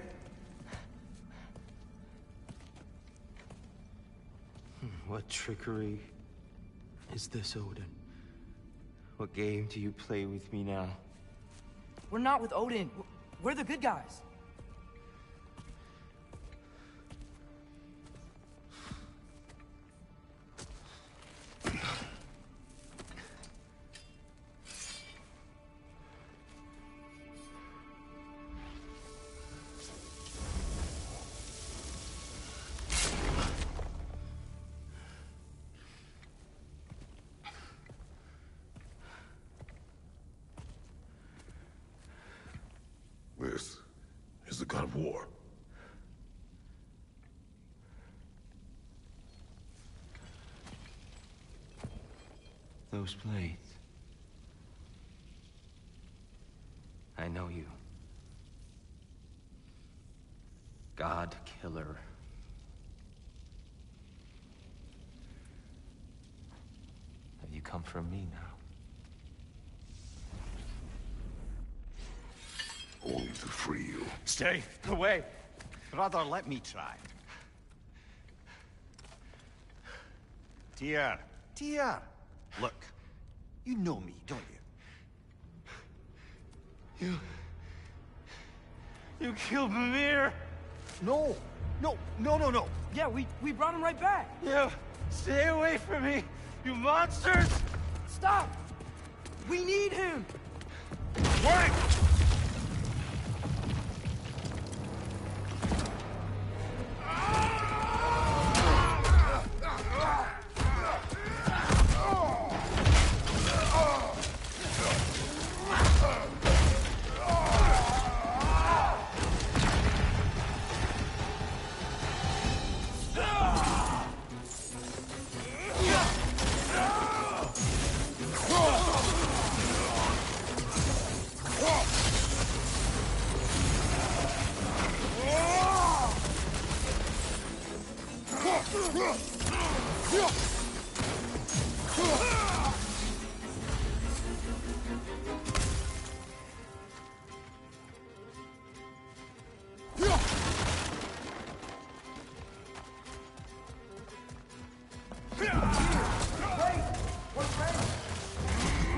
What trickery is this, Odin? What game do you play with me now? We're not with Odin. We're the good guys. This is the god of war. Those blades. I know you. God Killer. Have you come for me now? Only to free you. Stay away. Brother, let me try. Tyr. Tyr. Look, you know me, don't you? You killed Mimir! No. No. Yeah, we brought him right back. You stay away from me, you monsters! Stop! We need him! Wait!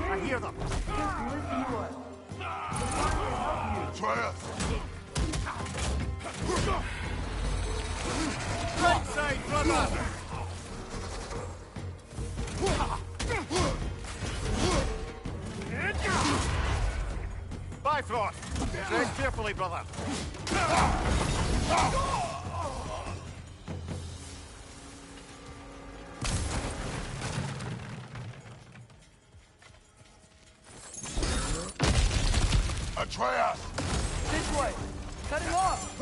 I hear them. Try us. Right side, brother. Bifrost. Tread carefully, brother. Atreus! This way! Cut him off!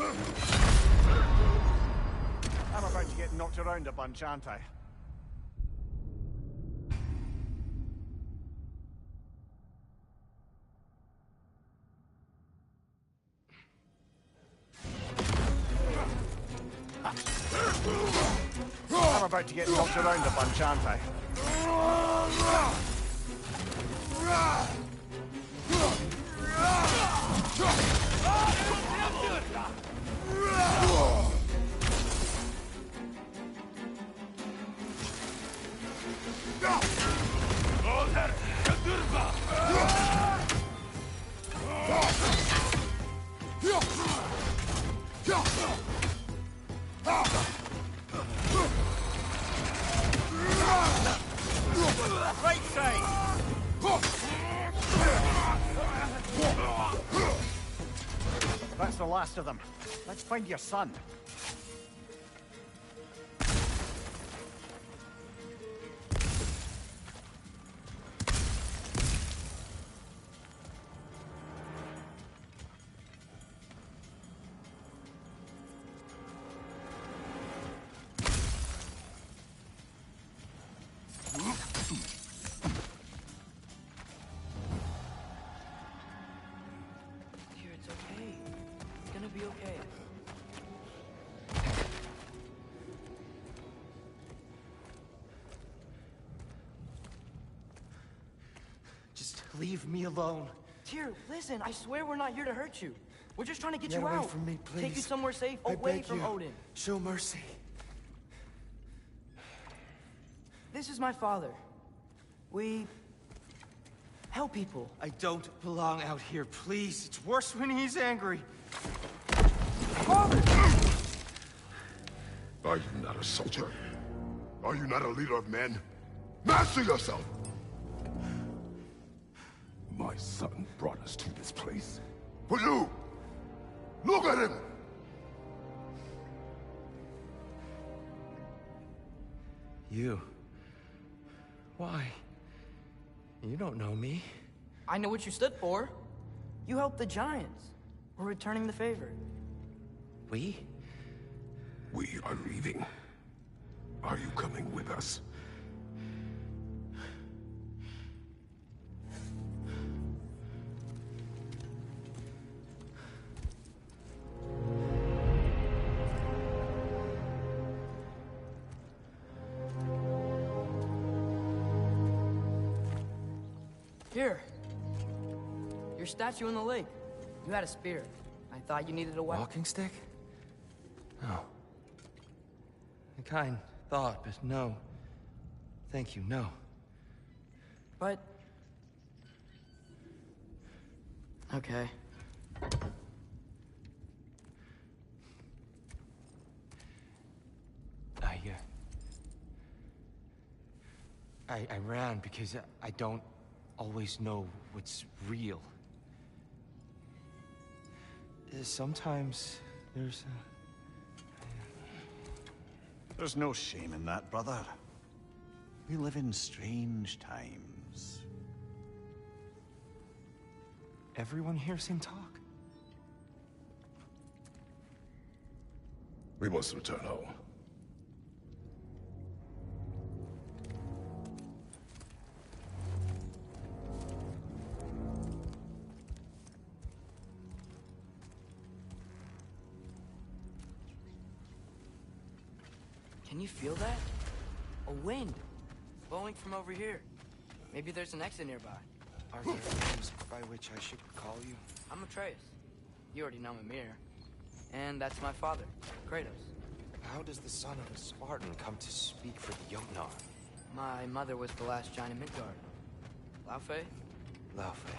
I'm about to get knocked around a bunch, aren't I? I'm about to get knocked around a bunch, aren't I? Right side! That's the last of them. Let's find your son. Here, it's okay. It's gonna be okay. Just leave me alone. Tyr, listen, I swear we're not here to hurt you. We're just trying to get Get you away out. from me, please. Take you somewhere safe, I away beg from you. Odin. Show mercy. This is my father. We help people. I don't belong out here, please. It's worse when he's angry. Father! Are you not a soldier? Are you not a leader of men? Master yourself! My son brought us to this place. For you! Look at him! You? Why? You don't know me. I know what you stood for. You helped the Giants. We're returning the favor. We? We are leaving. Are you coming with us? Here. Your statue in the lake. You had a spear. I thought you needed a weapon. Walking stick? No. A kind thought, but no. Thank you, no. But... okay. I ran because I don't always know what's real. Sometimes there's There's no shame in that, brother. We live in strange times. Everyone hears him talk. We must return home. Can you feel that? A wind. Blowing from over here. Maybe there's an exit nearby. Are there names by which I should call you? I'm Atreus. You already know Mimir. And that's my father, Kratos. How does the son of a Spartan come to speak for the Jotnar? My mother was the last giant in Midgard. Laufey? Laufey.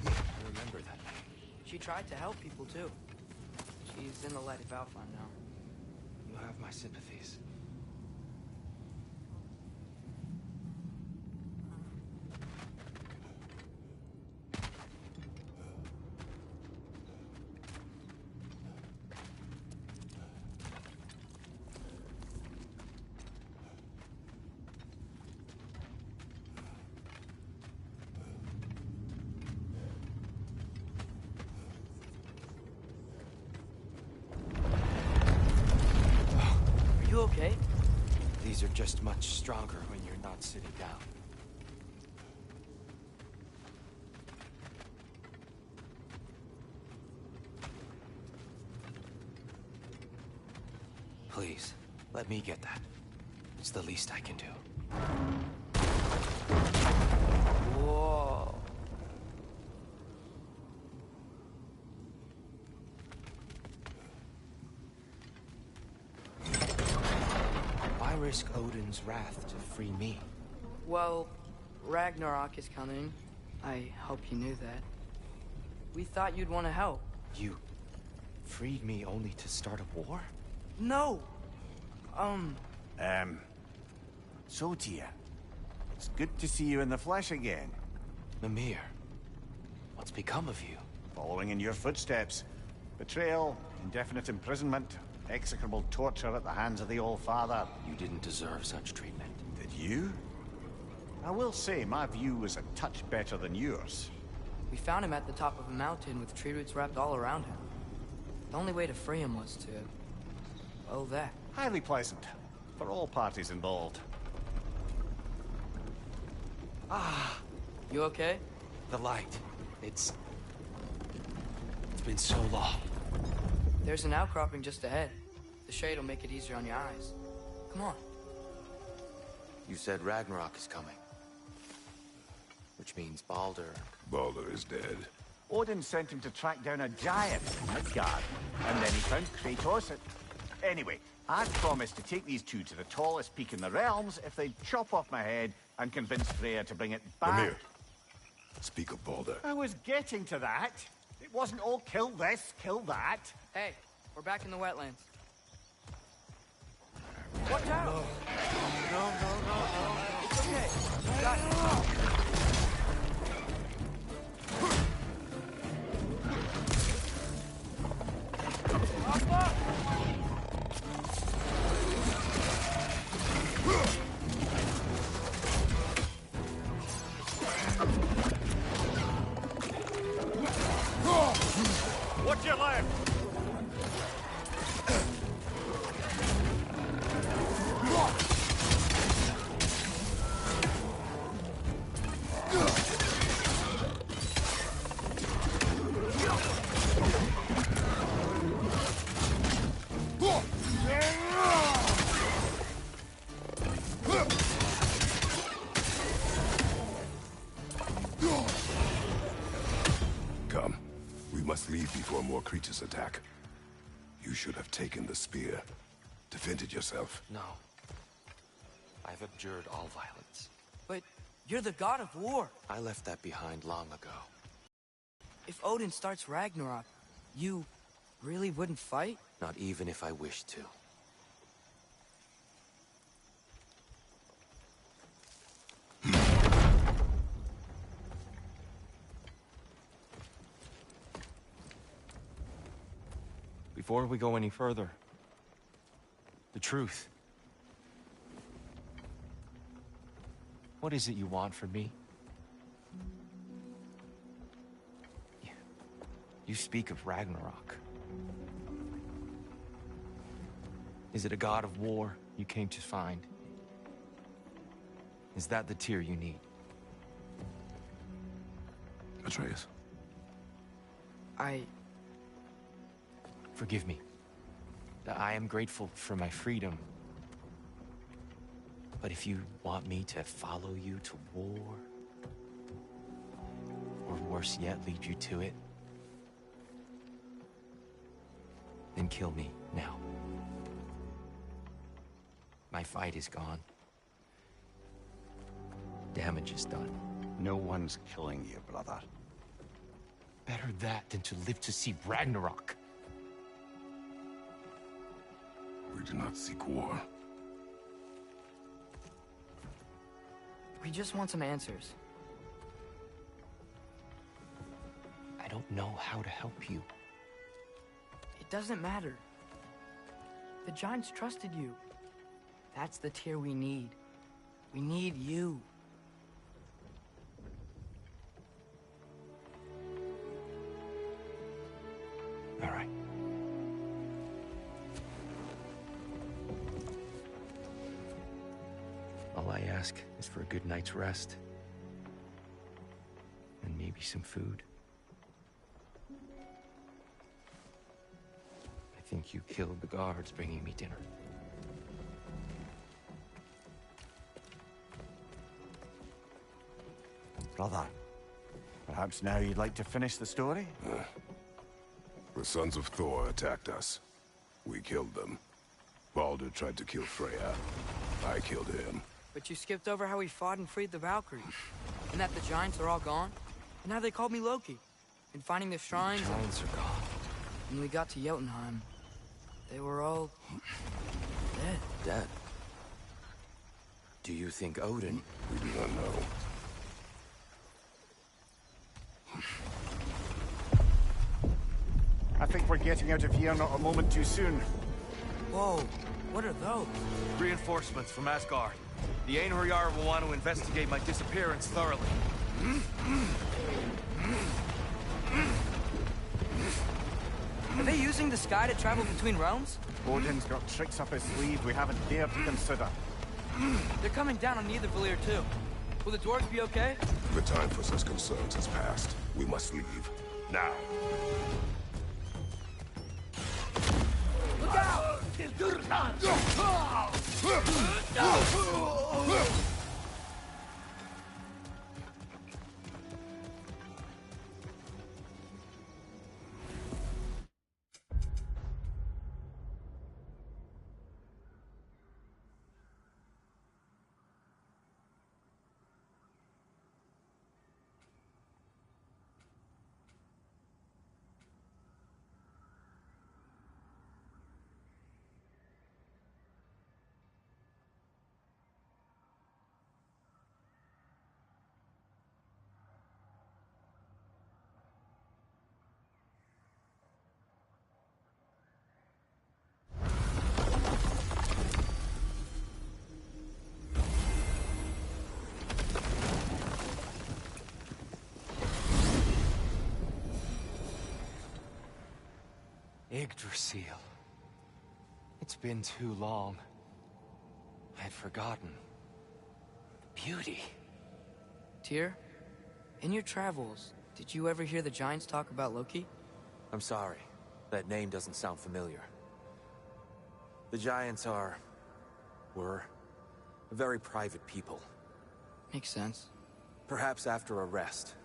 I remember that name. She tried to help people too. She's in the light of Alfheim now. You have my sympathies. You okay? These are just much stronger when you're not sitting down. Please, let me get that. It's the least I can do. Whoa. Why risk Odin's wrath to free me? Well, Ragnarok is coming. I hope you knew that. We thought you'd want to help. You freed me only to start a war? No! So, Tyr, it's good to see you in the flesh again. Mimir, what's become of you? Following in your footsteps. Betrayal, indefinite imprisonment, execrable torture at the hands of the Old Father. You didn't deserve such treatment. Did you? I will say, my view was a touch better than yours. We found him at the top of a mountain with tree roots wrapped all around him. The only way to free him was to... well, that. Highly pleasant, for all parties involved. Ah, you okay? The light. It's been so long. There's an outcropping just ahead. The shade will make it easier on your eyes. Come on. You said Ragnarok is coming. Which means Baldur Baldur is dead. Odin sent him to track down a giant in Midgard, and then he found Kratos at... Anyway, I'd promised to take these two to the tallest peak in the realms if they'd chop off my head and convince Freya to bring it back. Mimir, speak of Baldur. I was getting to that. It wasn't all kill this, kill that. Hey, we're back in the wetlands. Watch out! No. It's okay. You got it. What's your left? Come. We must leave before more creatures attack. You should have taken the spear. Defended yourself. No. I've abjured all violence. But you're the god of war. I left that behind long ago. If Odin starts Ragnarok, you really wouldn't fight? Not even if I wished to. Before we go any further, the truth. What is it you want from me? You speak of Ragnarok. Is it a god of war you came to find? Is that the tear you need? Atreus. Forgive me. I am grateful for my freedom. But if you want me to follow you to war, or worse yet, lead you to it, then kill me now. My fight is gone. Damage is done. No one's killing you, brother. Better that than to live to see Ragnarok. We do not seek war. We just want some answers. I don't know how to help you. It doesn't matter. The giants trusted you. That's the tear we need. We need you. All right. All I ask is for a good night's rest. And maybe some food. I think you killed the guards bringing me dinner. Brother, perhaps now you'd like to finish the story? The sons of Thor attacked us. We killed them. Baldur tried to kill Freya. I killed him. But you skipped over how we fought and freed the Valkyries. And that the giants are all gone. And how they called me Loki. And finding the shrines... The giants are gone. When we got to Jotunheim, they were all... dead. Dead? Do you think Odin... We do not know. I think we're getting out of here not a moment too soon. Whoa, what are those? Reinforcements from Asgard. The Einherjar will want to investigate my disappearance thoroughly. Are they using the sky to travel between realms? Odin's got tricks up his sleeve we haven't dared to consider. They're coming down on either Valir too. Will the dwarves be okay? The time for such concerns has passed. We must leave. Now. Look out! Yggdrasil. It's been too long. I had forgotten. The beauty. Tyr, in your travels, did you ever hear the Giants talk about Loki? I'm sorry. That name doesn't sound familiar. The Giants were a very private people. Makes sense. Perhaps after a rest.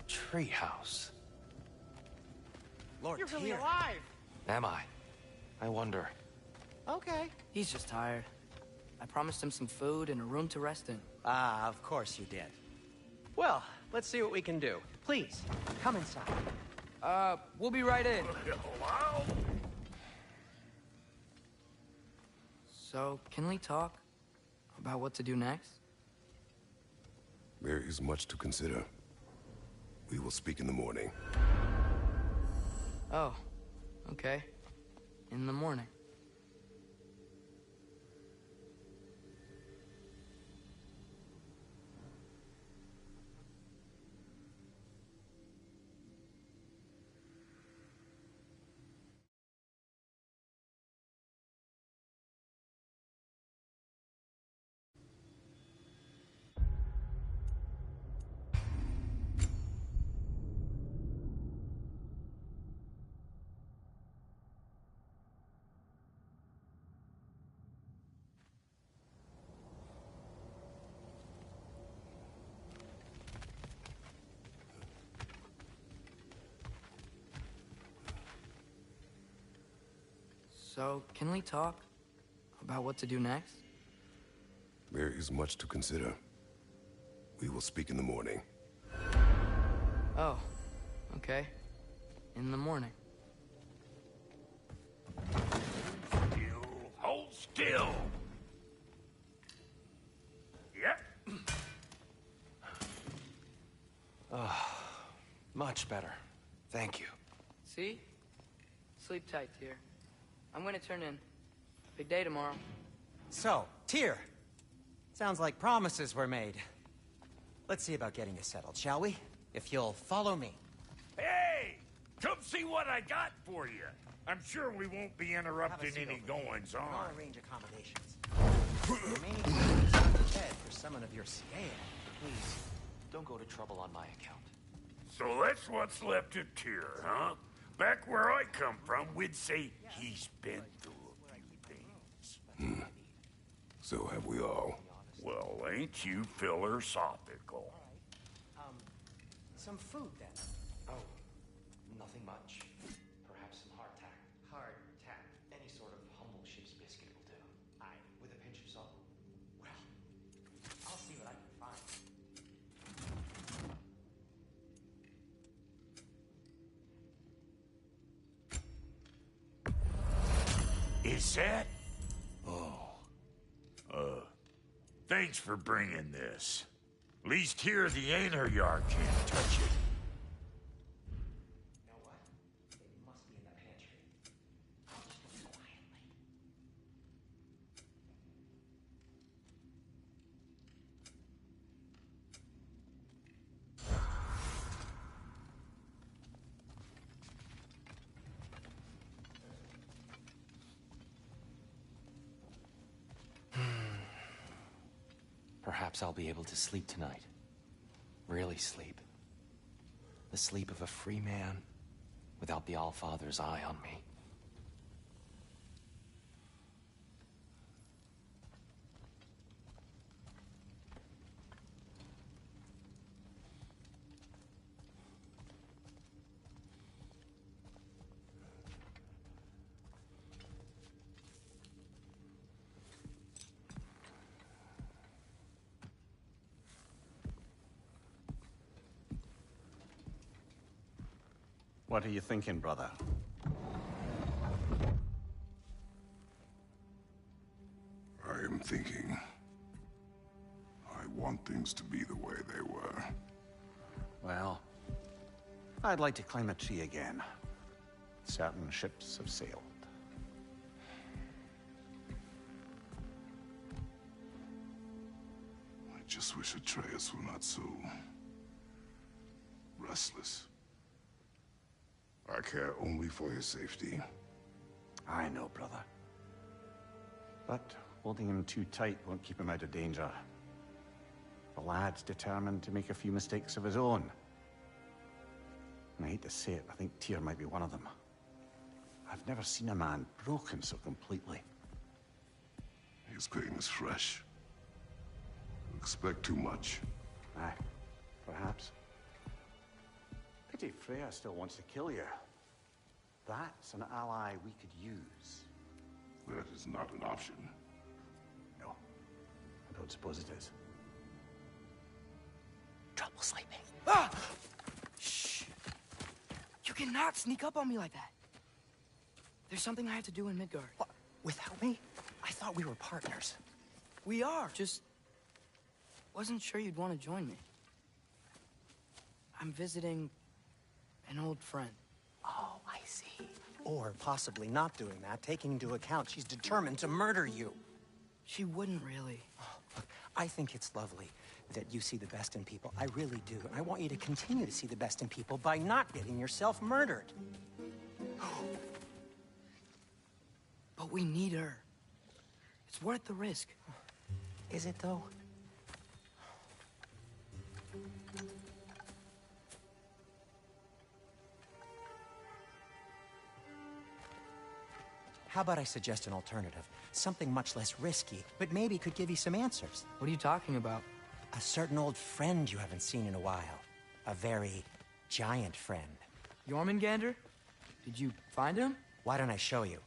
Treehouse. Lord, You're really Tyr. alive! Am I? I wonder. Okay. He's just tired. I promised him some food and a room to rest in. Ah, of course you did. Well, let's see what we can do. Please, come inside. We'll be right in. So, can we talk about what to do next? There is much to consider. We will speak in the morning. Oh, okay. In the morning. So, can we talk about what to do next? There is much to consider. We will speak in the morning. Oh, okay. In the morning. Hold still! Yep. Much better. Thank you. See? Sleep tight, Tyr. I'm gonna turn in. Big day tomorrow. So, Tyr. Sounds like promises were made. Let's see about getting you settled, shall we? If you'll follow me. Hey! Come see what I got for you. I'm sure we won't be interrupting any goings-on. I'll arrange accommodations. Remaining bed for someone of your scale. Please, don't go to trouble on my account. So that's what's left of Tyr, huh? Back where I come from, we'd say he's been through a few things. So have we all. Well, ain't you philosophical? Some food then. Oh, nothing much. Perhaps some hardtack. Hardtack. Any sort of humble ship's biscuit will do. Aye. With a pinch of salt. Well, I'll see what I can find. Is that? Oh. Thanks for bringing this. Least here the Einherjar can't touch it. You know what? It must be in the pantry. I'll just go quietly. Perhaps I'll be able to sleep tonight. Really sleep. The sleep of a free man without the Allfather's eye on me. What are you thinking, brother? I am thinking. I want things to be the way they were. Well, I'd like to climb a tree again. Certain ships have sailed. I just wish Atreus were not so restless. I care only for his safety. I know, brother. But holding him too tight won't keep him out of danger. The lad's determined to make a few mistakes of his own. And I hate to say it, I think Tyr might be one of them. I've never seen a man broken so completely. His pain is fresh. You expect too much. Aye, perhaps. Pity Freya still wants to kill you. That's an ally we could use. That is not an option. No, I don't suppose it is. Trouble sleeping. Ah! Shh! You cannot sneak up on me like that. There's something I have to do in Midgard. What? Without me? I thought we were partners. We are. Just wasn't sure you'd want to join me. I'm visiting an old friend. Oh, I see. Or possibly not doing that, taking into account she's determined to murder you. She wouldn't really. Look, I think it's lovely that you see the best in people. I really do. And I want you to continue to see the best in people by not getting yourself murdered. But we need her. It's worth the risk. Is it, though? How about I suggest an alternative? Something much less risky, but maybe could give you some answers. What are you talking about? A certain old friend you haven't seen in a while. A very giant friend. Jormungandr? Did you find him? Why don't I show you?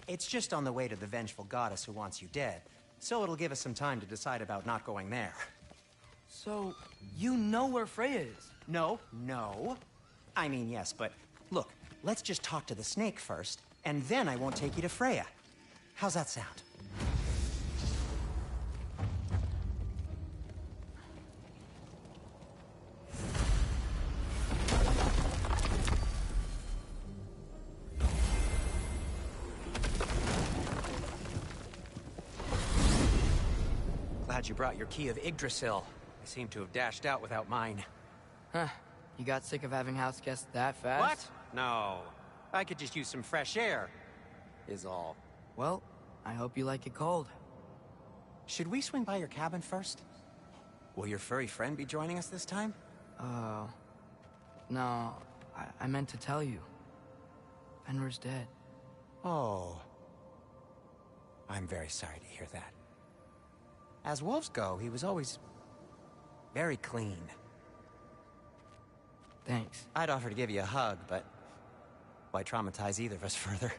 It's just on the way to the vengeful goddess who wants you dead. So it'll give us some time to decide about not going there. So, you know where Freya is? No. I mean, yes, but look, let's just talk to the snake first, and then I won't take you to Freya. How's that sound? Glad you brought your key of Yggdrasil. I seem to have dashed out without mine. Huh. You got sick of having house guests that fast? What? No. I could just use some fresh air, is all. Well, I hope you like it cold. Should we swing by your cabin first? Will your furry friend be joining us this time? No. I meant to tell you. Fenrir's dead. Oh. I'm very sorry to hear that. As wolves go, he was always very clean. Thanks. I'd offer to give you a hug, but why traumatize either of us further?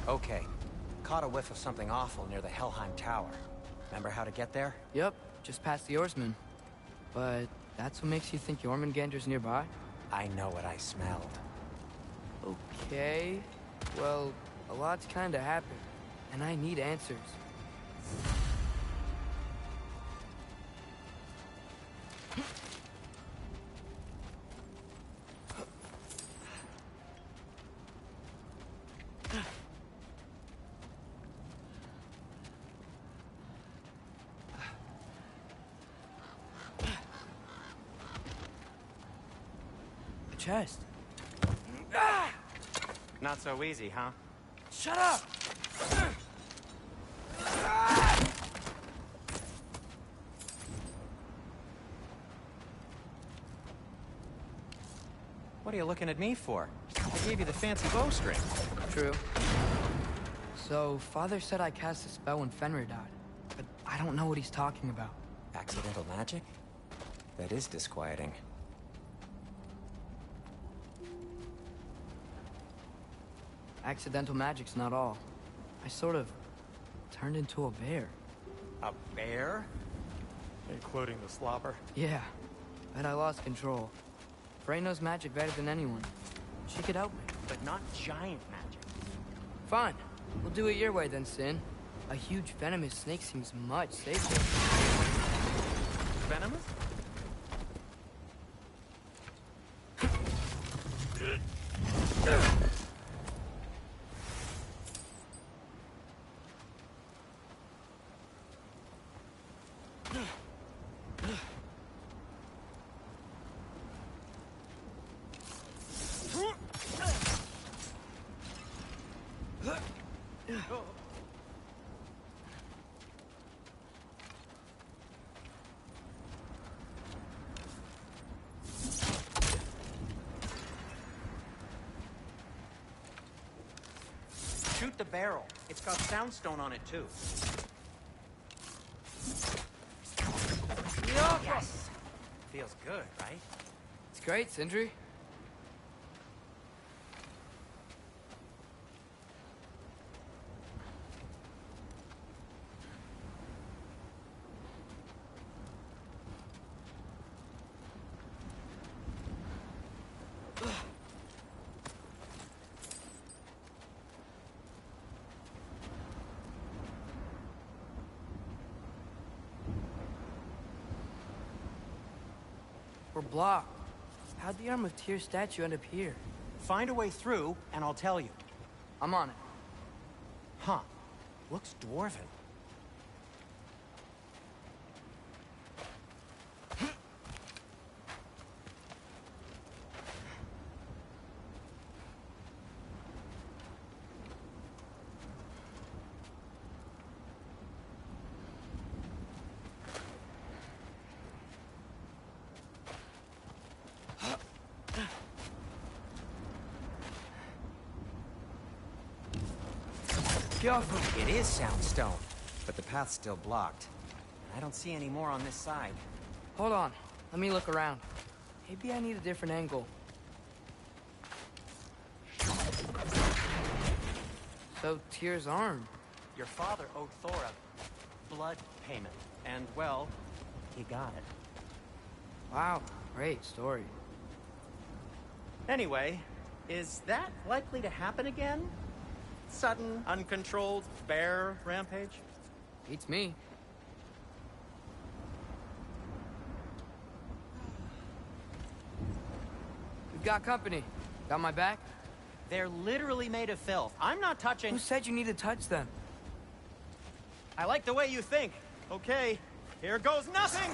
Okay. Caught a whiff of something awful near the Helheim Tower. Remember how to get there? Yep, just past the Oarsman. But that's what makes you think Jormungandr's nearby? I know what I smelled. Okay. Well, a lot's kinda happened, and I need answers. Chest. Not so easy, huh? Shut up! What are you looking at me for? I gave you the fancy bowstring. True. So, Father said I cast a spell when Fenrir died, but I don't know what he's talking about. Accidental magic? That is disquieting. Accidental magic's not all. I sort of turned into a bear. A bear? Including the slobber? Yeah, but I lost control. Frey knows magic better than anyone. She could help me. But not giant magic. Fine. We'll do it your way then, Sin. A huge venomous snake seems much safer. Venomous? Shoot the barrel. It's got soundstone on it, too. Yes! Feels good, right? It's great, Sindri. We're blocked. How'd the Arm of Tyr statue end up here? Find a way through, and I'll tell you. I'm on it. Huh. Looks dwarven. It is soundstone, but the path's still blocked. I don't see any more on this side. Hold on. Let me look around. Maybe I need a different angle. So, Tyr's arm. Your father owed Thor a blood payment, and, well, he got it. Wow, great story. Anyway, is that likely to happen again? Sudden, uncontrolled bear rampage? Beats me. We've got company. Got my back? They're literally made of filth. I'm not touching... Who said you need to touch them? I like the way you think. Okay, here goes nothing!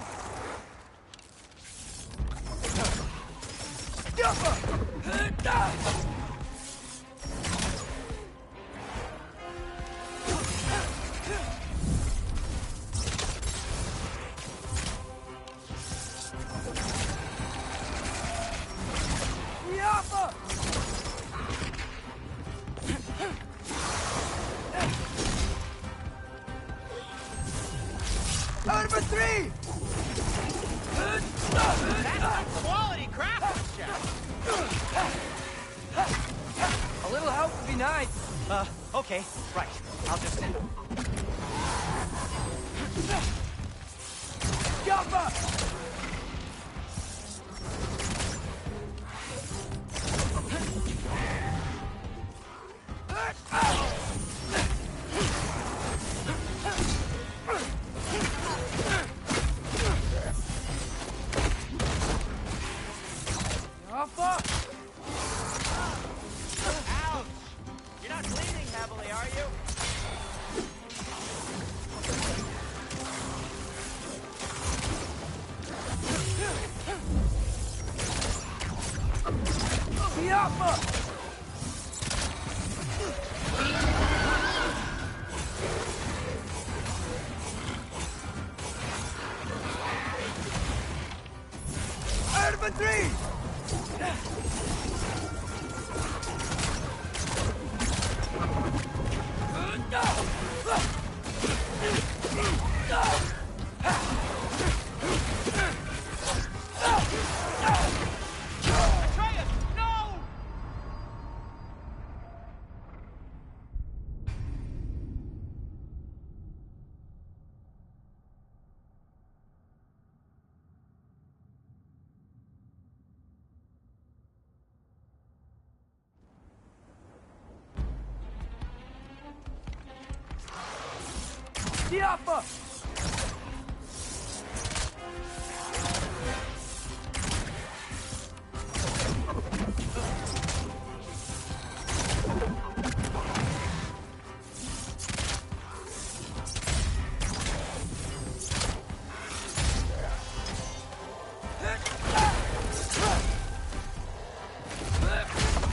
Number 3! That's quality craftsmanship! A little help would be nice. Okay, right. I'll just... Jump up! Ouch! You're not bleeding heavily, are you? Number 3! Diapa!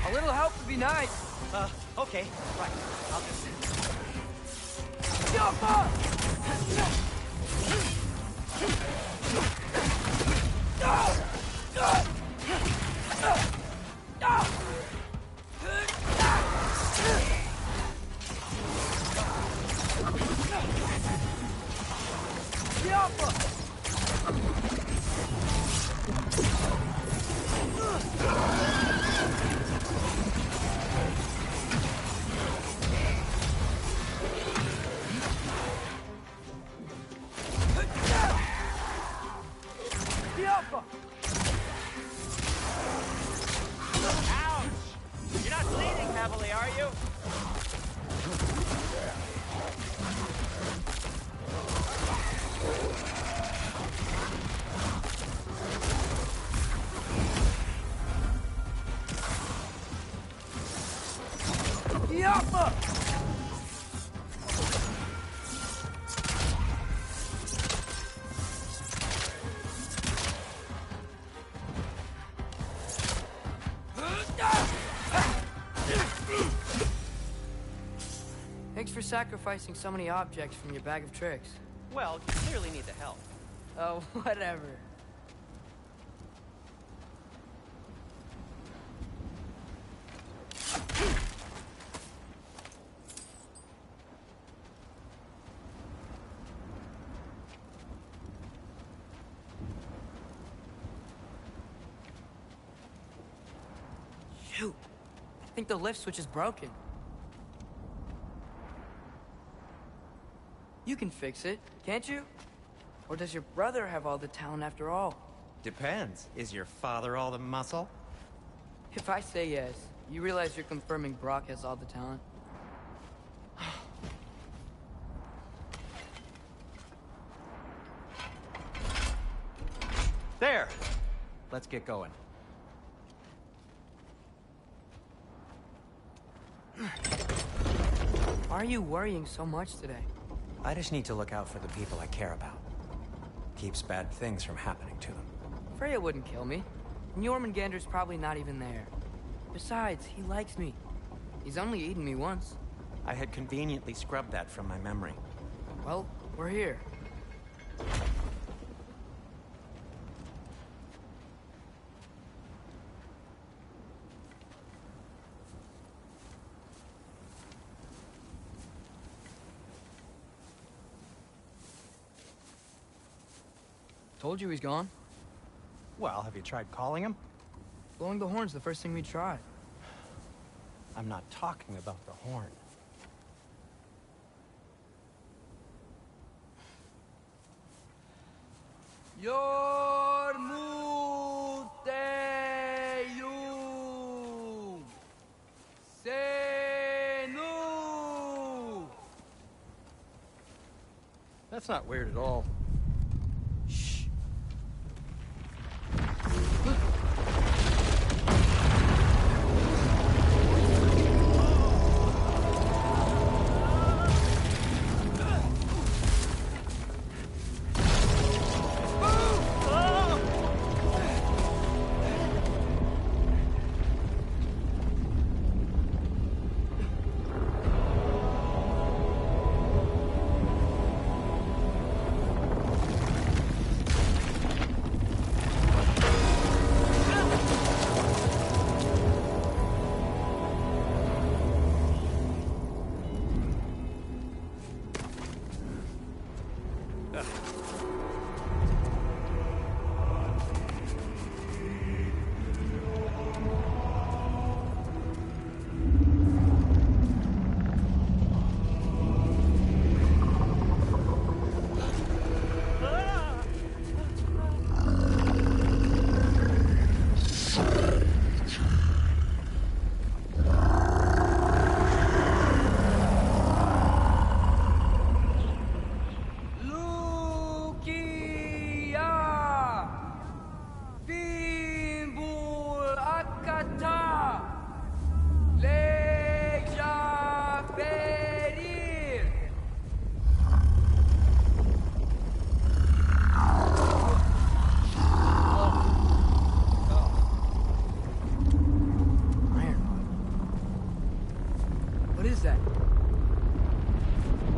A little help would be nice. Okay, right. I'll just... Diapa! Ouch! You're not bleeding heavily, are you? Diapa! Thanks for sacrificing so many objects from your bag of tricks. Well, you clearly need the help. Oh, whatever. Shoot. I think the lift switch is broken. You can fix it, can't you? Or does your brother have all the talent after all? Depends. Is your father all the muscle? If I say yes, you realize you're confirming Brock has all the talent? There! Let's get going. Why are you worrying so much today? I just need to look out for the people I care about. Keeps bad things from happening to them. Freya wouldn't kill me. And Jormungandr's probably not even there. Besides, he likes me. He's only eaten me once. I had conveniently scrubbed that from my memory. Well, we're here. Told you he's gone. Well, have you tried calling him? Blowing the horn's the first thing we tried. I'm not talking about the horn. Yormuteyu Senu. That's not weird at all. Shh.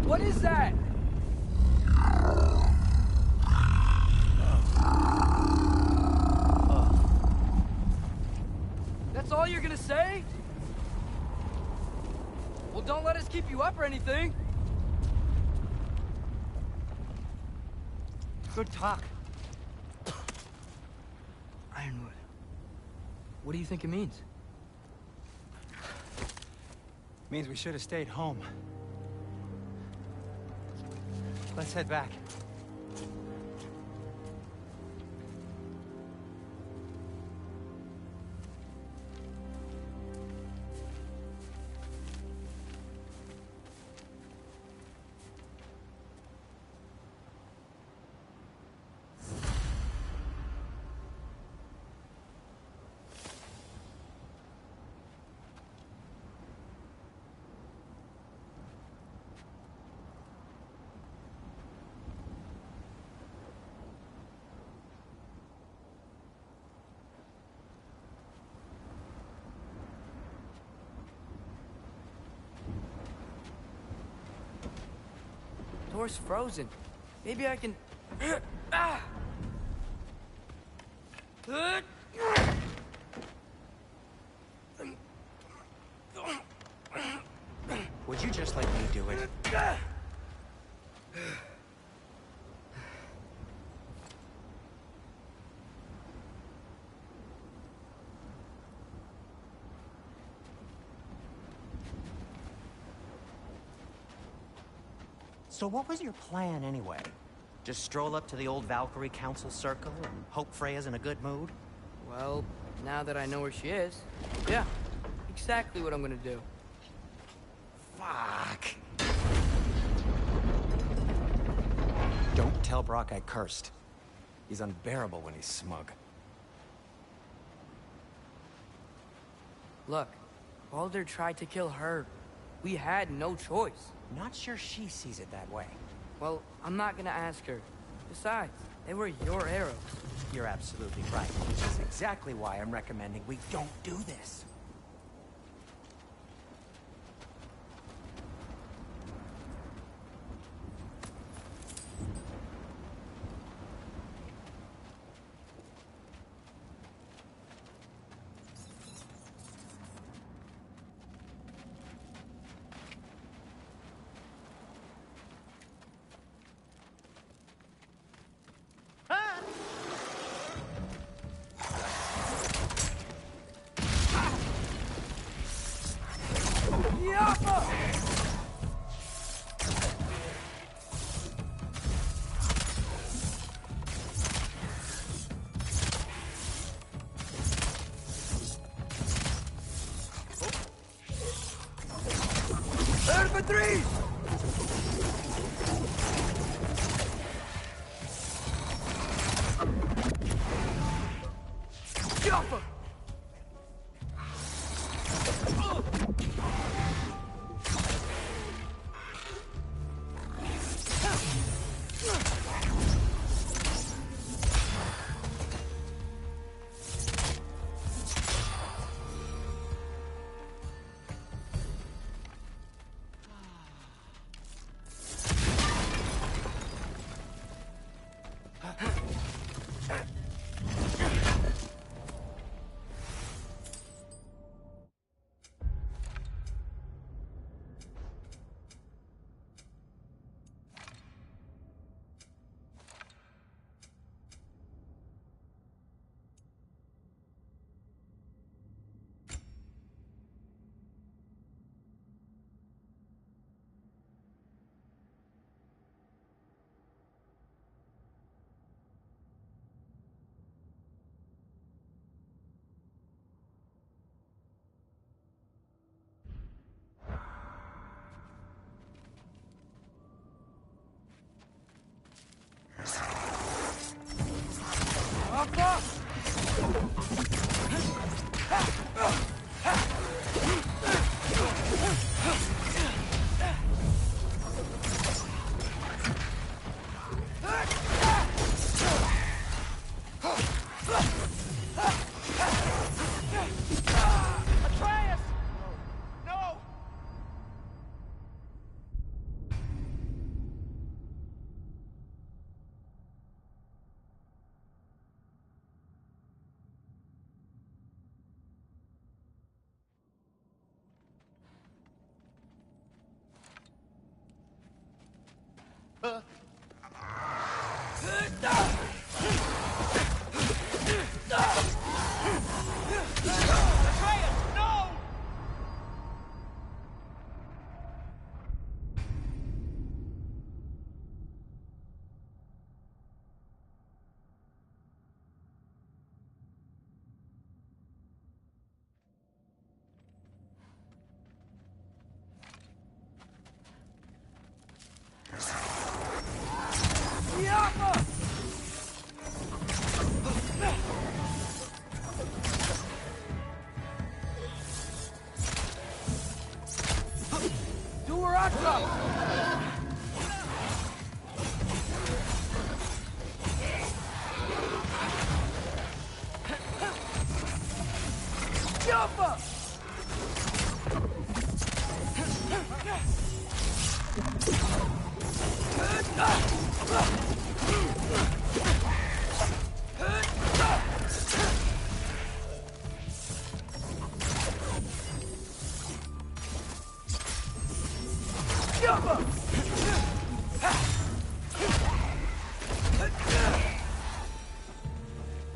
What is that? That's all you're gonna say? Well, don't let us keep you up or anything. Good talk. Ironwood. What do you think it means? Means we should have stayed home. Let's head back. Door's frozen. Maybe I can... Ah! Would you just let me do it? So what was your plan, anyway? Just stroll up to the old Valkyrie Council circle and hope Freya's in a good mood? Well, now that I know where she is, yeah, exactly what I'm gonna do. Fuck. Don't tell Brock I cursed. He's unbearable when he's smug. Look, Baldur tried to kill her. We had no choice. Not sure she sees it that way. Well, I'm not gonna ask her. Besides, they were your arrows. You're absolutely right, which is exactly why I'm recommending we don't do this.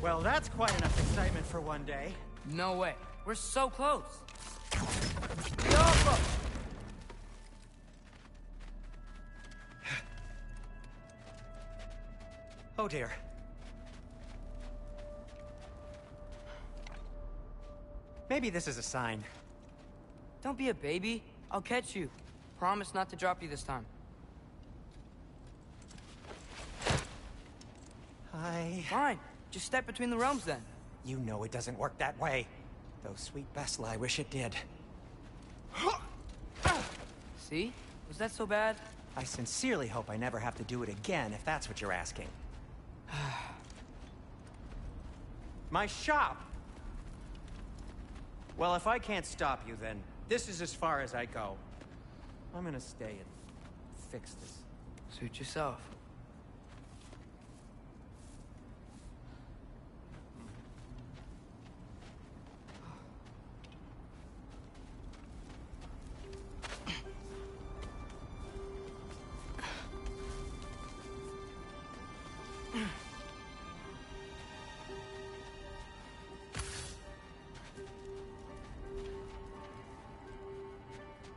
Well, that's quite enough excitement for one day. No way. We're so close. Oh dear. Maybe this is a sign. Don't be a baby. I'll catch you. Promise not to drop you this time. Hi. Fine. Just step between the realms then. You know it doesn't work that way. Though sweet Bessla, I wish it did. See? Was that so bad? I sincerely hope I never have to do it again, if that's what you're asking. My shop! Well, if I can't stop you, then this is as far as I go. I'm gonna stay and fix this. Suit yourself.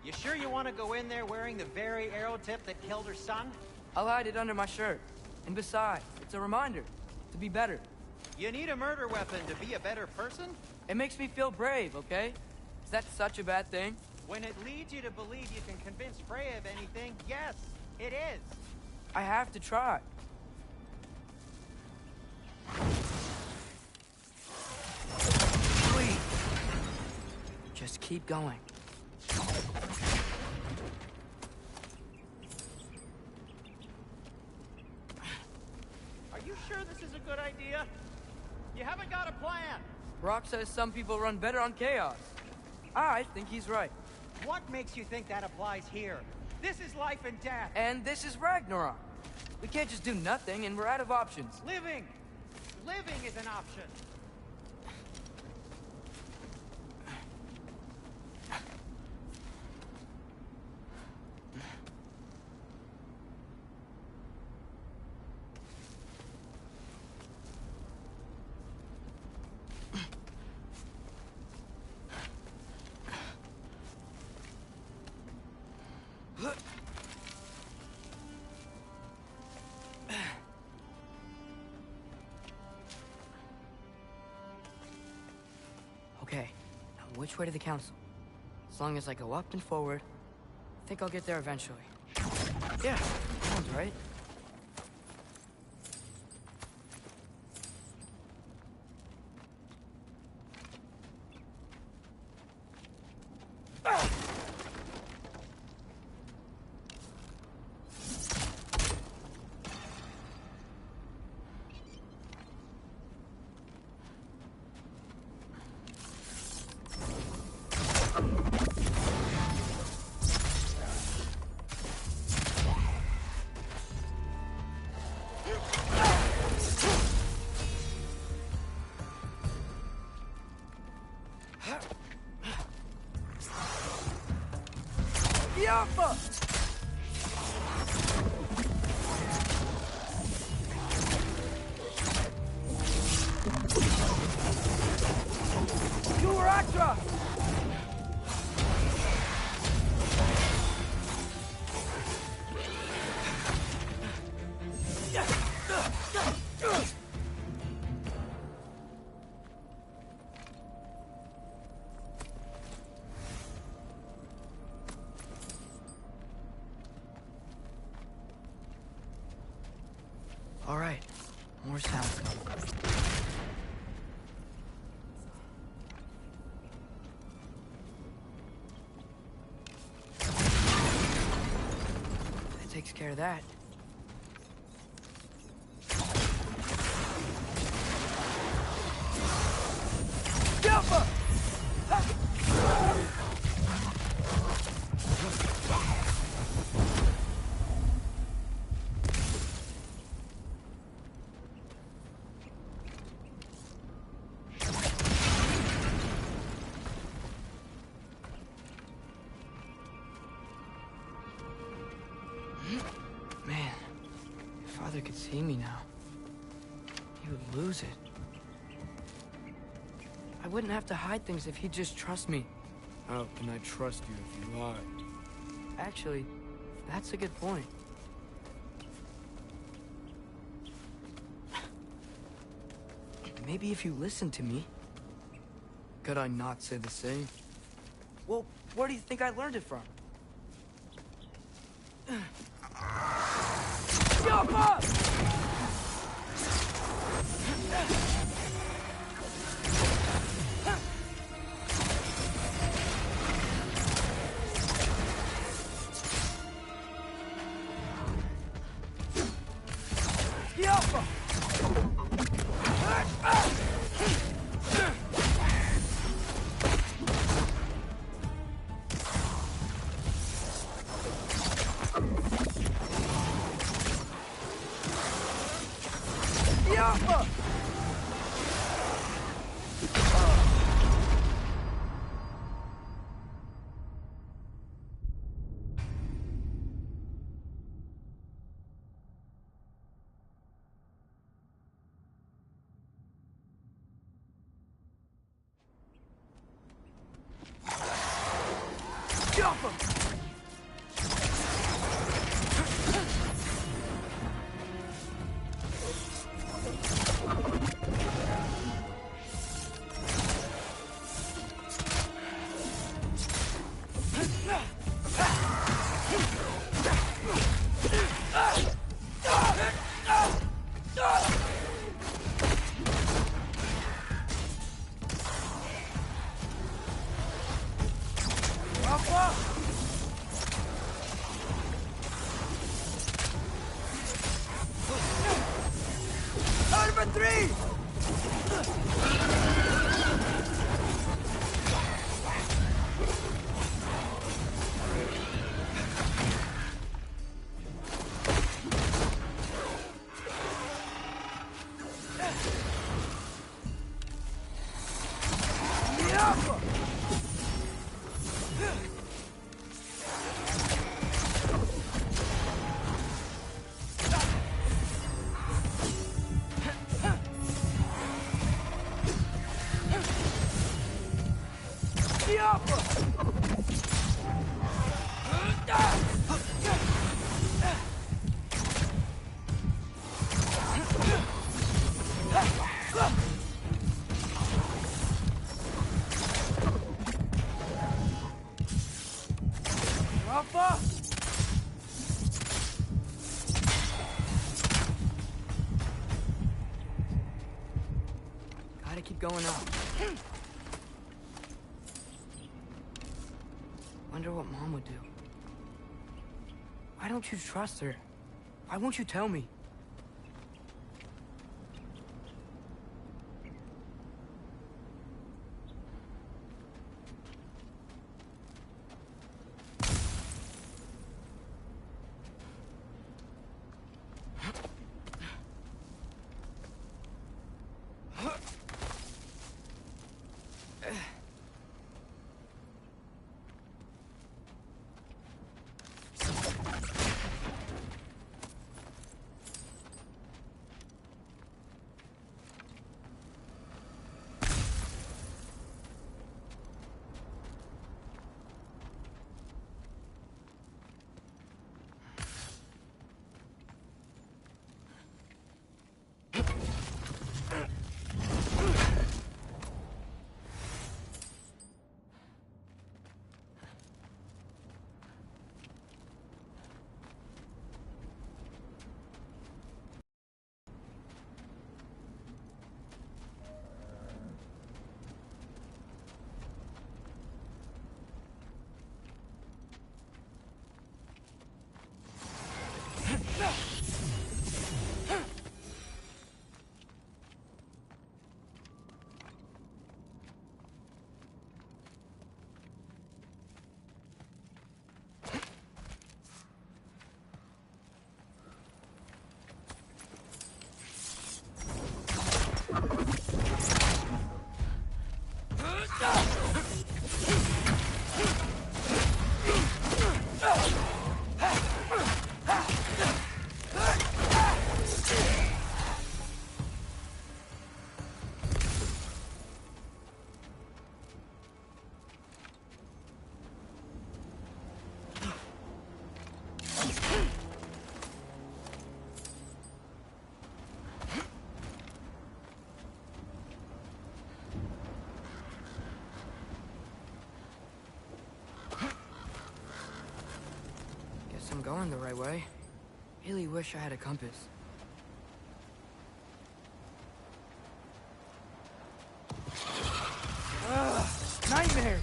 You sure you want to go in there wearing the very arrow tip that killed her son? I'll hide it under my shirt. And besides, it's a reminder to be better. You need a murder weapon to be a better person? It makes me feel brave, okay? Is that such a bad thing? When it leads you to believe you can convince Freya of anything, yes, it is. I have to try. Please. Just keep going. Are you sure this is a good idea? You haven't got a plan. Brock says some people run better on chaos. I think he's right. What makes you think that applies here? This is life and death. And this is Ragnarok. We can't just do nothing, and we're out of options. Living! Living is an option. Okay, now which way to the council? As long as I go up and forward, I think I'll get there eventually. Yeah, sounds right. Yappa! Yuraktra! All right, more sounds coming. That takes care of that. Jumper! Man, if Father could see me now, he would lose it. I wouldn't have to hide things if he'd just trust me. How can I trust you if you lied? Actually, that's a good point. Maybe if you listened to me. Could I not say the same? Well, where do you think I learned it from? Jump up! Jump him! Gotta keep going up. Wonder what Mom would do. Why don't you trust her? Why won't you tell me? going the right way. Really wish I had a compass. Ugh, nightmares!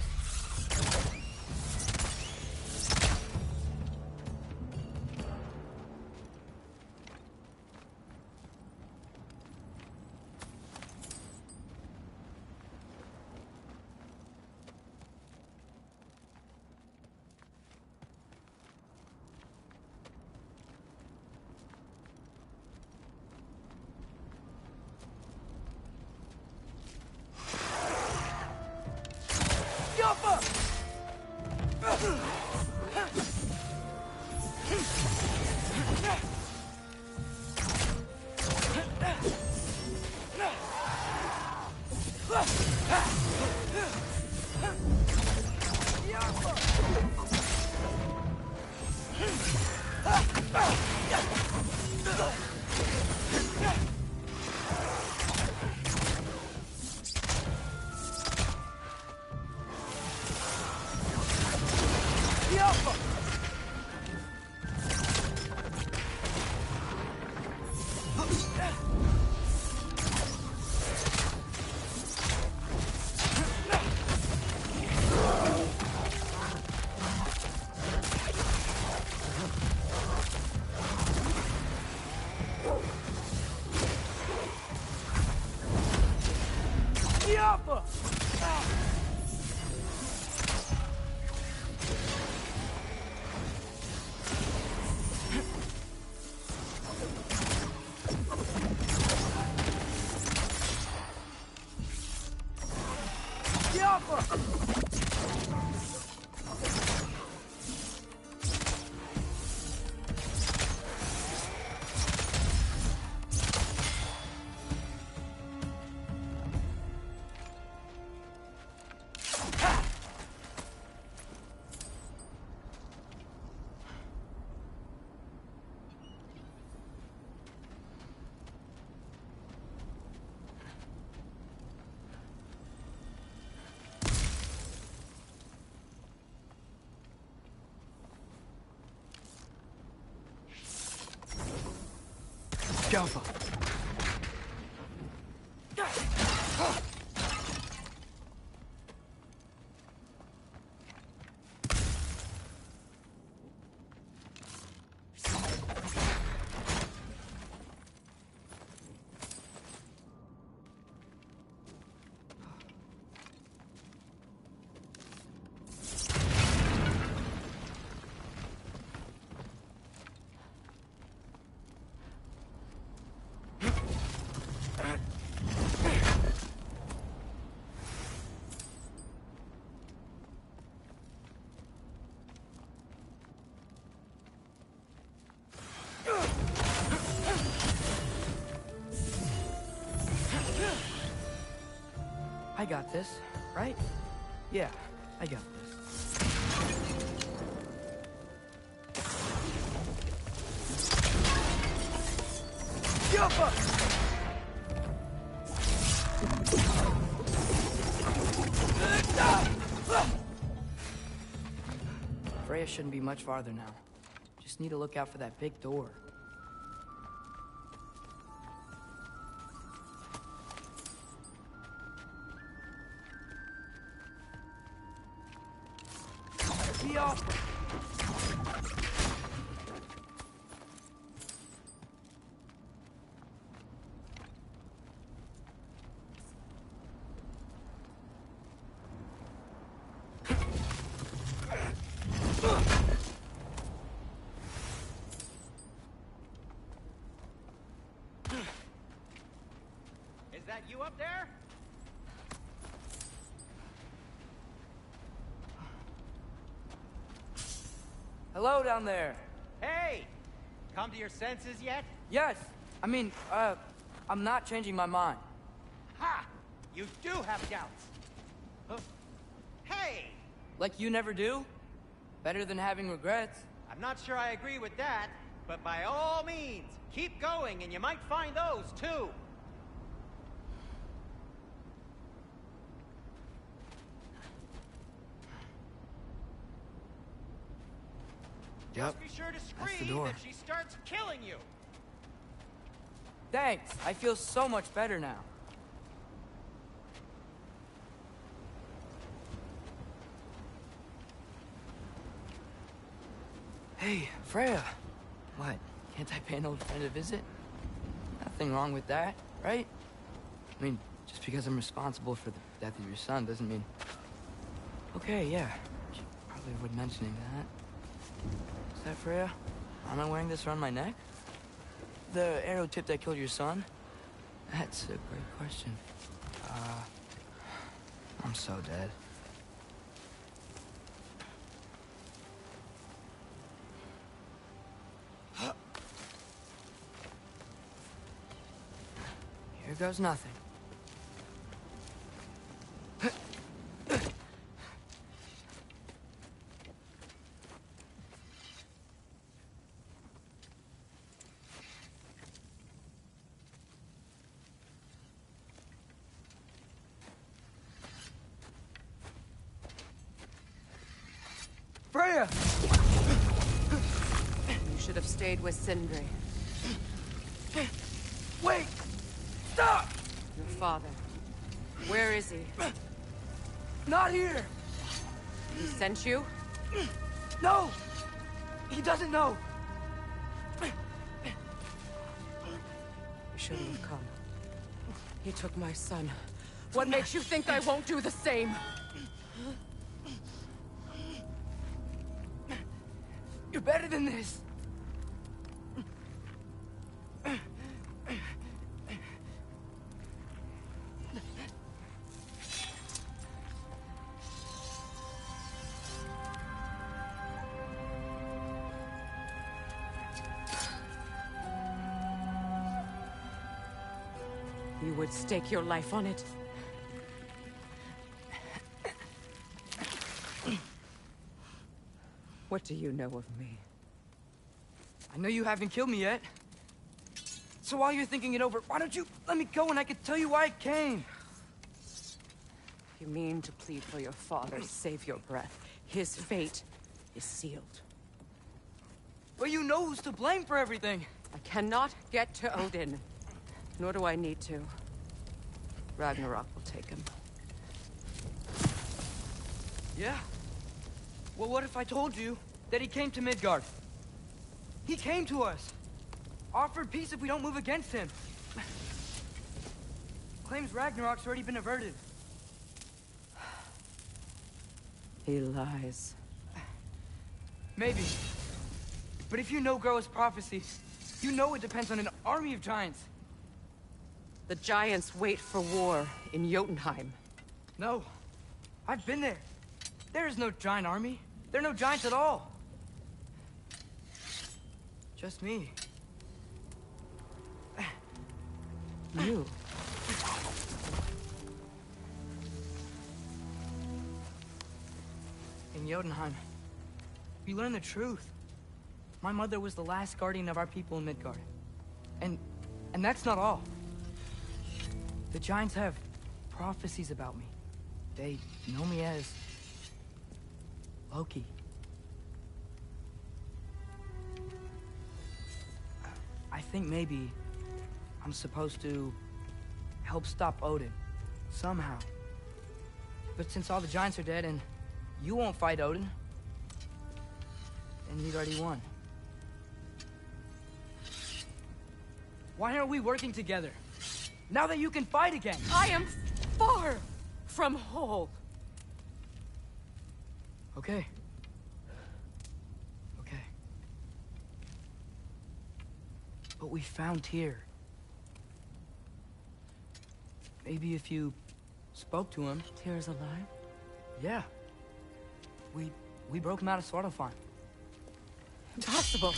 Jump up. I got this, right? Yeah, I got this. Jump up! Freya shouldn't be much farther now. Just need to look out for that big door. Is that you up there? Hello down there. Hey! Come to your senses yet? Yes. I mean, I'm not changing my mind. Ha! You do have doubts. Hey! Like you never do? Better than having regrets. I'm not sure I agree with that, but by all means, keep going and you might find those too. Just be sure to That's the scream door. if she starts killing you. Thanks. I feel so much better now. Hey, Freya. What? Can't I pay an old friend a visit? Nothing wrong with that, right? I mean, just because I'm responsible for the death of your son doesn't mean... Okay, yeah. Should probably avoid mentioning that. Is that Freya? Am I wearing this around my neck? The arrow tip that killed your son? That's a great question. I'm so dead. Here goes nothing. Freya! You should have stayed with Sindri. Wait! Stop! Your father. Where is he? Not here! He sent you? No! He doesn't know! You shouldn't have come. He took my son. What makes you think I won't do the same? You're better than this! You would stake your life on it? What do you know of me? I know you haven't killed me yet. So while you're thinking it over, why don't you let me go and I can tell you why I came? You mean to plead for your father, save your breath. His fate is sealed. But you know who's to blame for everything. I cannot get to Odin. Nor do I need to. Ragnarok will take him. Yeah? Well, what if I told you that he came to Midgard? He came to us. Offered peace if we don't move against him. Claims Ragnarok's already been averted. He lies. Maybe. But if you know Groa's prophecy, you know it depends on an army of giants. The giants wait for war in Jotunheim. No. I've been there. There is no giant army. There are no giants at all. Just me. You. In Jotunheim, we learn the truth. My mother was the last guardian of our people in Midgard. And that's not all. The giants have prophecies about me. They know me as Loki. I think maybe I'm supposed to help stop Odin, somehow. But since all the giants are dead and you won't fight Odin, then he's already won. Why aren't we working together? Now that you can fight again! I am far from whole. Okay. Okay. But we found Tyr. Maybe if you spoke to him... Tyr's alive? Yeah. We broke him out of Svartalfheim. Impossible.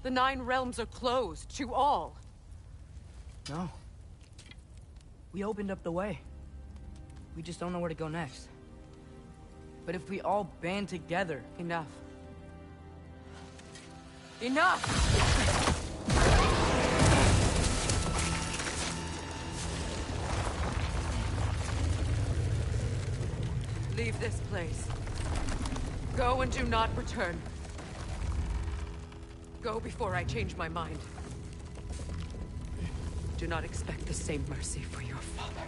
The 9 realms are closed to all. No. We opened up the way. We just don't know where to go next. But if we all band together... Enough. Enough! Leave this place. Go and do not return. Go before I change my mind. Do not expect the same mercy for your father.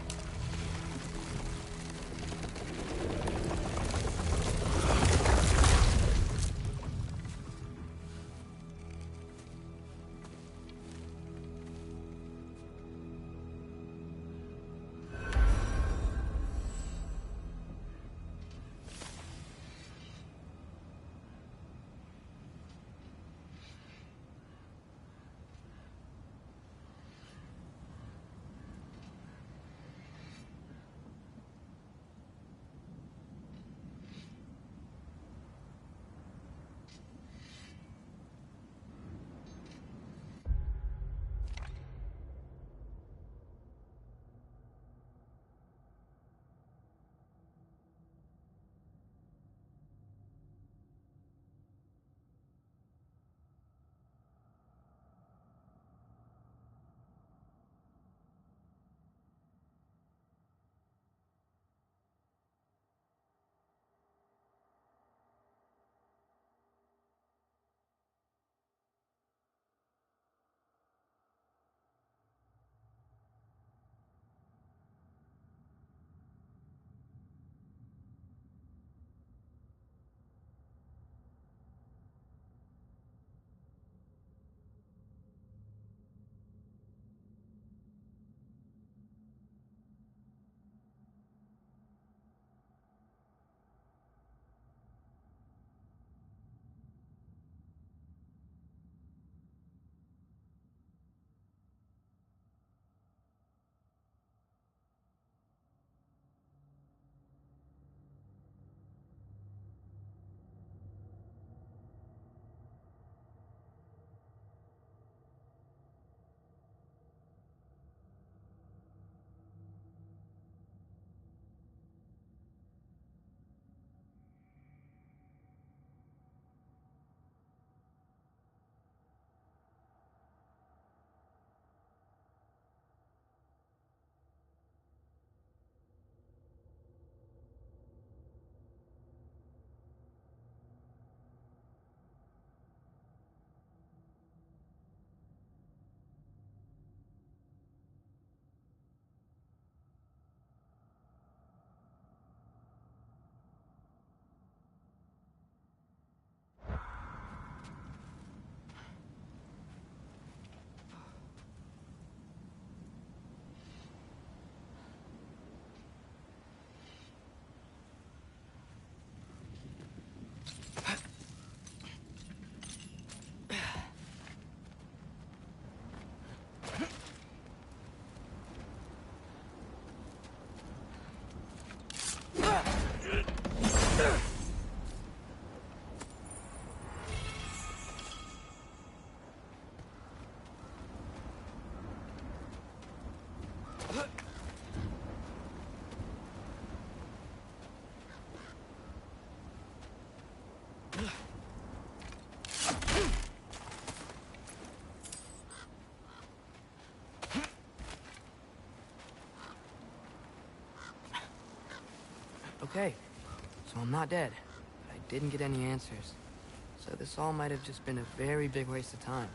Okay, so I'm not dead, but I didn't get any answers. So this all might have just been a very big waste of time,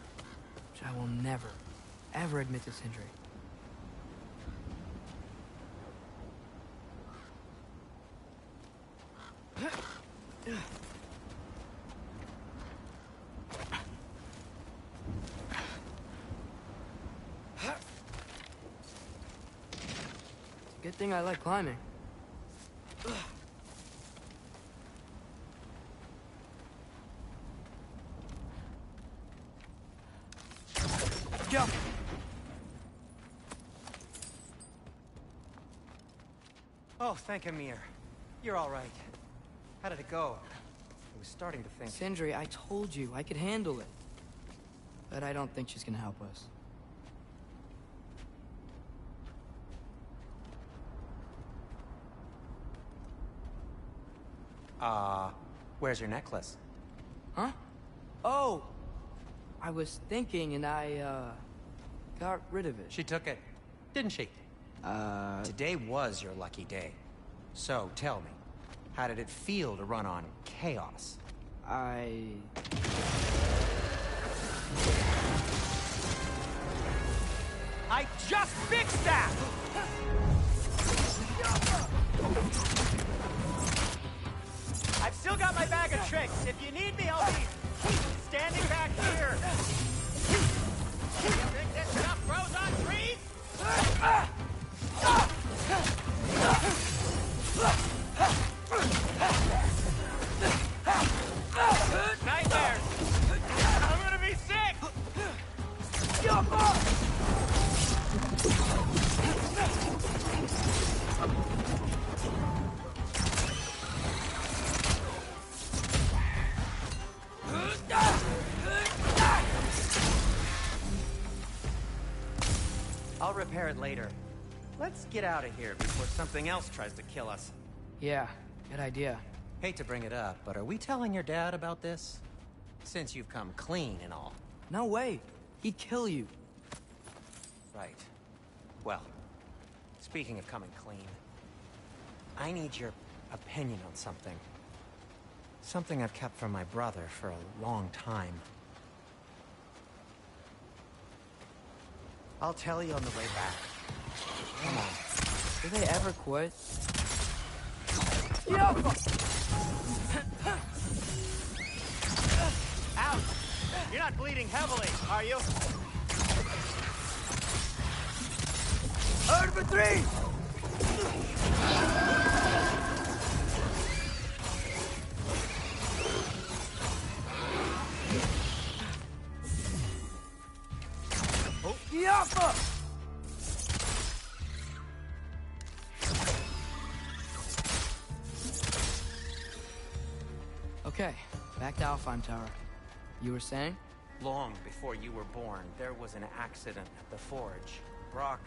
which I will never, ever admit to Sindri. It's a good thing I like climbing. Jump! Oh, thank Amir. You're all right. How did it go? I was starting to think... Sindri, I told you I could handle it. But I don't think she's gonna help us. Where's your necklace? Huh? Oh! I was thinking and I, got rid of it. She took it, didn't she? Today was your lucky day. So, tell me, how did it feel to run on chaos? I just fixed that! I've still got my bag of tricks. If you need me, I'll be standing back here. You think this stuff grows on trees? Nightmares! I'm gonna be sick! I'll repair it later. Let's get out of here before something else tries to kill us. Yeah, good idea. Hate to bring it up, but are we telling your dad about this? Since you've come clean and all. No way. He'd kill you. Right. Well, speaking of coming clean, I need your opinion on something. Something I've kept from my brother for a long time. I'll tell you on the way back. Come on. Do they ever quit? Ouch! You're not bleeding heavily, are you? Hard for 3! Oh. Yappa! Okay, back to Alfheim Tower. You were saying? Long before you were born, there was an accident at the forge. Brock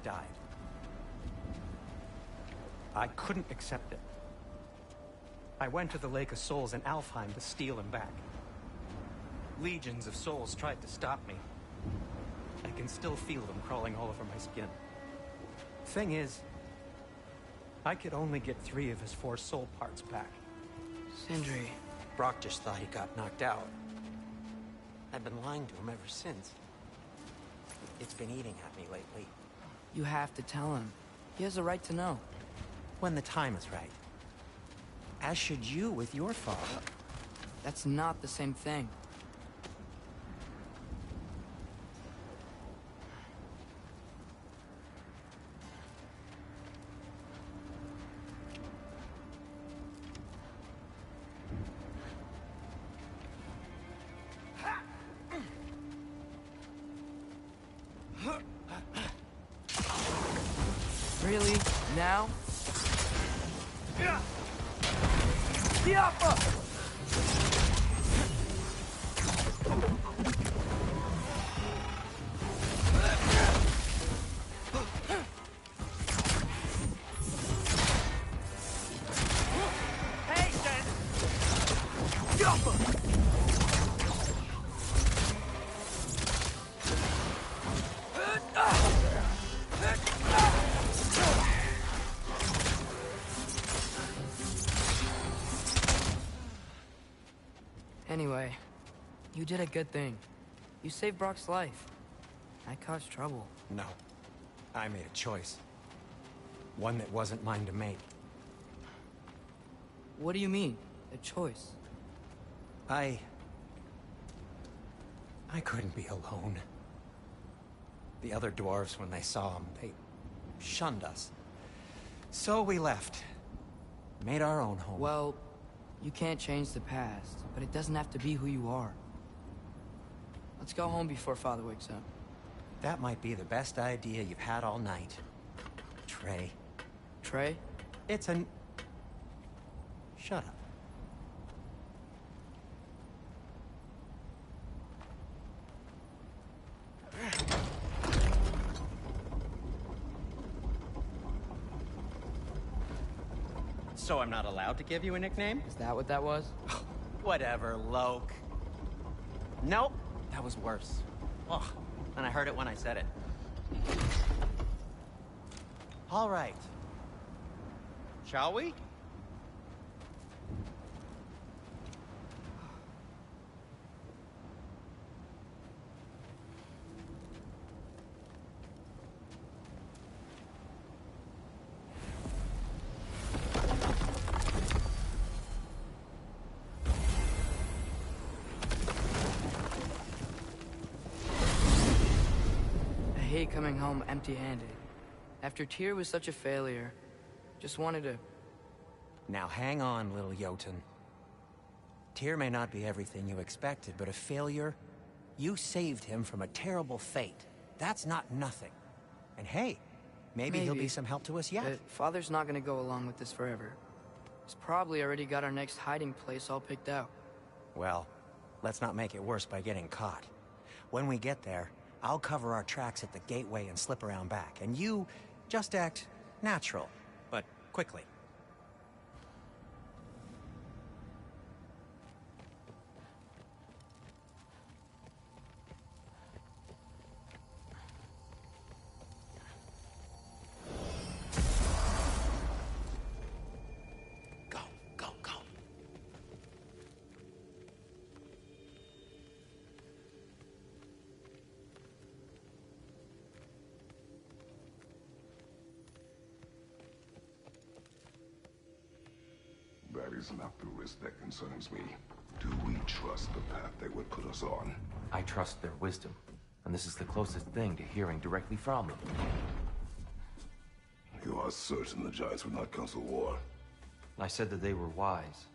died. I couldn't accept it. I went to the Lake of Souls in Alfheim to steal him back. Legions of souls tried to stop me. I can still feel them crawling all over my skin. Thing is, I could only get 3 of his 4 soul parts back. Sindri. Brock just thought he got knocked out. I've been lying to him ever since. It's been eating at me lately. You have to tell him. He has a right to know. When the time is right. As should you with your father. That's not the same thing. Really? Now? Yappa! Hey, Sen! Yappa! Anyway, you did a good thing. You saved Brock's life. I caused trouble. No. I made a choice. One that wasn't mine to make. What do you mean, a choice? I couldn't be alone. The other dwarves, when they saw him, they shunned us. So we left. Made our own home. Well, you can't change the past, but it doesn't have to be who you are. Let's go home before Father wakes up. That might be the best idea you've had all night. Trey. Trey? It's an... Shut up. So I'm not allowed to give you a nickname? Is that what that was? Whatever, Loke. Nope, that was worse. Ugh, and I heard it when I said it. All right. Shall we? hate coming home empty-handed. After Tyr was such a failure, just wanted to... Now hang on, little Jotun. Tyr may not be everything you expected, but a failure? You saved him from a terrible fate. That's not nothing. And hey, maybe he'll be some help to us yet. But Father's not gonna go along with this forever. He's probably already got our next hiding place all picked out. Well, let's not make it worse by getting caught. When we get there, I'll cover our tracks at the gateway and slip around back. And you just act natural, but quickly. That is not the risk that concerns me. Do we trust the path they would put us on? I trust their wisdom, and this is the closest thing to hearing directly from them. You are certain the Giants would not counsel war? I said that they were wise.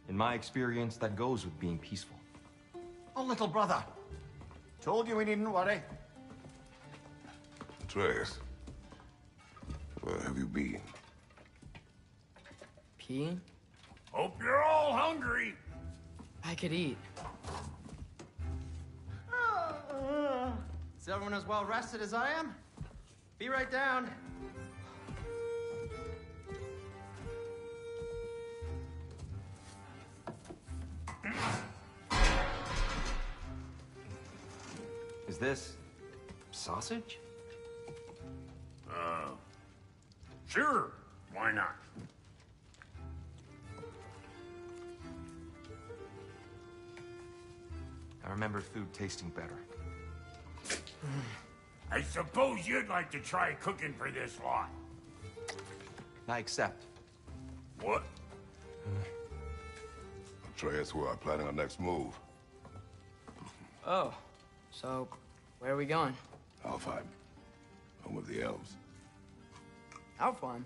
In my experience, that goes with being peaceful. Oh, little brother. Told you we needn't worry. Atreus, where have you been? Peeing? Hope you're all hungry. I could eat. Is everyone as well rested as I am? Be right down. Is this sausage? Sure. Why not? I remember food tasting better. I suppose you'd like to try cooking for this lot. I accept. What? Atreus, we are planning our next move. Oh, so where are we going? Alfheim, home of the elves. Alfheim?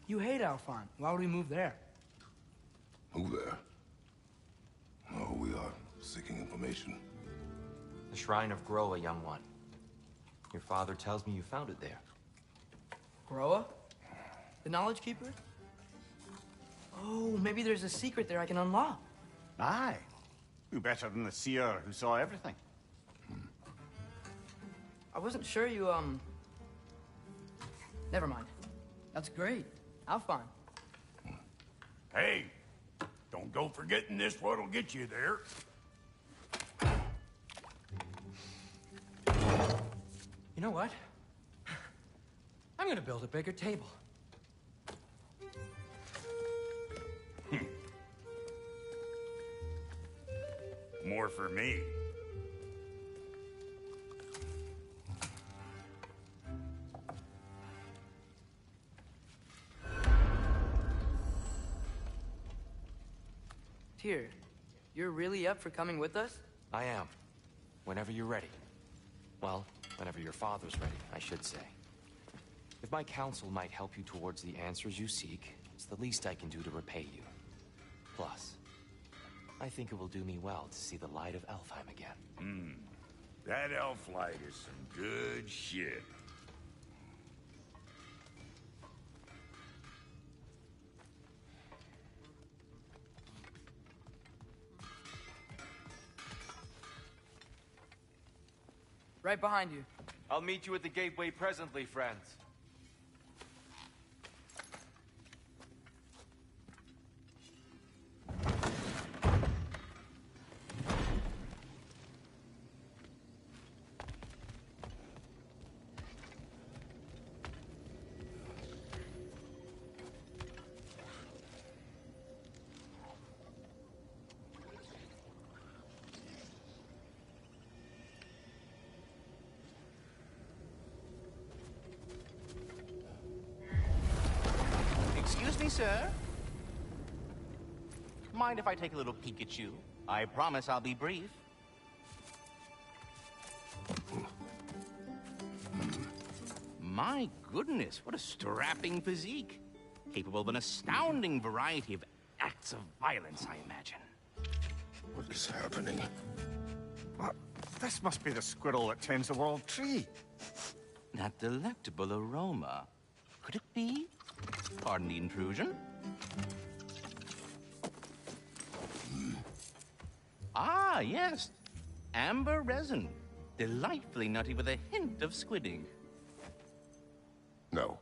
You hate Alfheim. Why would we move there? Move there? Oh, we are seeking information. The Shrine of Groa, young one. Your father tells me you found it there. Groa? The Knowledge Keeper? Oh, maybe there's a secret there I can unlock. Aye. Who better than the seer who saw everything? I wasn't sure you, Never mind. That's great. Alfheim. Hey, don't go forgetting this what'll get you there. You know what? I'm gonna build a bigger table. More for me. Tyr, you're really up for coming with us? I am. Whenever you're ready. Well, whenever your father's ready, I should say. If my counsel might help you towards the answers you seek, it's the least I can do to repay you. Plus, I think it will do me well to see the light of Alfheim again. That elf light is some good shit. Right behind you. I'll meet you at the gateway presently, friends. Excuse me, sir. Mind if I take a little peek at you? I promise I'll be brief. My goodness, what a strapping physique. Capable of an astounding variety of acts of violence, I imagine. What is happening? What? This must be the squirrel that tends the world tree. That delectable aroma. Could it be? Pardon the intrusion. Ah, yes. Amber resin. Delightfully nutty with a hint of squid ink. No.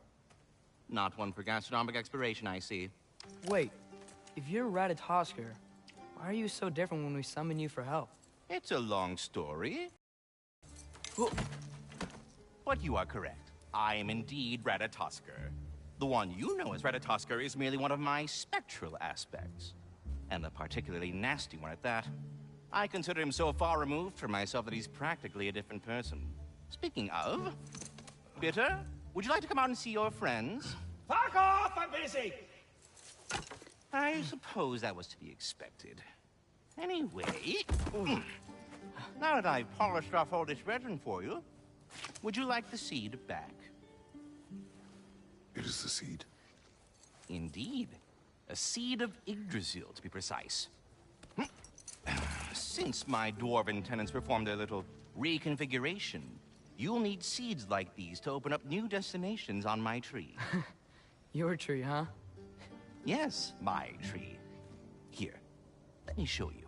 Not one for gastronomic exploration, I see. Wait, if you're Ratatosker, why are you so different when we summon you for help? It's a long story. But you are correct. I am indeed Ratatosker. The one you know as Ratatosker is merely one of my spectral aspects. And a particularly nasty one at that. I consider him so far removed from myself that he's practically a different person. Speaking of... Bitter, would you like to come out and see your friends? Fuck off! I'm busy! I suppose that was to be expected. Anyway... Now that I've polished off all this resin for you, would you like the seed back? It is the seed? Indeed. A seed of Yggdrasil, to be precise. Since my dwarven tenants performed a little reconfiguration, you'll need seeds like these to open up new destinations on my tree. Your tree, huh? Yes, my tree. Here, let me show you.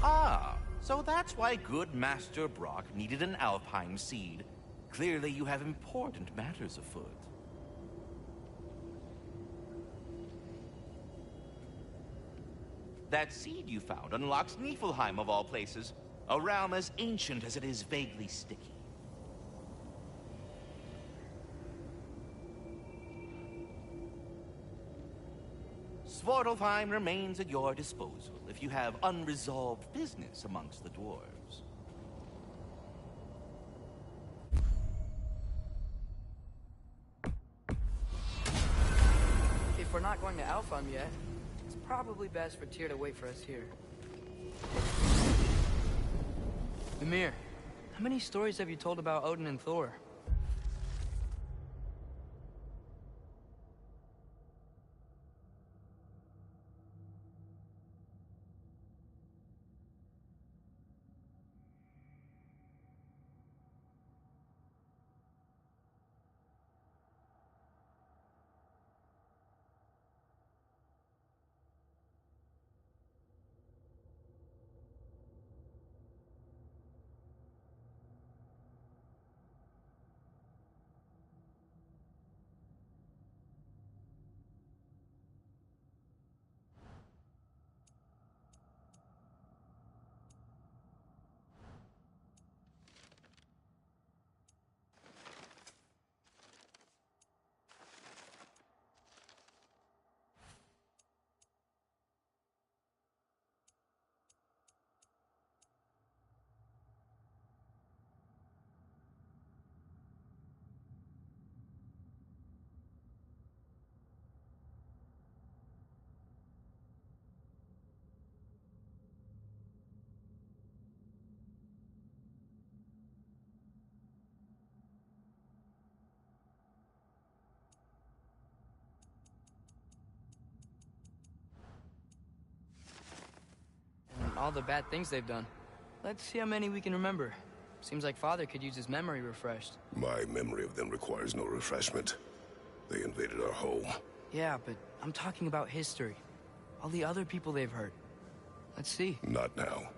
Ah, so that's why good Master Brock needed an Alpine seed. Clearly you have important matters afoot. That seed you found unlocks Niflheim of all places, a realm as ancient as it is vaguely sticky. Svartalfheim remains at your disposal if you have unresolved business amongst the dwarves. If we're not going to Alfheim yet, it's probably best for Tyr to wait for us here. Mimir, how many stories have you told about Odin and Thor? All the bad things they've done. Let's see how many we can remember. Seems like Father could use his memory refreshed. My memory of them requires no refreshment. They invaded our home. Yeah, but I'm talking about history. All the other people they've hurt. Let's see. Not now.